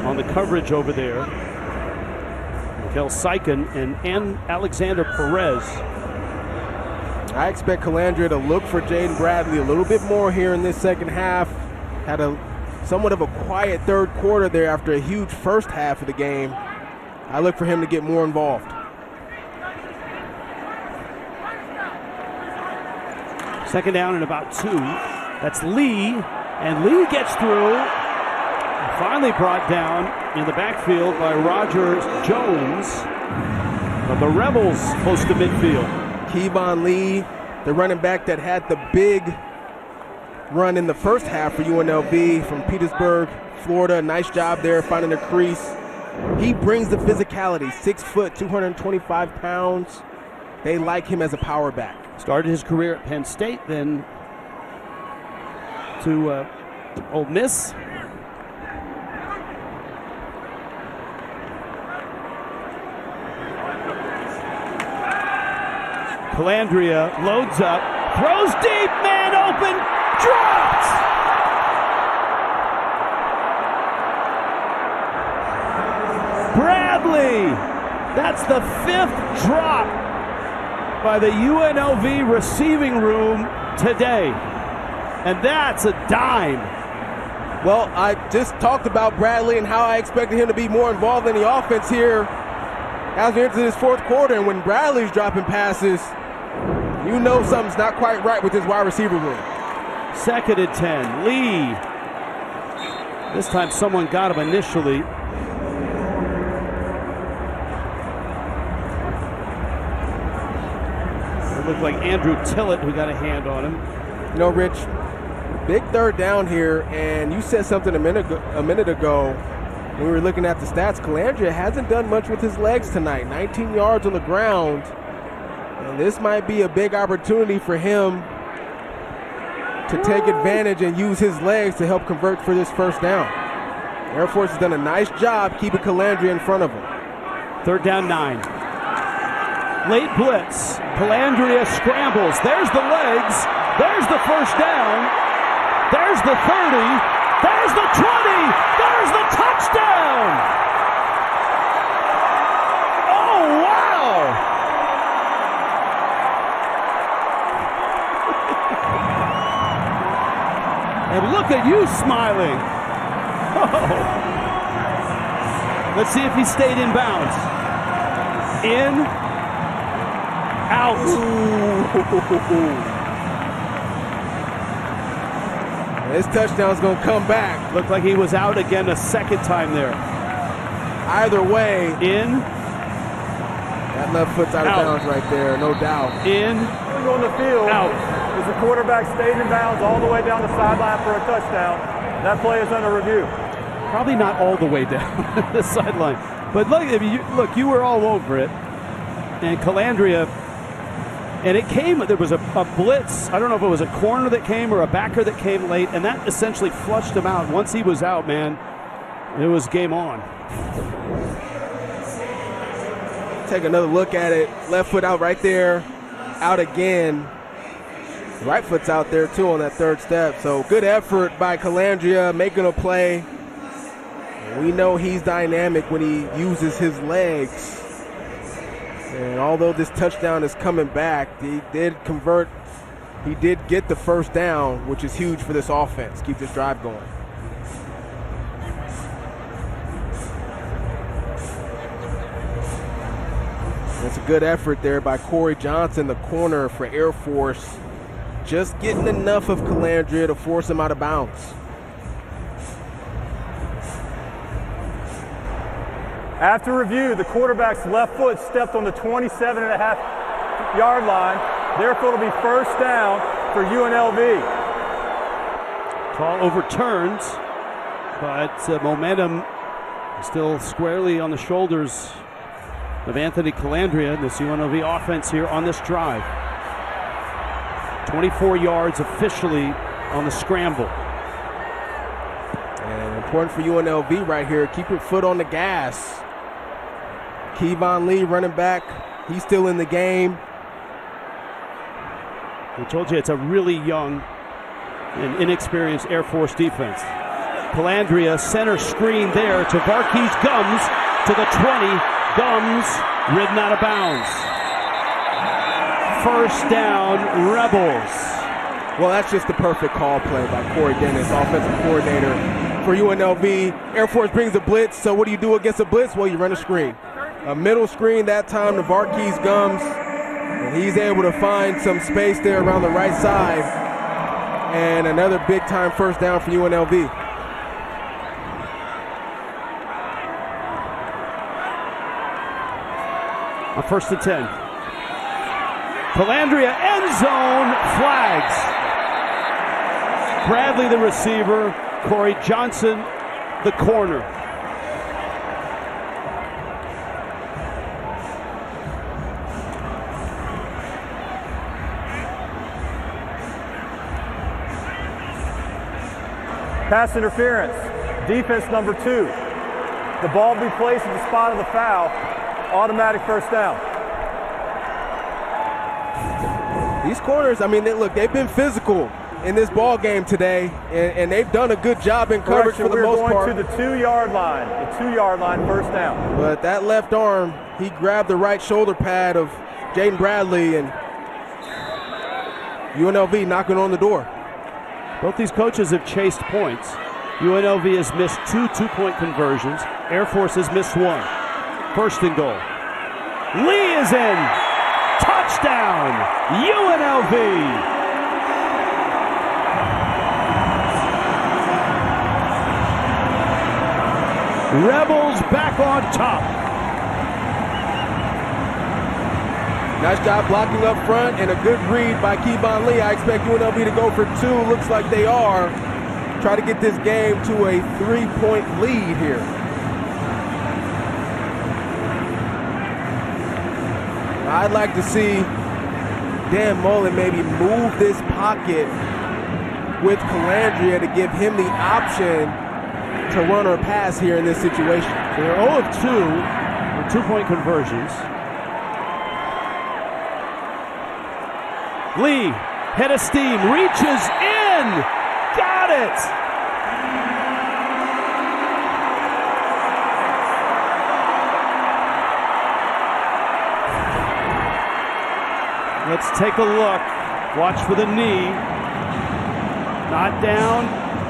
On the coverage over there, Mikael Sykin and Alexander Perez. I expect Calandria to look for Jaden Bradley a little bit more here in this second half. Had a somewhat of a quiet third quarter there after a huge first half of the game. I look for him to get more involved. Second down and about 2. That's Lee, and Lee gets through. Finally brought down in the backfield by Roger Jones. But the Rebels close to midfield. Kevon Lee, the running back that had the big run in the first half for UNLV from Petersburg, Florida. Nice job there finding a crease. He brings the physicality, 6 foot, 225 pounds. They like him as a power back. Started his career at Penn State, then to Ole Miss. Calandria loads up, throws deep, man open, dropped! Bradley! That's the 5th drop by the UNLV receiving room today. And that's a dime. Well, I just talked about Bradley and how I expected him to be more involved in the offense here as we enter this fourth quarter. And when Bradley's dropping passes, you know something's not quite right with his wide receiver room. 2nd and 10. Lee. This time someone got him initially. It looked like Andrew Tillett who got a hand on him. You know, Rich, big third down here, and you said something a minute ago when we were looking at the stats. Calandria hasn't done much with his legs tonight. 19 yards on the ground. And this might be a big opportunity for him to take advantage and use his legs to help convert for this first down. Air Force has done a nice job keeping Calandria in front of him. 3rd down 9. Late blitz. Calandria scrambles. There's the legs. There's the first down. There's the 30. There's the 20. There's the touchdown. Oh, wow. And look at you smiling. Oh. Let's see if he stayed in bounds. In, out. This touchdown's going to come back. Looked like he was out again a second time there. Either way, in. That left foot's out of bounds right there, no doubt. In. On the field, out. As the quarterback stayed in bounds all the way down the sideline for a touchdown. That play is under review. Probably not all the way down the sideline. But look, you were all over it. And Calandria, and it came, there was a blitz. I don't know if it was a corner that came or a backer that came late, and that essentially flushed him out. Once he was out, man, it was game on. Take another look at it. Left foot out right there. Out again. Right foot's out there, too, on that third step. So good effort by Calandria, making a play. We know he's dynamic when he uses his legs. And although this touchdown is coming back, he did convert. He did get the first down, which is huge for this offense. Keep this drive going. That's a good effort there by Corey Johnson, the corner for Air Force. Just getting enough of Calandria to force him out of bounds. After review, the quarterback's left foot stepped on the 27.5-yard line. Therefore, it'll be first down for UNLV. Call overturned, but momentum still squarely on the shoulders of Anthony Calandria, this UNLV offense here on this drive. 24 yards officially on the scramble. And important for UNLV right here, keep your foot on the gas. Kevon Lee, running back, he's still in the game. I told you it's a really young and inexperienced Air Force defense. Calandria, center screen there to Varkey's Gums to the 20. Gums ridden out of bounds. First down, Rebels. Well, that's just the perfect call play by Corey Dennis, offensive coordinator for UNLV. Air Force brings a blitz, so what do you do against a blitz? Well, you run a screen. A middle screen that time to Varkey's Gums, and he's able to find some space there around the right side. And another big-time first down for UNLV. On 1st and 10. Calandria, end zone, flags. Bradley, the receiver. Corey Johnson, the corner. Pass interference, defense number 2. The ball will be placed at the spot of the foul, automatic first down. These corners, I mean, they've been physical in this ball game today, and they've done a good job in coverage for the most part. We're going to the 2-yard line, first down. But that left arm, he grabbed the right shoulder pad of Jaden Bradley, and UNLV knocking on the door. Both these coaches have chased points. UNLV has missed 2 two-point conversions. Air Force has missed 1. First and goal. Lee is in. Touchdown, UNLV. Rebels back on top. Nice job blocking up front and a good read by Kevon Lee. I expect UNLV to go for 2. Looks like they are. Try to get this game to a 3-point lead here. I'd like to see Dan Mullen maybe move this pocket with Calandria to give him the option to run or pass here in this situation. They're 0 of 2 on 2-point conversions. Lee, head of steam, reaches in. Got it. Let's take a look. Watch for the knee. Not down.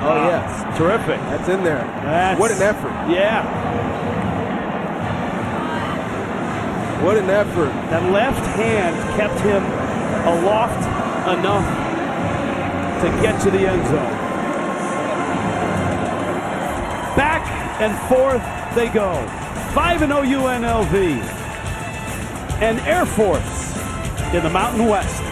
Oh, yes. Terrific. That's in there. What an effort. Yeah. What an effort. That left hand kept him aloft enough to get to the end zone. Back and forth they go. 5-0 UNLV and Air Force in the Mountain West.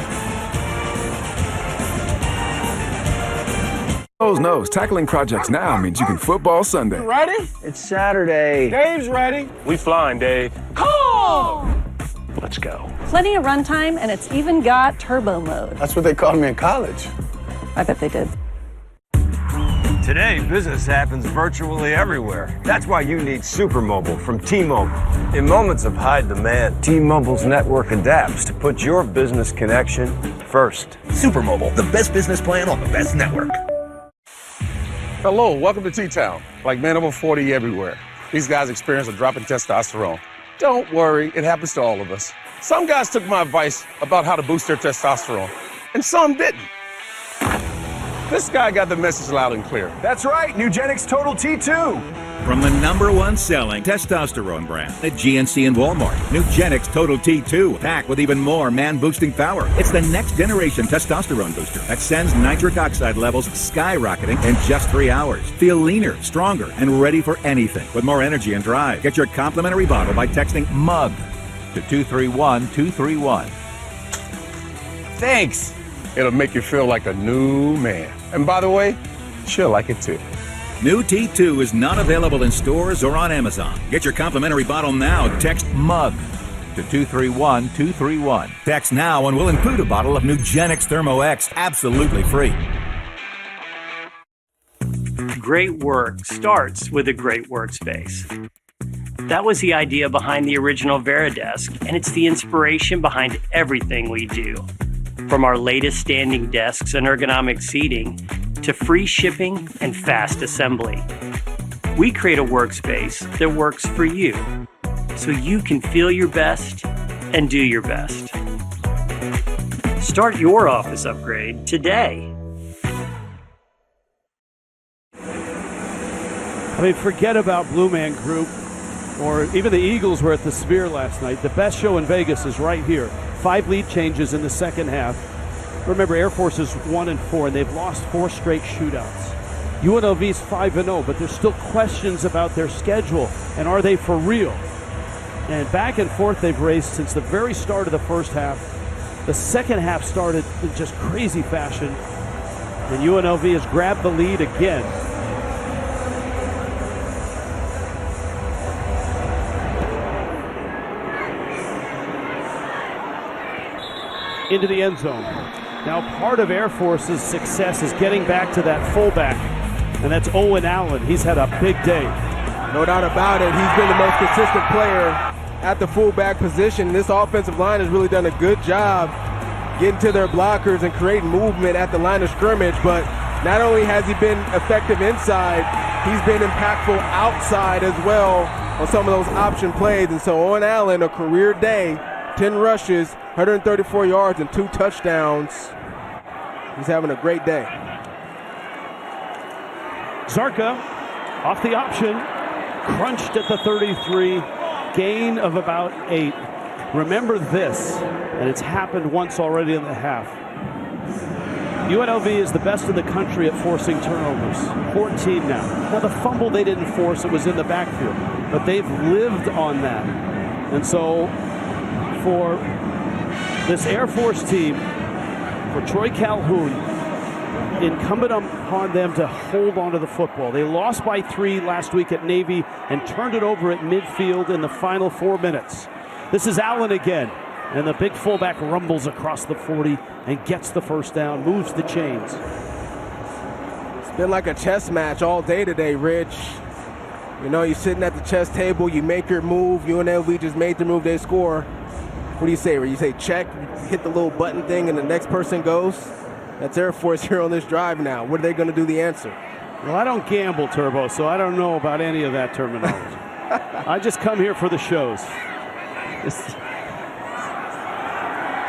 Knows tackling projects now means you can football Sunday. Ready? It's Saturday. Dave's ready. We flying, Dave. Come! Let's go. Plenty of runtime, and it's even got turbo mode. That's what they called me in college. I bet they did. Today, business happens virtually everywhere. That's why you need Supermobile from T-Mobile. In moments of high demand, T-Mobile's network adapts to put your business connection first. Supermobile, the best business plan on the best network. Hello, welcome to T-Town. Like men over 40 everywhere. These guys experience a drop in testosterone. Don't worry, it happens to all of us. Some guys took my advice about how to boost their testosterone, and some didn't. This guy got the message loud and clear. That's right, Nugenix Total T2. From the #1 selling testosterone brand at GNC and Walmart, Nugenix Total T2, packed with even more man-boosting power. It's the next generation testosterone booster that sends nitric oxide levels skyrocketing in just 3 hours. Feel leaner, stronger, and ready for anything with more energy and drive. Get your complimentary bottle by texting MUG to 231-231. Thanks. It'll make you feel like a new man. And by the way, she'll like it too. New T2 is not available in stores or on Amazon. Get your complimentary bottle now. Text MUG to 231-231. Text now and we'll include a bottle of Nugenix Thermo X absolutely free. Great work starts with a great workspace. That was the idea behind the original Veridesk, and it's the inspiration behind everything we do. From our latest standing desks and ergonomic seating to free shipping and fast assembly. We create a workspace that works for you, so you can feel your best and do your best. Start your office upgrade today. I mean, forget about Blue Man Group or even the Eagles were at the Sphere last night. The best show in Vegas is right here. 5 lead changes in the second half. Remember, Air Force is 1-4, and they've lost 4 straight shootouts. UNLV's 5-0, but there's still questions about their schedule, and are they for real? And back and forth they've raced since the very start of the first half. The second half started in just crazy fashion, and UNLV has grabbed the lead again. Into the end zone. Now part of Air Force's success is getting back to that fullback, and that's Owen Allen. He's had a big day. No doubt about it. He's been the most consistent player at the fullback position. This offensive line has really done a good job getting to their blockers and creating movement at the line of scrimmage, but not only has he been effective inside, he's been impactful outside as well on some of those option plays. And so Owen Allen, a career day, 10 rushes, 134 yards and 2 touchdowns. He's having a great day. Zarka off the option, crunched at the 33, gain of about 8. Remember this, and it's happened once already in the half. UNLV is the best in the country at forcing turnovers, 14 now. Now the fumble they didn't force, it was in the backfield, but they've lived on that. And so for this Air Force team, for Troy Calhoun, incumbent upon them to hold on to the football. They lost by 3 last week at Navy and turned it over at midfield in the final 4 minutes. This is Allen again, and the big fullback rumbles across the 40 and gets the first down, moves the chains. It's been like a chess match all day today, Rich. You know, you're sitting at the chess table, you make your move, UNLV just made the move, they score. What do you say? You say check, hit the little button thing, and the next person goes? That's Air Force here on this drive now. What are they going to do the answer? Well, I don't gamble, Turbo, so I don't know about any of that terminology. I just come here for the shows.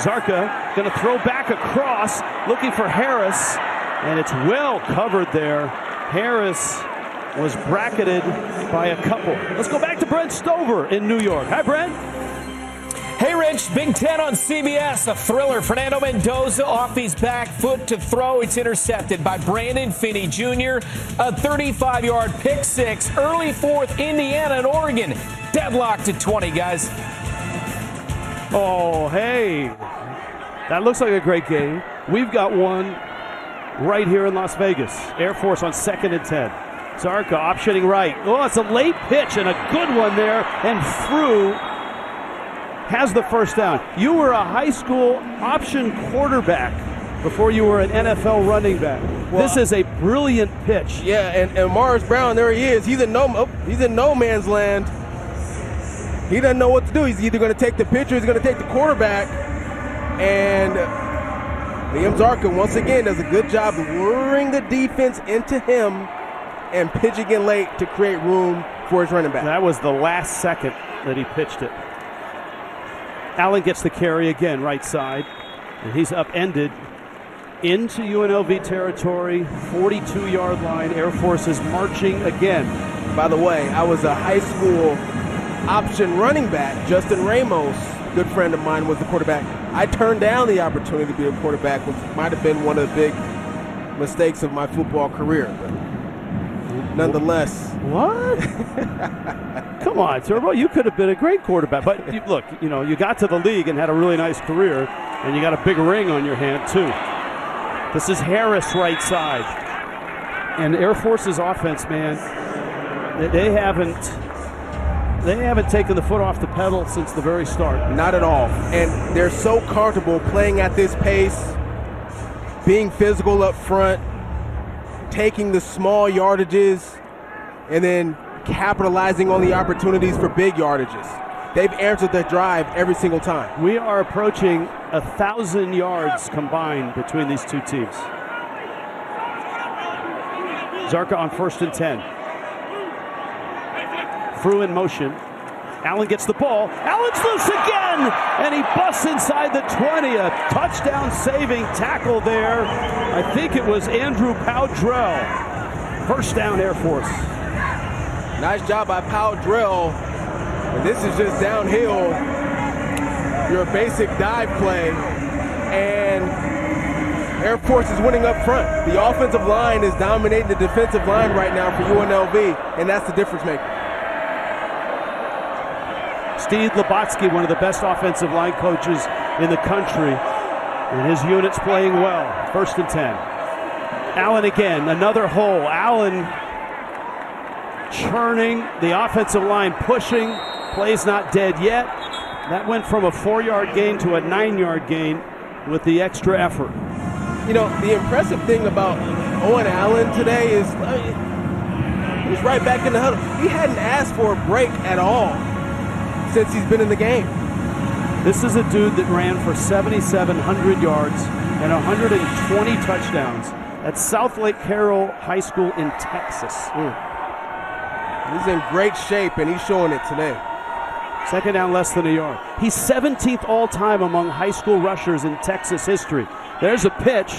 Zarka going to throw back across, looking for Harris. And it's well covered there. Harris was bracketed by a couple. Let's go back to Brent Stover in New York. Hi, Brent. Hey, Rich, Big Ten on CBS, a thriller. Fernando Mendoza off his back foot to throw. It's intercepted by Brandon Finney Jr. A 35-yard pick six. Early fourth, Indiana and Oregon. Deadlocked at 20, guys. Oh, hey. That looks like a great game. We've got one right here in Las Vegas. Air Force on 2nd and 10. Zarka optioning right. Oh, it's a late pitch and a good one there. And Frew has the first down. You were a high school option quarterback before you were an NFL running back. Well, this is a brilliant pitch. Yeah, and Morris Brown, there he is. He's in no man's land. He doesn't know what to do. He's either going to take the pitcher, he's going to take the quarterback. And Liam Zarka, once again, does a good job luring the defense into him and pitching in late to create room for his running back. That was the last second that he pitched it. Allen gets the carry again, right side, and he's upended into UNLV territory, 42-yard line. Air Force is marching again. By the way, I was a high school option running back. Justin Ramos, good friend of mine, was the quarterback. I turned down the opportunity to be a quarterback, which might have been one of the big mistakes of my football career. But nonetheless. What? Come on, Turbo. You could have been a great quarterback. But look, you got to the league and had a really nice career, and you got a big ring on your hand, too. This is Harris right side. And Air Force's offense, man, they haven't taken the foot off the pedal since the very start. Not at all. And they're so comfortable playing at this pace, being physical up front, taking the small yardages, and then capitalizing on the opportunities for big yardages. They've answered the drive every single time. We are approaching 1,000 yards combined between these two teams. Zarka on 1st and 10. Frew in motion. Allen gets the ball. Allen's loose again, and he busts inside the 20. A touchdown-saving tackle there. I think it was Andrew Powdrell. First down, Air Force. Nice job by Powdrell. And this is just downhill. Your basic dive play, and Air Force is winning up front. The offensive line is dominating the defensive line right now for UNLV, and that's the difference maker. Steve Labotsky, one of the best offensive line coaches in the country, and his unit's playing well. 1st and 10. Allen again, another hole. Allen churning, the offensive line pushing. Play's not dead yet. That went from a 4-yard gain to a 9-yard gain with the extra effort. The impressive thing about Owen Allen today is he's right back in the huddle. He hadn't asked for a break at all since he's been in the game. This is a dude that ran for 7,700 yards and 120 touchdowns at South Lake Carroll High School in Texas. He's in great shape, and he's showing it today. 2nd down, less than a yard. He's 17th all-time among high school rushers in Texas history. There's a pitch.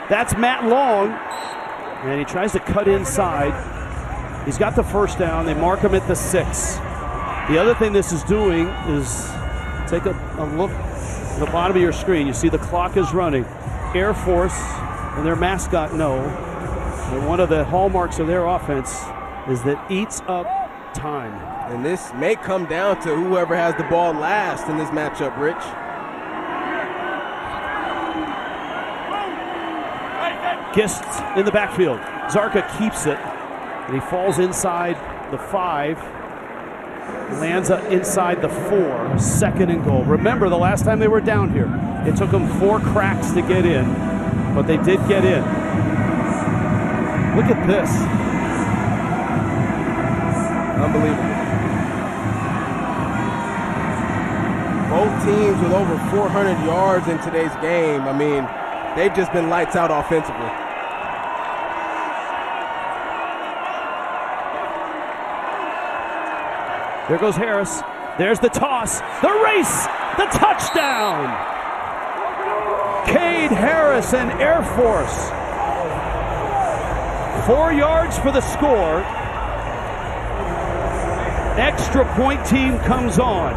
That's Matt Long, and he tries to cut inside. He's got the first down. They mark him at the 6. The other thing this is doing is take a look at the bottom of your screen. You see the clock is running. Air Force and their mascot know that one of the hallmarks of their offense is that eats up time. And this may come down to whoever has the ball last in this matchup, Rich. Gist in the backfield. Zarka keeps it, and he falls inside the 5. Lands inside the 4. 2nd and goal. Remember, the last time they were down here, it took them 4 cracks to get in, but they did get in. Look at this. Unbelievable. Both teams with over 400 yards in today's game. I mean, they've just been lights out offensively. There goes Harris. There's the toss. The race. The touchdown. Cade Harris and Air Force 4 yards for the score. Extra point team comes on.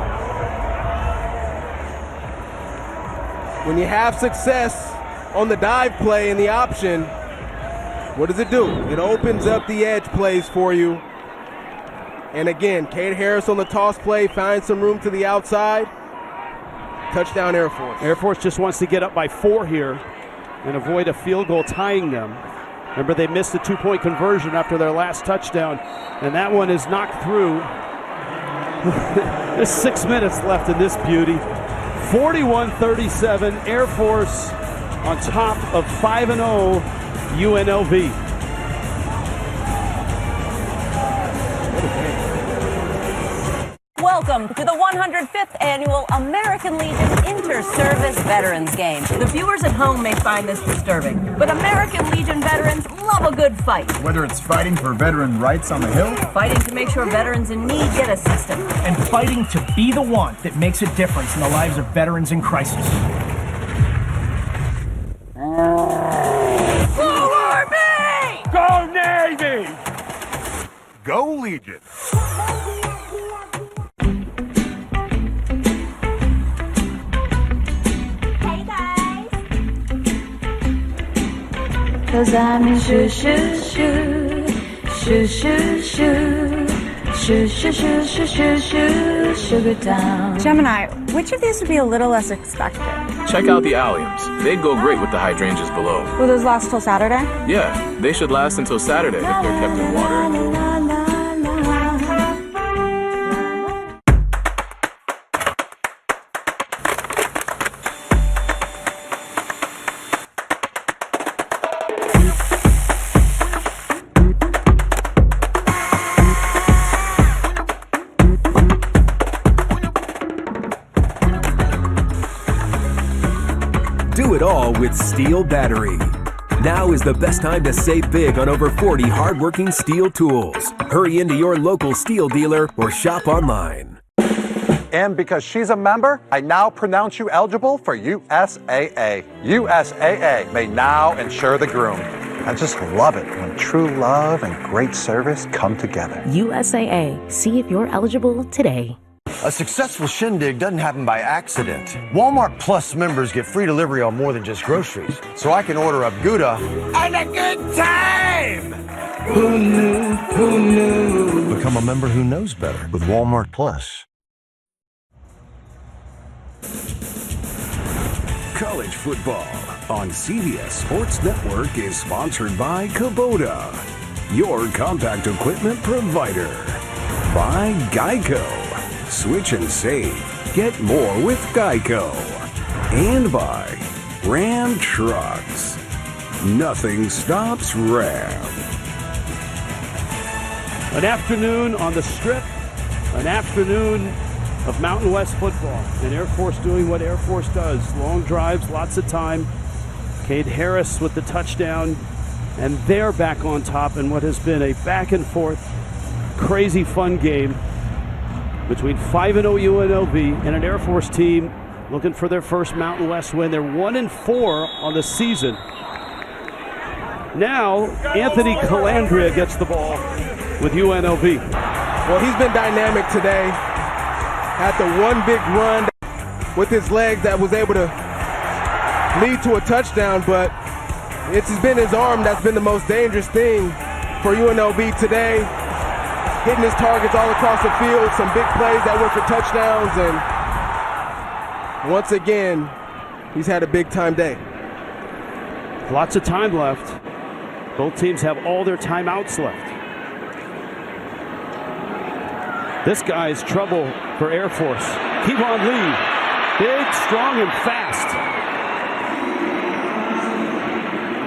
When you have success on the dive play and the option, what does it do? It opens up the edge plays for you. And again, Cade Harris on the toss play finds some room to the outside. Touchdown, Air Force. Air Force just wants to get up by 4 here and avoid a field goal tying them. Remember, they missed the 2-point conversion after their last touchdown, and that one is knocked through. There's 6 minutes left in this beauty. 41-37, Air Force on top of 5-0 UNLV. Welcome to the 105th Annual American Legion Inter-Service Veterans Game. The viewers at home may find this disturbing, but American Legion veterans love a good fight. Whether it's fighting for veteran rights on the Hill, Fighting to make sure veterans in need get assistance. and fighting to be the one that makes a difference in the lives of veterans in crisis. Go Army! Go Navy! Go Legion! Cause I'm in shoo shoo shoo, shoo shoo shoo, shoo shoo shoo shoo shoo shoo, Sugar Town. Gemini, which of these would be a little less expected? Check out the alliums. They'd go great with the hydrangeas below. Will those last till Saturday? Yeah, they should last until Saturday if they're kept in water. Do it all with Steel Battery. Now is the best time to save big on over 40 hardworking Steel tools. Hurry into your local Steel dealer or shop online. And because she's a member, I now pronounce you eligible for USAA. USAA may now insure the groom. I just love it when true love and great service come together. USAA. See if you're eligible today. A successful shindig doesn't happen by accident. Walmart Plus members get free delivery on more than just groceries. So I can order up Gouda and a good time! Who knew? Who knew? Become a member who knows better with Walmart Plus. College football on CBS Sports Network is sponsored by Kubota, your compact equipment provider. By Geico. Switch and save. Get more with Geico. And by Ram Trucks. Nothing stops Ram. An afternoon on the Strip, an afternoon of Mountain West football. And Air Force doing what Air Force does. Long drives, lots of time. Cade Harris with the touchdown. And they're back on top in what has been a back and forth, crazy fun game between 5-0 UNLV and an Air Force team looking for their first Mountain West win. They're 1-4 on the season. Now, Anthony Calandria gets the ball with UNLV. Well, he's been dynamic today. Had the one big run with his legs that was able to lead to a touchdown, but it's been his arm that's been the most dangerous thing for UNLV today. Hitting his targets all across the field, some big plays that went for touchdowns, and once again, he's had a big-time day. Lots of time left. Both teams have all their timeouts left. This guy's trouble for Air Force. Kevon Lee, big, strong, and fast.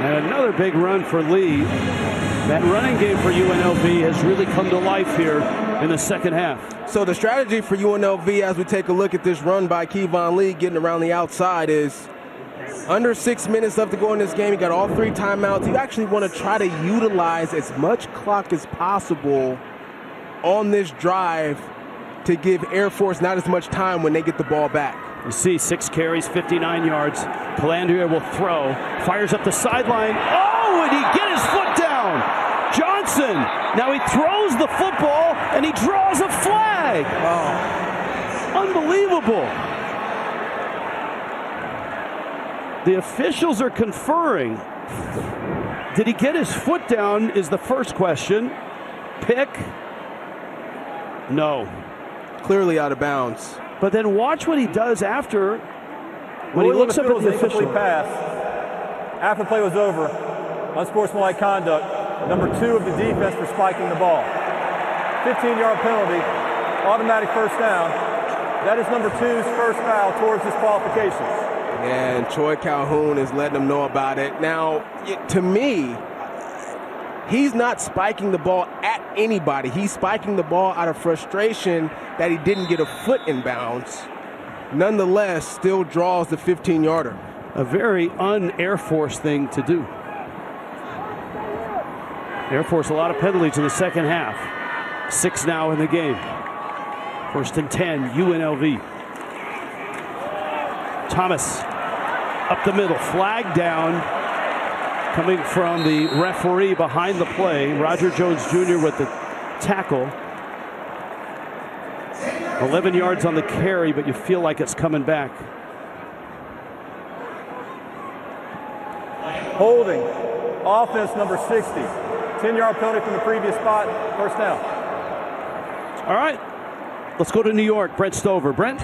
And another big run for Lee. That running game for UNLV has really come to life here in the second half. So the strategy for UNLV as we take a look at this run by Kevon Lee getting around the outside is under 6 minutes left to go in this game. You got all 3 timeouts. You actually want to try to utilize as much clock as possible on this drive to give Air Force not as much time when they get the ball back. You see 6 carries, 59 yards. Calandria will throw, fires up the sideline. Oh, and he get his foot down. And he draws a flag. Oh, unbelievable. The officials are conferring. Did he get his foot down is the first question. Pick? No. Clearly out of bounds. But then watch what he does after when he looks up at the official. Pass. After the play was over, unsportsmanlike conduct, number 2 of the defense for spiking the ball. 15-yard penalty, automatic first down. That is number 2's first foul towards disqualifications. And Troy Calhoun is letting them know about it. Now, to me, he's not spiking the ball at anybody. He's spiking the ball out of frustration that he didn't get a foot in bounds. Nonetheless, still draws the 15-yarder. A very un-Air Force thing to do. Air Force, a lot of penalties in the second half. 6 now in the game. 1st and 10, UNLV. Thomas up the middle, flag down, coming from the referee behind the play. Roger Jones Jr. with the tackle. 11 yards on the carry, but you feel like it's coming back. Holding, offense number 60. 10-yard penalty from the previous spot, first down. All right, let's go to New York. Brent Stover. Brent?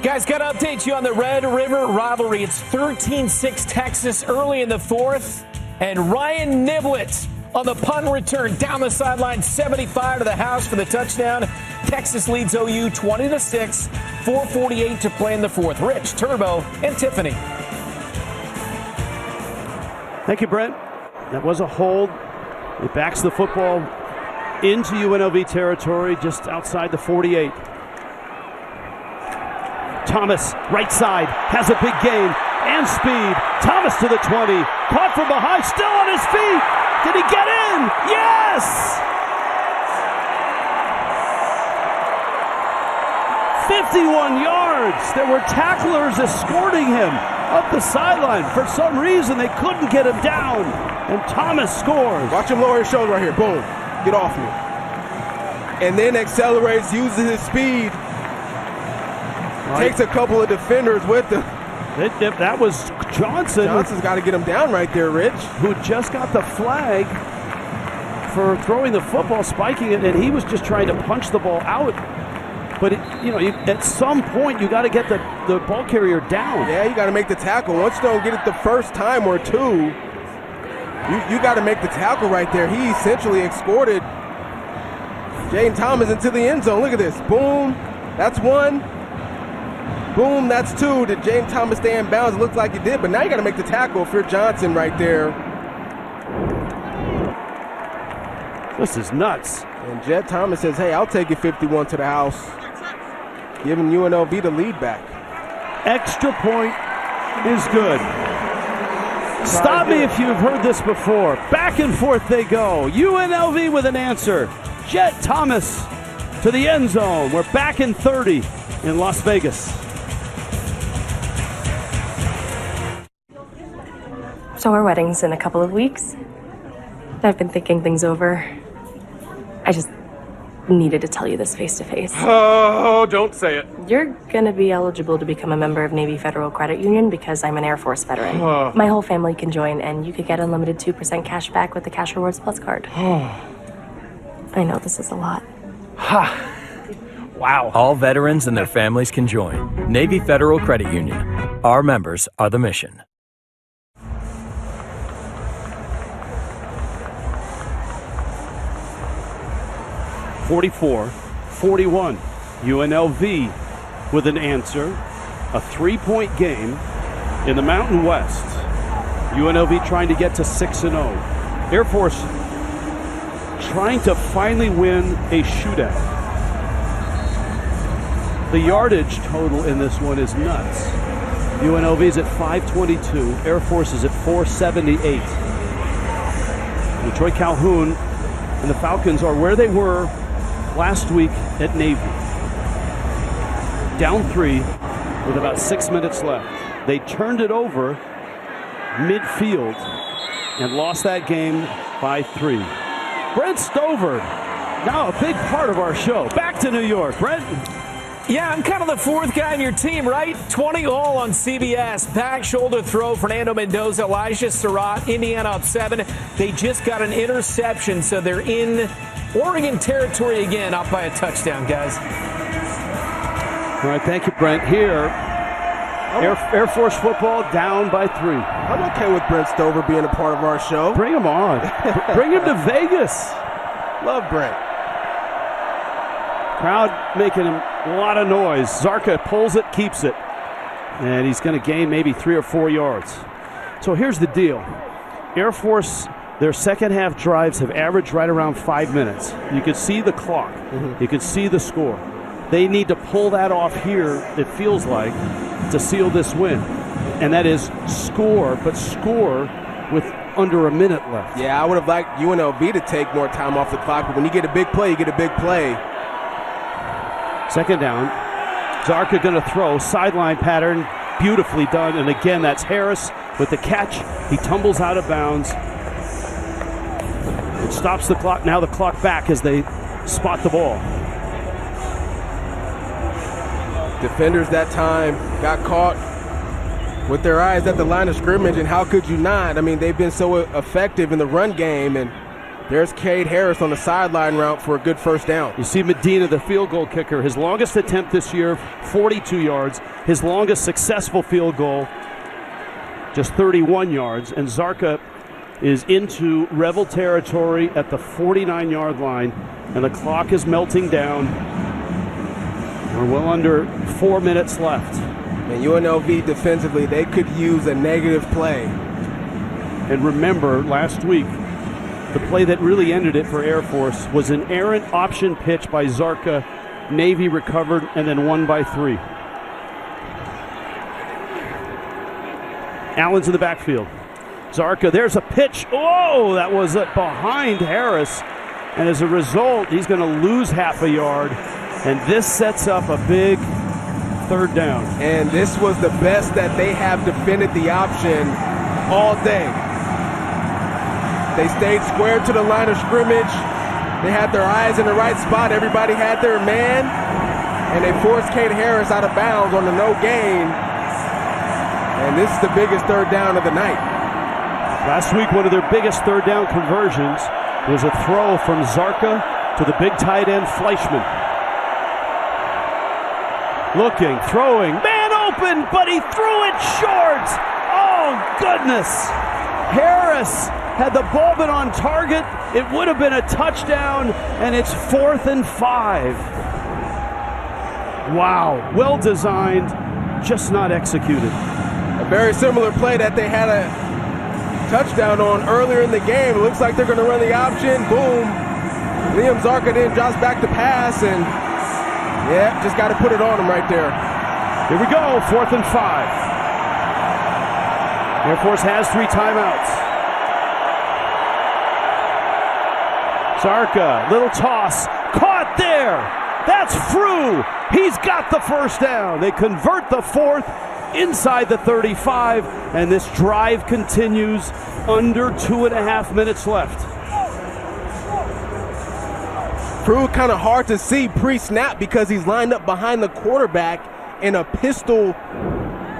Guys, got to update you on the Red River rivalry. It's 13-6 Texas early in the 4th. And Ryan Niblett on the punt return down the sideline, 75 to the house for the touchdown. Texas leads OU 20-6, 4:48 to play in the 4th. Rich, Turbo, and Tiffany. Thank you, Brent. That was a hold. It backs the football into UNLV territory just outside the 48. Thomas, right side, has a big gain and speed. Thomas to the 20, caught from behind, still on his feet. Did he get in? Yes! 51 yards. There were tacklers escorting him up the sideline. For some reason, they couldn't get him down, and Thomas scores. Watch him lower his shoulder right here. Boom. Get off me. And then accelerates, uses his speed. Takes a couple of defenders with him. That was Johnson. Johnson's got to get him down right there, Rich. Who just got the flag for throwing the football, spiking it, and he was just trying to punch the ball out. But, at some point, you got to get the ball carrier down. Yeah, you got to make the tackle. Once you don't get it the first time or two, you got to make the tackle right there. He essentially escorted Jaden Thomas into the end zone. Look at this. Boom. That's one. Boom, that's 2. Did Jaden Thomas stay in bounds? It looks like he did, but now you got to make the tackle if you're Johnson right there. This is nuts. And Jed Thomas says, hey, I'll take it 51 to the house. Giving UNLV the lead back. Extra point is good. Stop me if you've heard this before. Back and forth they go. UNLV with an answer. Jed Thomas to the end zone. We're back in 30 in Las Vegas. So our wedding's in a couple of weeks. I've been thinking things over. I just needed to tell you this face to face. Oh, don't say it. You're gonna be eligible to become a member of Navy Federal Credit Union because I'm an Air Force veteran. My whole family can join, and you could get unlimited 2% cash back with the Cash Rewards Plus card. I know this is a lot. Ha! Wow. All veterans and their families can join. Navy Federal Credit Union. Our members are the mission. (44-41). UNLV with an answer. A 3-point game in the Mountain West. UNLV trying to get to 6-0. Air Force trying to finally win a shootout. The yardage total in this one is nuts. UNLV is at 522. Air Force is at 478. And Troy Calhoun and the Falcons are where they were last week at Navy. Down 3 with about 6 minutes left. They turned it over midfield and lost that game by 3. Brent Stover Now a big part of our show. Back to New York, Brent. Yeah, I'm kind of the fourth guy on your team, right? 20 all on CBS. Back shoulder throw, Fernando Mendoza, Elijah Surratt, Indiana up 7. They just got an interception, so they're in Oregon territory again, up by a touchdown, guys. All right, thank you, Brent. Here, Air Force football down by 3. I'm okay with Brent Stover being a part of our show. Bring him on. Bring him to Vegas. Love Brent. Crowd making a lot of noise. Zarka pulls it, keeps it. And he's going to gain maybe 3 or 4 yards. So here's the deal. Air Force, their second half drives have averaged right around 5 minutes. You can see the clock. You can see the score. They need to pull that off here, it feels like, to seal this win. And that is score, but score with under a minute left. Yeah, I would have liked UNLV to take more time off the clock, but when you get a big play, you get a big play. Second down. Zarka going to throw. Sideline pattern. Beautifully done. And again, that's Harris with the catch. He tumbles out of bounds. It stops the clock. Now the clock back as they spot the ball. Defenders that time got caught with their eyes at the line of scrimmage, and how could you not? I mean, they've been so effective in the run game, and there's Cade Harris on the sideline route for a good first down. You see Medina, the field goal kicker, his longest attempt this year, 42 yards. His longest successful field goal, just 31 yards. And Zarka is into Rebel territory at the 49-yard line, and the clock is melting down. We're well under 4 minutes left. And UNLV defensively, they could use a negative play. And remember, last week, the play that really ended it for Air Force was an errant option pitch by Zarka. Navy recovered and then won by 3. Allen's in the backfield. Zarka, there's a pitch. Oh, that was behind Harris. And as a result, he's going to lose half a yard. And this sets up a big third down. And this was the best that they have defended the option all day. They stayed square to the line of scrimmage. They had their eyes in the right spot. Everybody had their man. And they forced Cade Harris out of bounds on the no gain. And this is the biggest third down of the night. Last week, one of their biggest third down conversions was a throw from Zarka to the big tight end Fleischman. Looking, throwing, man open, but he threw it short. Oh, goodness. Harris had the ball been on target, it would have been a touchdown, and it's 4th and 5. Wow, well designed, just not executed. A very similar play that they had a touchdown on earlier in the game. It looks like they're going to run the option. Boom. Liam Zarka then drops back to pass, and yeah, just got to put it on him right there. Here we go, 4th and 5. Air Force has 3 timeouts. Zarka, little toss, caught there. That's Frew. He's got the first down. They convert the 4th inside the 35, and this drive continues. Under 2.5 minutes left. Frew kind of hard to see pre-snap because he's lined up behind the quarterback in a pistol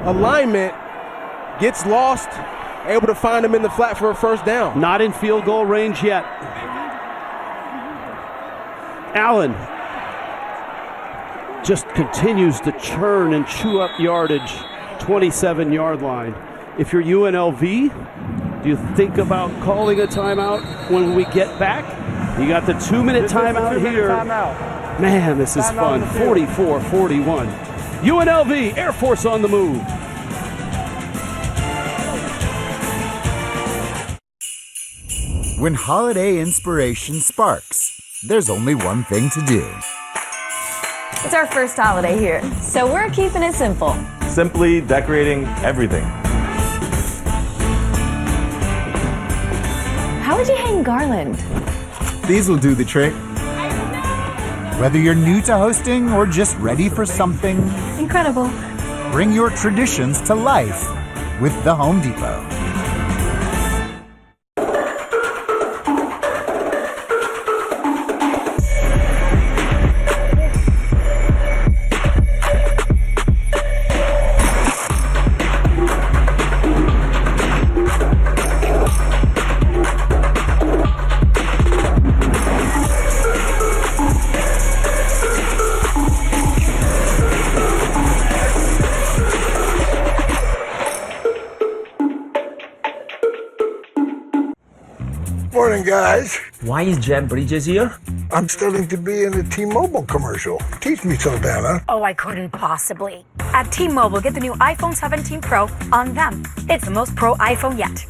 alignment. Gets lost, able to find him in the flat for a first down. Not in field goal range yet. Allen just continues to churn and chew up yardage, 27-yard line. If you're UNLV, do you think about calling a timeout when we get back? You got the 2-minute timeout here. Man, this is fun. 44-41. UNLV, Air Force on the move. When holiday inspiration sparks, there's only one thing to do. It's our first holiday here, so we're keeping it simple. Simply decorating everything. How would you hang garland? These will do the trick. Whether you're new to hosting or just ready for something incredible, bring your traditions to life with the Home Depot. Morning, guys. Why is Jeff Bridges here? I'm studying to be in a T-Mobile commercial. Teach me some, Dana. Oh, I couldn't possibly. At T-Mobile, get the new iPhone 17 Pro on them. It's the most pro iPhone yet.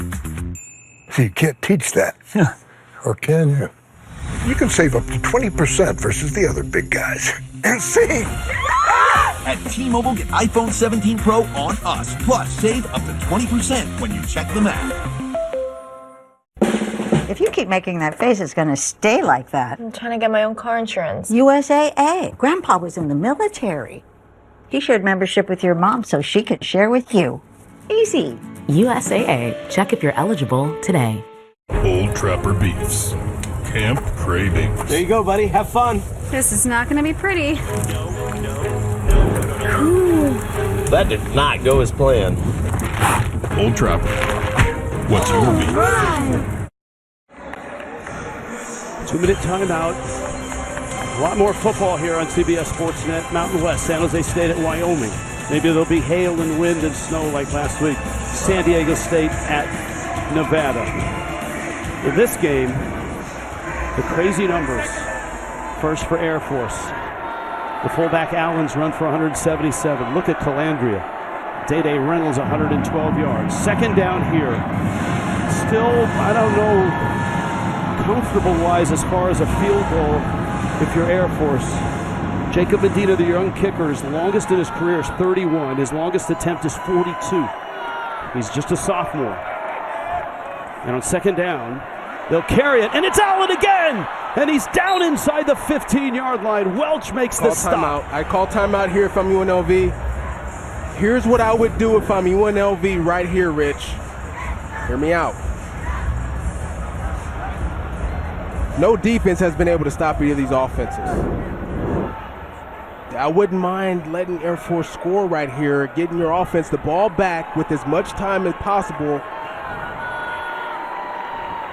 So you can't teach that. Or can you? You can save up to 20% versus the other big guys. And see! At T-Mobile, get iPhone 17 Pro on us. Plus, save up to 20% when you check the app. If you keep making that face, it's going to stay like that. I'm trying to get my own car insurance. USAA. Grandpa was in the military. He shared membership with your mom so she could share with you. Easy. USAA. Check if you're eligible today. Old Trapper Beefs. Camp Cravings. There you go, buddy. Have fun. This is not going to be pretty. That did not go as planned. Old Trapper. What's your beef? 2-minute timeout. A lot more football here on CBS Sportsnet. Mountain West, San Jose State at Wyoming. Maybe there'll be hail and wind and snow like last week. San Diego State at Nevada. In this game, the crazy numbers. First for Air Force. The fullback Allen's run for 177. Look at Calandria. Day-Day Reynolds, 112 yards. Second down here. Still, I don't know, comfortable-wise as far as a field goal if you're Air Force. Jacob Medina, the young kicker, his longest in his career is 31. His longest attempt is 42. He's just a sophomore. And on second down, they'll carry it, and it's Allen again! And he's down inside the 15-yard line. Welch makes the stop. I call timeout here if I'm UNLV. Here's what I would do if I'm UNLV right here, Rich. Hear me out. No defense has been able to stop either of these offenses. I wouldn't mind letting Air Force score right here, getting your offense the ball back with as much time as possible.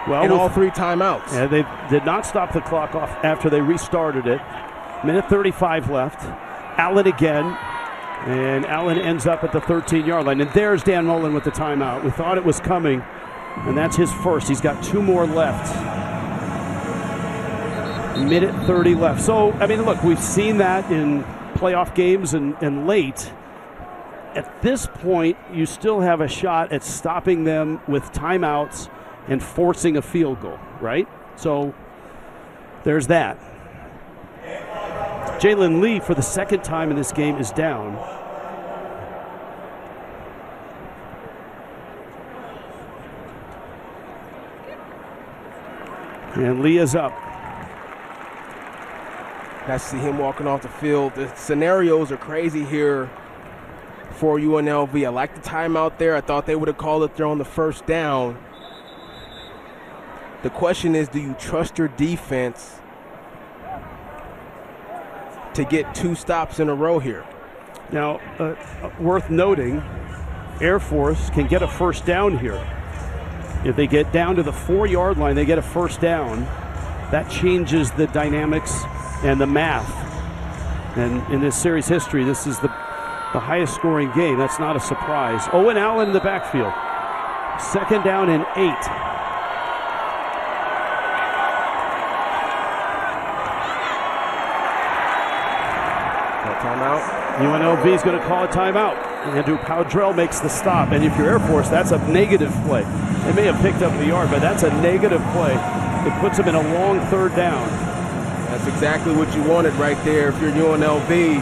Well, in all three timeouts. Yeah, they did not stop the clock off after they restarted it. Minute 35 left. Allen again. And Allen ends up at the 13-yard line. And there's Dan Mullen with the timeout. We thought it was coming, and that's his first. He's got 2 more left. Minute 30 left. So, I mean, look, we've seen that in playoff games and late. At this point, you still have a shot at stopping them with timeouts and forcing a field goal, right? So there's that. Jalen Lee, for the second time in this game, is down. And Lee is up. I see him walking off the field. The scenarios are crazy here for UNLV. I like the timeout there. I thought they would have called it there on the first down. The question is, do you trust your defense to get 2 stops in a row here? Now, worth noting, Air Force can get a first down here. If they get down to the 4-yard line, they get a first down. That changes the dynamics and the math. And in this series history, this is the highest scoring game. That's not a surprise. Owen Allen in the backfield. Second down and 8. Timeout. UNLV is going to call a timeout. Andrew Powdrell makes the stop. And if you're Air Force, that's a negative play. They may have picked up the yard, but that's a negative play. It puts them in a long third down. That's exactly what you wanted right there if you're UNLV.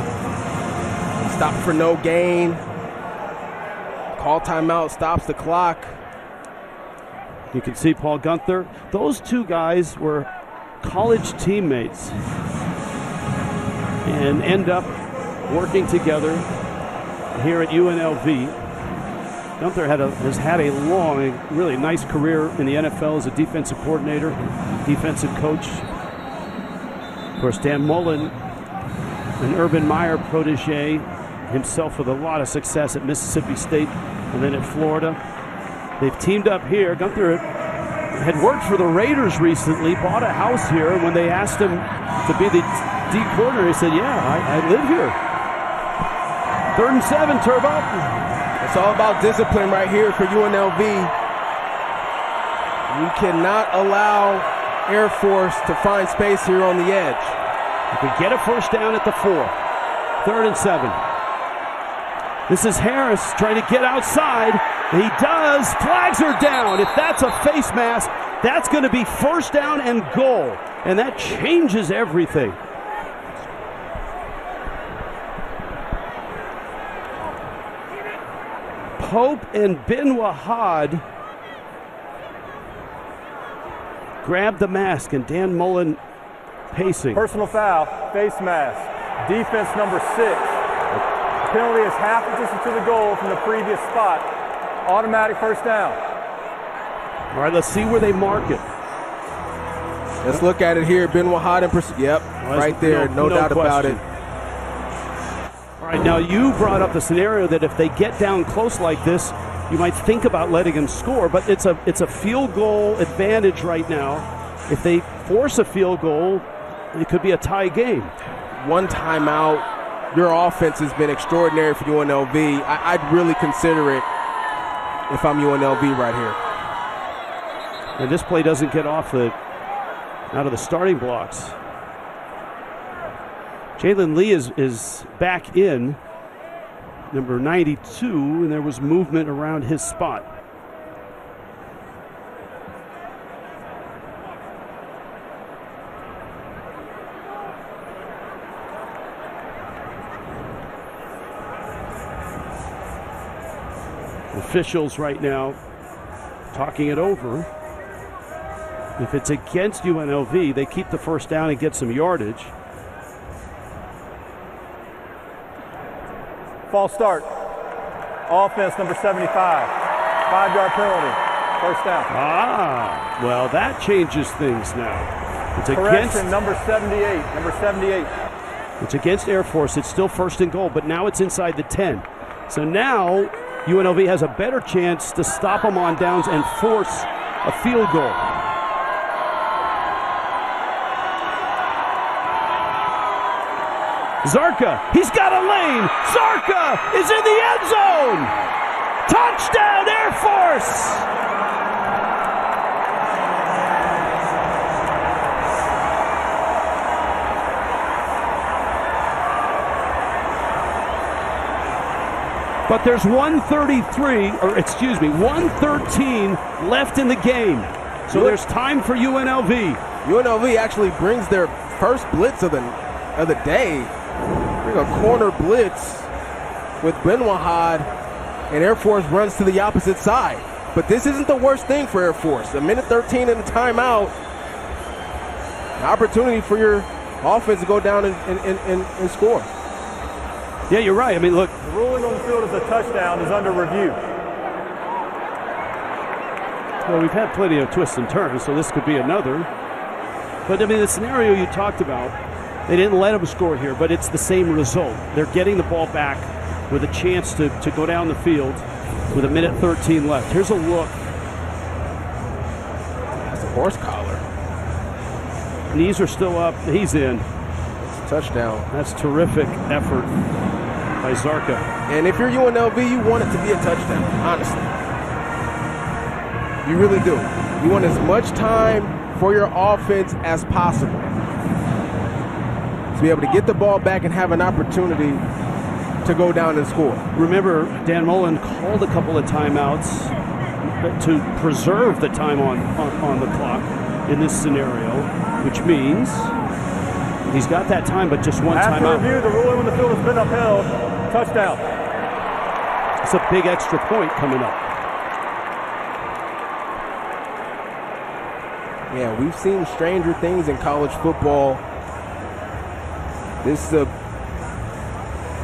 Stop for no gain. Call timeout, stops the clock. You can see Paul Gunther. Those 2 guys were college teammates and end up working together here at UNLV. Gunther has had a long, really nice career in the NFL as a defensive coordinator, defensive coach. Of course, Dan Mullen, an Urban Meyer protege, himself with a lot of success at Mississippi State and then at Florida. They've teamed up here. Gunther had worked for the Raiders recently, bought a house here, and when they asked him to be the D corner, he said, yeah, I live here. 3rd and 7, Turbo. It's all about discipline right here for UNLV. You cannot allow Air Force to find space here on the edge. You could get a first down at the 4. 3rd and 7. This is Harris trying to get outside. He does. Flags are down. If that's a face mask, that's going to be first down and goal. And that changes everything. Pope and Ben Wahad grabbed the mask, and Dan Mullen pacing. Personal foul, face mask. Defense number 6. Penalty is half a distance to the goal from the previous spot. Automatic first down. All right, let's see where they mark it. Let's look at it here. Ben Wahad and yep, right there, no doubt about it. All right, now you brought up the scenario that if they get down close like this, you might think about letting them score, but it's a field goal advantage right now. If they force a field goal, it could be a tie game. One timeout. Your offense has been extraordinary for UNLV. I'd really consider it if I'm UNLV right here. And this play doesn't get out of the starting blocks. Jalen Lee is back in, number 92, and there was movement around his spot. Officials right now talking it over. If it's against UNLV, they keep the first down and get some yardage. False start. Offense number 75. 5-yard penalty. First down. Well, that changes things now. It's Correction, against number 78. Number 78. It's against Air Force. It's still first and goal, but now it's inside the 10. So now UNLV has a better chance to stop them on downs and force a field goal. Zarka, he's got a lane. Zarka is in the end zone. Touchdown, Air Force. But there's 113 left in the game. So there's time for UNLV. UNLV actually brings their first blitz of the day. Bring a corner blitz with Ben Wahad, and Air Force runs to the opposite side. But this isn't the worst thing for Air Force. A minute 13 in the timeout. An opportunity for your offense to go down and score. Yeah, you're right. I mean, look. The ruling on the field as a touchdown is under review. Well, we've had plenty of twists and turns, so this could be another. But, I mean, the scenario you talked about, they didn't let them score here, but it's the same result. They're getting the ball back with a chance to go down the field with a minute 13 left. Here's a look. That's a horse collar. Knees are still up. He's in. It's a touchdown. That's terrific effort by Zarka. And if you're UNLV, you want it to be a touchdown, honestly. You really do. You want as much time for your offense as possible to be able to get the ball back and have an opportunity to go down and score. Remember, Dan Mullen called a couple of timeouts to preserve the time on the clock in this scenario, which means he's got that time, but just one timeout. After review, the ruling on the field has been upheld. Touchdown. It's a big extra point coming up. Yeah, we've seen stranger things in college football. This is a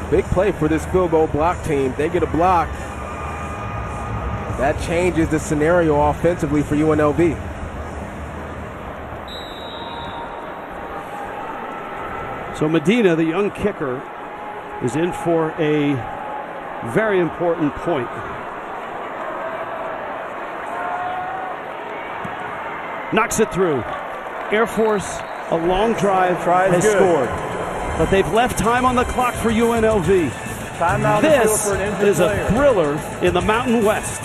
big play for this field goal block team. They get a block. That changes the scenario offensively for UNLV. So Medina, the young kicker, is in for a very important point. Knocks it through. Air Force, a long drive, has scored. But they've left time on the clock for UNLV. This is a thriller in the Mountain West.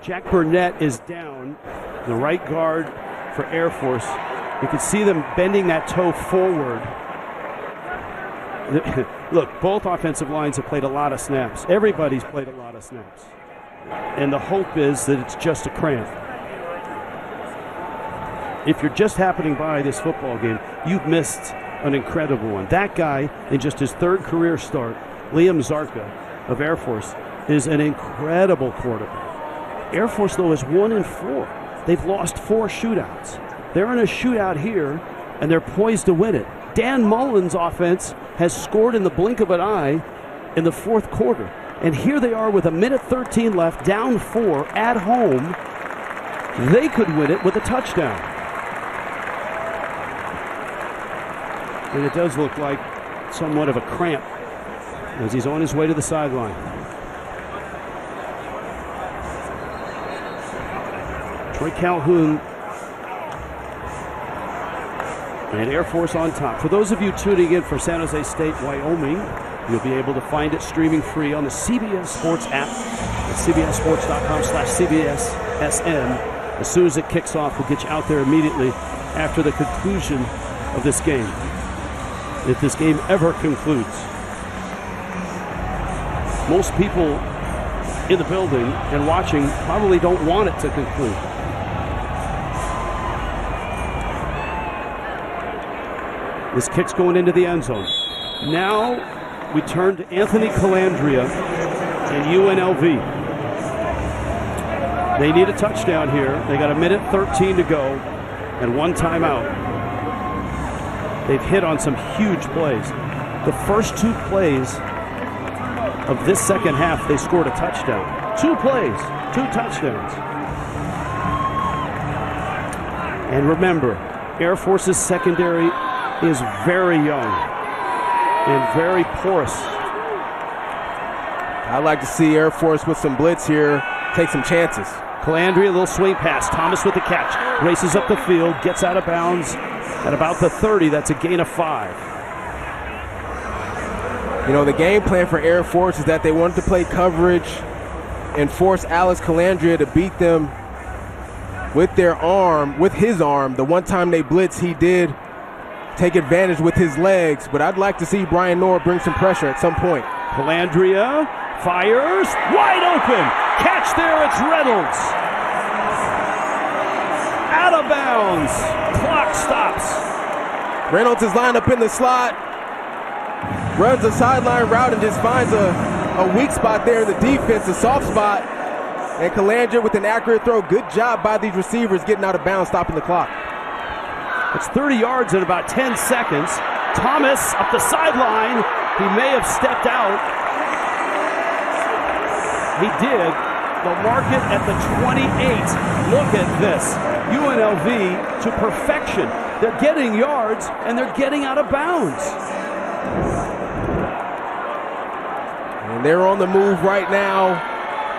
Jack Burnett is down, the right guard for Air Force. You can see them bending that toe forward. Look, both offensive lines have played a lot of snaps. Everybody's played a lot of snaps. And the hope is that it's just a cramp. If you're just happening by this football game, you've missed an incredible one. That guy, in just his third career start, Liam Zarka of Air Force, is an incredible quarterback. Air Force, though, is 1-4. They've lost 4 shootouts. They're in a shootout here, and they're poised to win it. Dan Mullen's offense has scored in the blink of an eye in the fourth quarter. And here they are with 1:13 left, down 4 at home. They could win it with a touchdown. And it does look like somewhat of a cramp as he's on his way to the sideline. Troy Calhoun and Air Force on top. For those of you tuning in for San Jose State, Wyoming, you'll be able to find it streaming free on the CBS Sports app at cbssports.com/CBSSN. As soon as it kicks off, we'll get you out there immediately after the conclusion of this game, if this game ever concludes. Most people in the building and watching probably don't want it to conclude. This kick's going into the end zone. Now we turn to Anthony Calandria and UNLV. They need a touchdown here. They got 1:13 to go and 1 timeout. They've hit on some huge plays. The first 2 plays of this second half, they scored a touchdown. 2 plays, 2 touchdowns. And remember, Air Force's secondary is very young and very porous. I'd like to see Air Force with some blitz here, take some chances. Calandria, a little swing pass. Thomas with the catch. Races up the field, gets out of bounds at about the 30. That's a gain of 5. You know, the game plan for Air Force is that they wanted to play coverage and force Alex Calandria to beat them with their arm, with his arm. The one time they blitz, he did take advantage with his legs, but I'd like to see Brian Noor bring some pressure at some point. Calandria fires, wide open. Catch there, it's Reynolds. Out of bounds. Clock stops. Reynolds is lined up in the slot, runs a sideline route and just finds a weak spot there in the defense, a soft spot. And Calandria with an accurate throw. Good job by these receivers getting out of bounds, stopping the clock. It's 30 yards in about 10 seconds. Thomas up the sideline. He may have stepped out. He did. They'll mark it at the 28. Look at this. UNLV to perfection. They're getting yards and they're getting out of bounds. And they're on the move right now.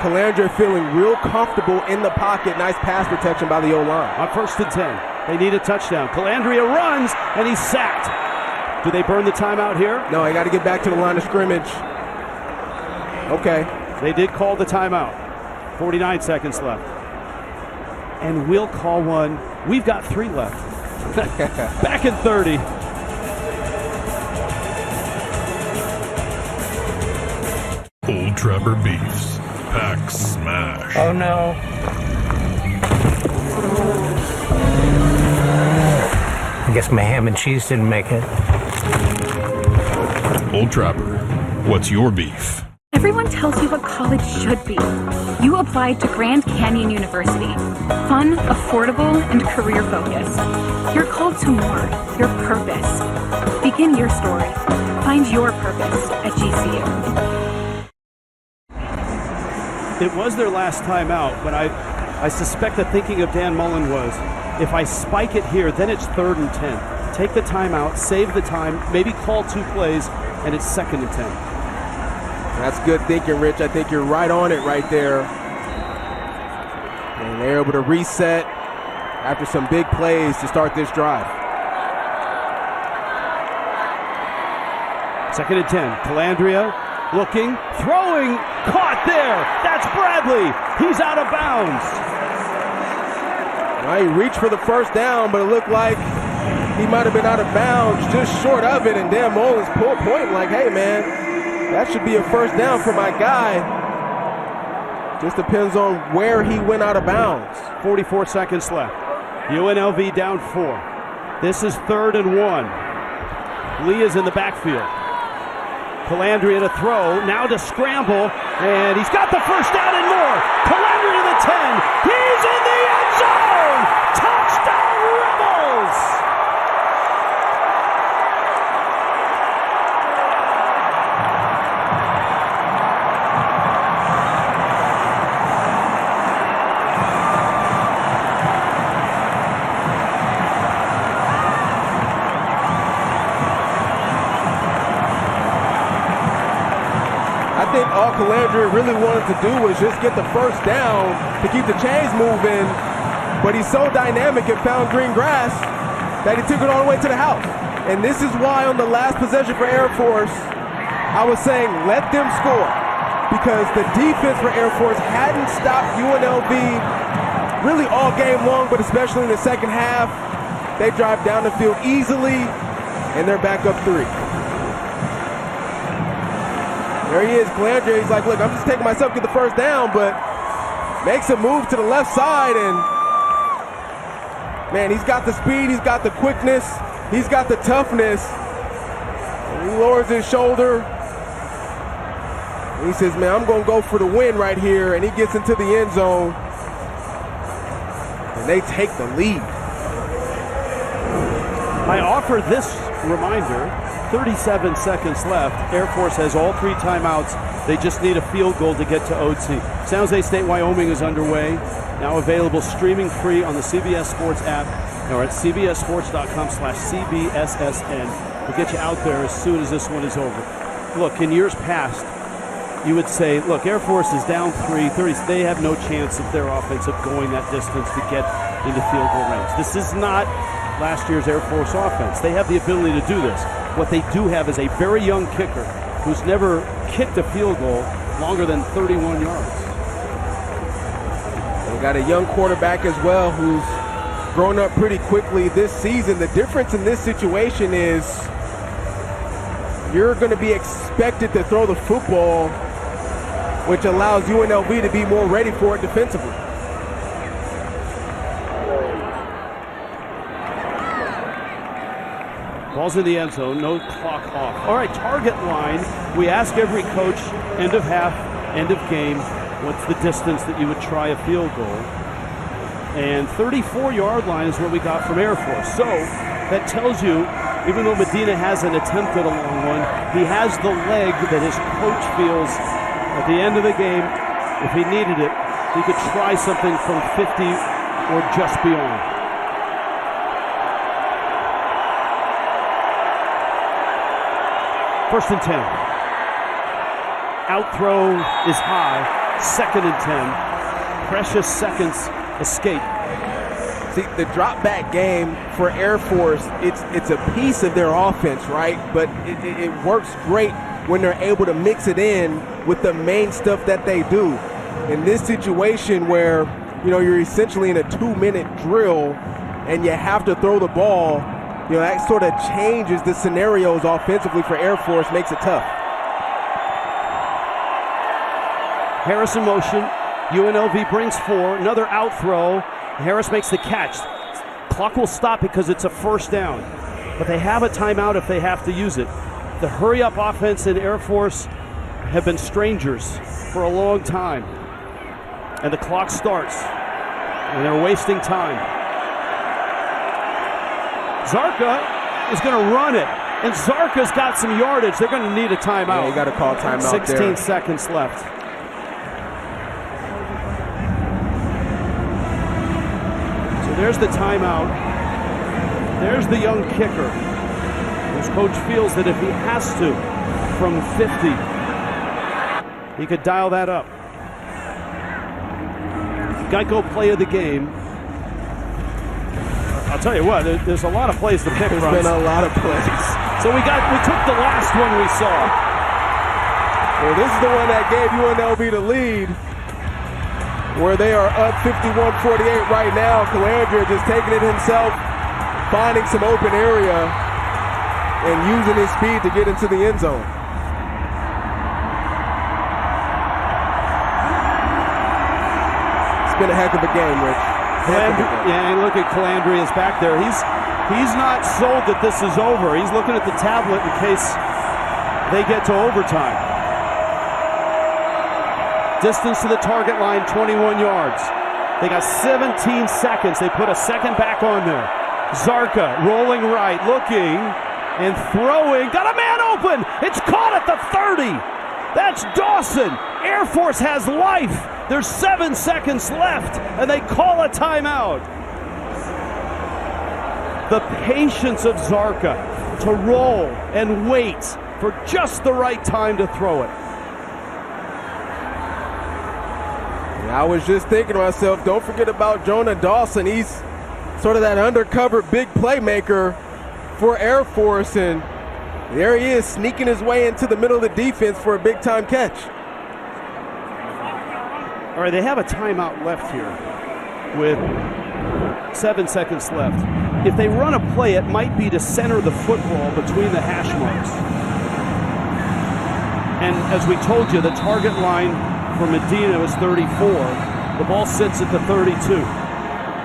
Calandria feeling real comfortable in the pocket. Nice pass protection by the O-line. On 1st and 10. They need a touchdown. Calandria runs, and he's sacked. Do they burn the timeout here? No, I got to get back to the line of scrimmage. Okay. They did call the timeout. 49 seconds left. And we'll call one. We've got 3 left. Back in 30. Old Trapper Beefs. Pack smash. Oh no. I guess my ham and cheese didn't make it. Old Trapper, what's your beef? Everyone tells you what college should be. You applied to Grand Canyon University. Fun, affordable, and career-focused. You're called to more. Your purpose. Begin your story. Find your purpose at GCU. It was their last time out, but I suspect the thinking of Dan Mullen was, if I spike it here, then it's 3rd and 10. Take the timeout, save the time, maybe call 2 plays, and it's 2nd and 10. That's good thinking, Rich. I think you're right on it right there. And they're able to reset after some big plays to start this drive. 2nd and 10. Calandria Looking, throwing, caught there. That's Bradley. He's out of bounds. Well, he reached for the first down, but it looked like he might have been out of bounds, just short of it. And Dan Mullins pointing like, hey, man, that should be a first down for my guy. Just depends on where he went out of bounds. 44 seconds left. UNLV down 4. This is 3rd and 1. Lee is in the backfield. Calandria to throw, now to scramble, and he's got the first down and more. Calandria to the 10. He's in the end zone. Touchdown, Rebels! I think all Calandria really wanted to do was just get the first down to keep the chains moving, but he's so dynamic and found green grass that he took it all the way to the house. And this is why on the last possession for Air Force, I was saying let them score, because the defense for Air Force hadn't stopped UNLV really all game long, but especially in the second half. They drive down the field easily, and they're back up 3. There he is, Calandria. He's like, look, I'm just taking myself to get the first down, but makes a move to the left side, and man, he's got the speed, he's got the quickness, he's got the toughness. And he lowers his shoulder. And he says, man, I'm going to go for the win right here, and he gets into the end zone, and they take the lead. I offer this reminder. 37 seconds left. Air Force has all 3 timeouts. They just need a field goal to get to OT. San Jose State, Wyoming is underway. Now available streaming free on the CBS Sports app or at cbssports.com/CBSSN. We'll get you out there as soon as this one is over. Look, in years past, you would say, look, Air Force is down 3-30. They have no chance of their offense of going that distance to get into field goal range. This is not last year's Air Force offense. They have the ability to do this. What they do have is a very young kicker who's never kicked a field goal longer than 31 yards. They got a young quarterback as well who's grown up pretty quickly this season. The difference in this situation is you're going to be expected to throw the football, which allows UNLV to be more ready for it defensively. Ball's in the end zone, no clock off. All right, target line. We ask every coach, end of half, end of game, what's the distance that you would try a field goal? And 34-yard line is what we got from Air Force. So that tells you, even though Medina hasn't attempted a long one, he has the leg that his coach feels at the end of the game, if he needed it, he could try something from 50 or just beyond. First and 10. Out throw is high. 2nd and 10. Precious seconds escape. See, the drop back game for Air Force, it's a piece of their offense, right? But it works great when they're able to mix it in with the main stuff that they do. In this situation where, you know, you're essentially in a 2-minute drill and you have to throw the ball, you know, that sort of changes the scenarios offensively for Air Force, makes it tough. Harris in motion. UNLV brings 4. Another out throw. Harris makes the catch. Clock will stop because it's a first down. But they have a timeout if they have to use it. The hurry-up offense in Air Force have been strangers for a long time. And the clock starts. And they're wasting time. Zarka is going to run it, and Zarka's got some yardage. They're going to need a timeout. Yeah, you got to call timeout 16 seconds left. So there's the timeout. There's the young kicker, whose coach feels that if he has to, from 50, he could dial that up. Geico play of the game. I'll tell you what, there's a lot of plays to pick from. There's been a lot of plays. So we took the last one we saw. Well, this is the one that gave UNLV the lead, where they are up 51-48 right now. Calandria just taking it himself, finding some open area, and using his speed to get into the end zone. It's been a heck of a game, Rich. Yeah, and look at Calandria's back there. He's not sold that this is over. He's looking at the tablet in case they get to overtime. Distance to the target line, 21 yards. They got 17 seconds. They put a second back on there. Zarka rolling right, looking and throwing. Got a man open. It's caught at the 30. That's Dawson. Air Force has life. There's 7 seconds left, and they call a timeout. The patience of Zarka to roll and wait for just the right time to throw it. I was just thinking to myself, don't forget about Jonah Dawson. He's sort of that undercover big playmaker for Air Force, and there he is sneaking his way into the middle of the defense for a big-time catch. All right, they have a timeout left here with 7 seconds left. If they run a play, it might be to center the football between the hash marks. And as we told you, the target line for Medina was 34. The ball sits at the 32.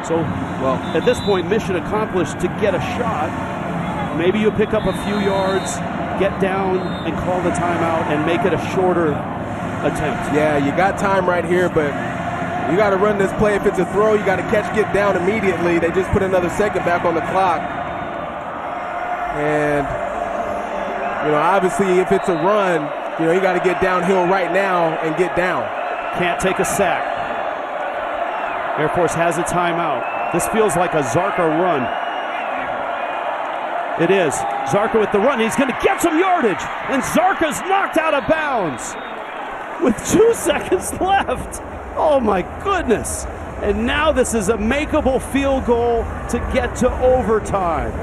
So, well, at this point, mission accomplished to get a shot. Maybe you pick up a few yards, get down, and call the timeout and make it a shorter attempt. Yeah, you got time right here, but you got to run this play. If it's a throw, you got to catch, get down immediately. They just put another second back on the clock. And, obviously if it's a run, you got to get downhill right now and get down. Can't take a sack. Air Force has a timeout. This feels like a Zarka run. It is. Zarka with the run. He's going to get some yardage. And Zarka's knocked out of bounds with 2 seconds left. Oh, my goodness. And now this is a makeable field goal to get to overtime.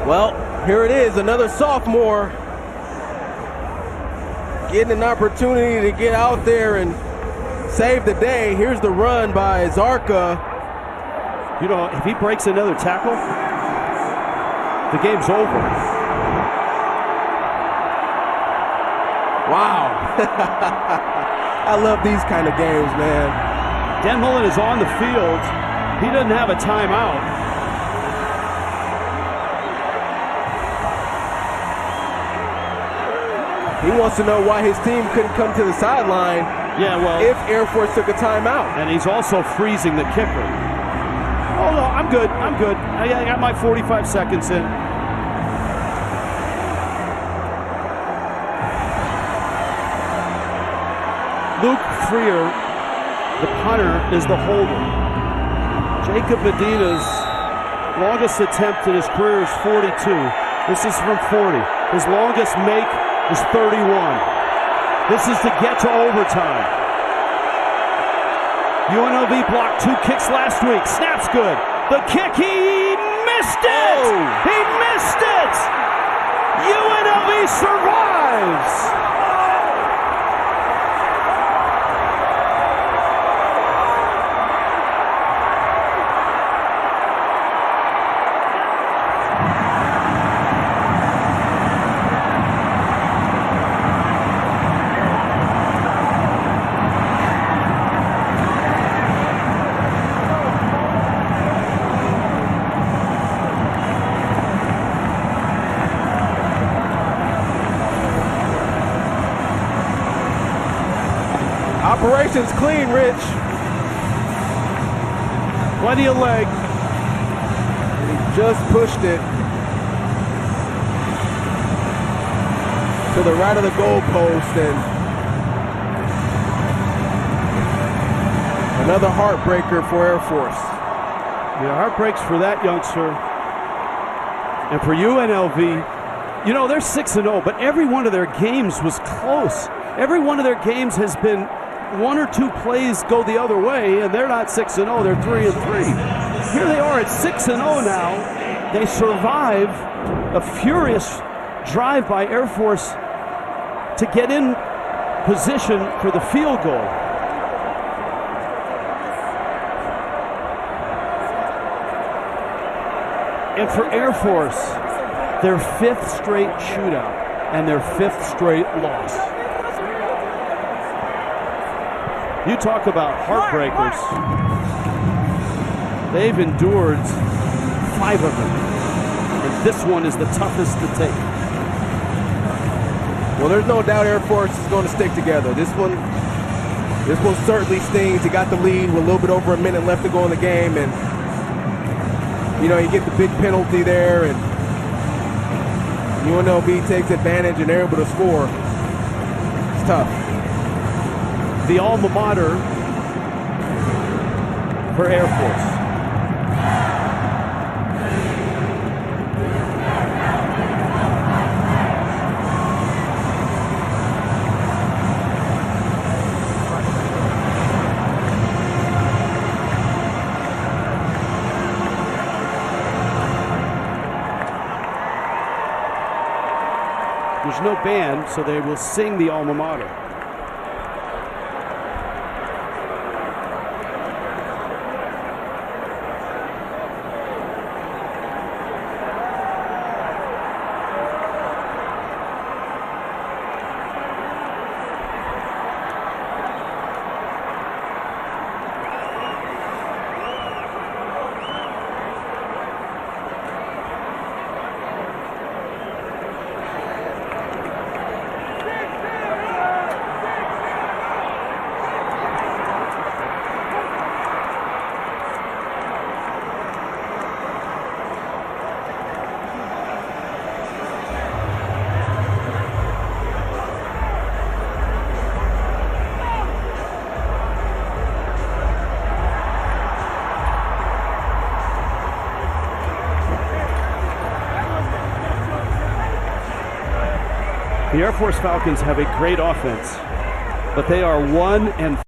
Well, here it is, another sophomore getting an opportunity to get out there and save the day. Here's the run by Zarka. If he breaks another tackle, the game's over. Wow. I love these kind of games, man. Dan Mullen is on the field. He doesn't have a timeout. He wants to know why his team couldn't come to the sideline. Yeah, well, if Air Force took a timeout. And he's also freezing the kicker. Oh, no, I'm good. I got my 45 seconds in. Luke Freer, the punter, is the holder. Jacob Medina's longest attempt in his career is 42. This is from 40. His longest make is 31. This is to get to overtime. UNLV blocked 2 kicks last week. Snap's good. The kick, he missed it! Oh. He missed it! UNLV survives! Operations clean, Rich. Plenty of leg. He just pushed it to the right of the goal post, and another heartbreaker for Air Force. Yeah, heartbreaks for that youngster. And for UNLV, they're 6-0, but every one of their games was close. Every one of their games has been 1 or 2 plays go the other way, and they're not 6-0, they're 3-3. Here they are at 6-0 now. They survive a furious drive by Air Force to get in position for the field goal. And for Air Force, their 5th straight shootout and their 5th straight loss. You talk about heartbreakers. They've endured 5 of them. And this one is the toughest to take. Well, there's no doubt Air Force is going to stick together. This one certainly stings. He got the lead with a little bit over a minute left to go in the game, and you know, you get the big penalty there, and UNLV takes advantage and they're able to score. It's tough. The alma mater for Air Force. There's no band, so they will sing the alma mater. The Air Force Falcons have a great offense, but they are 1-4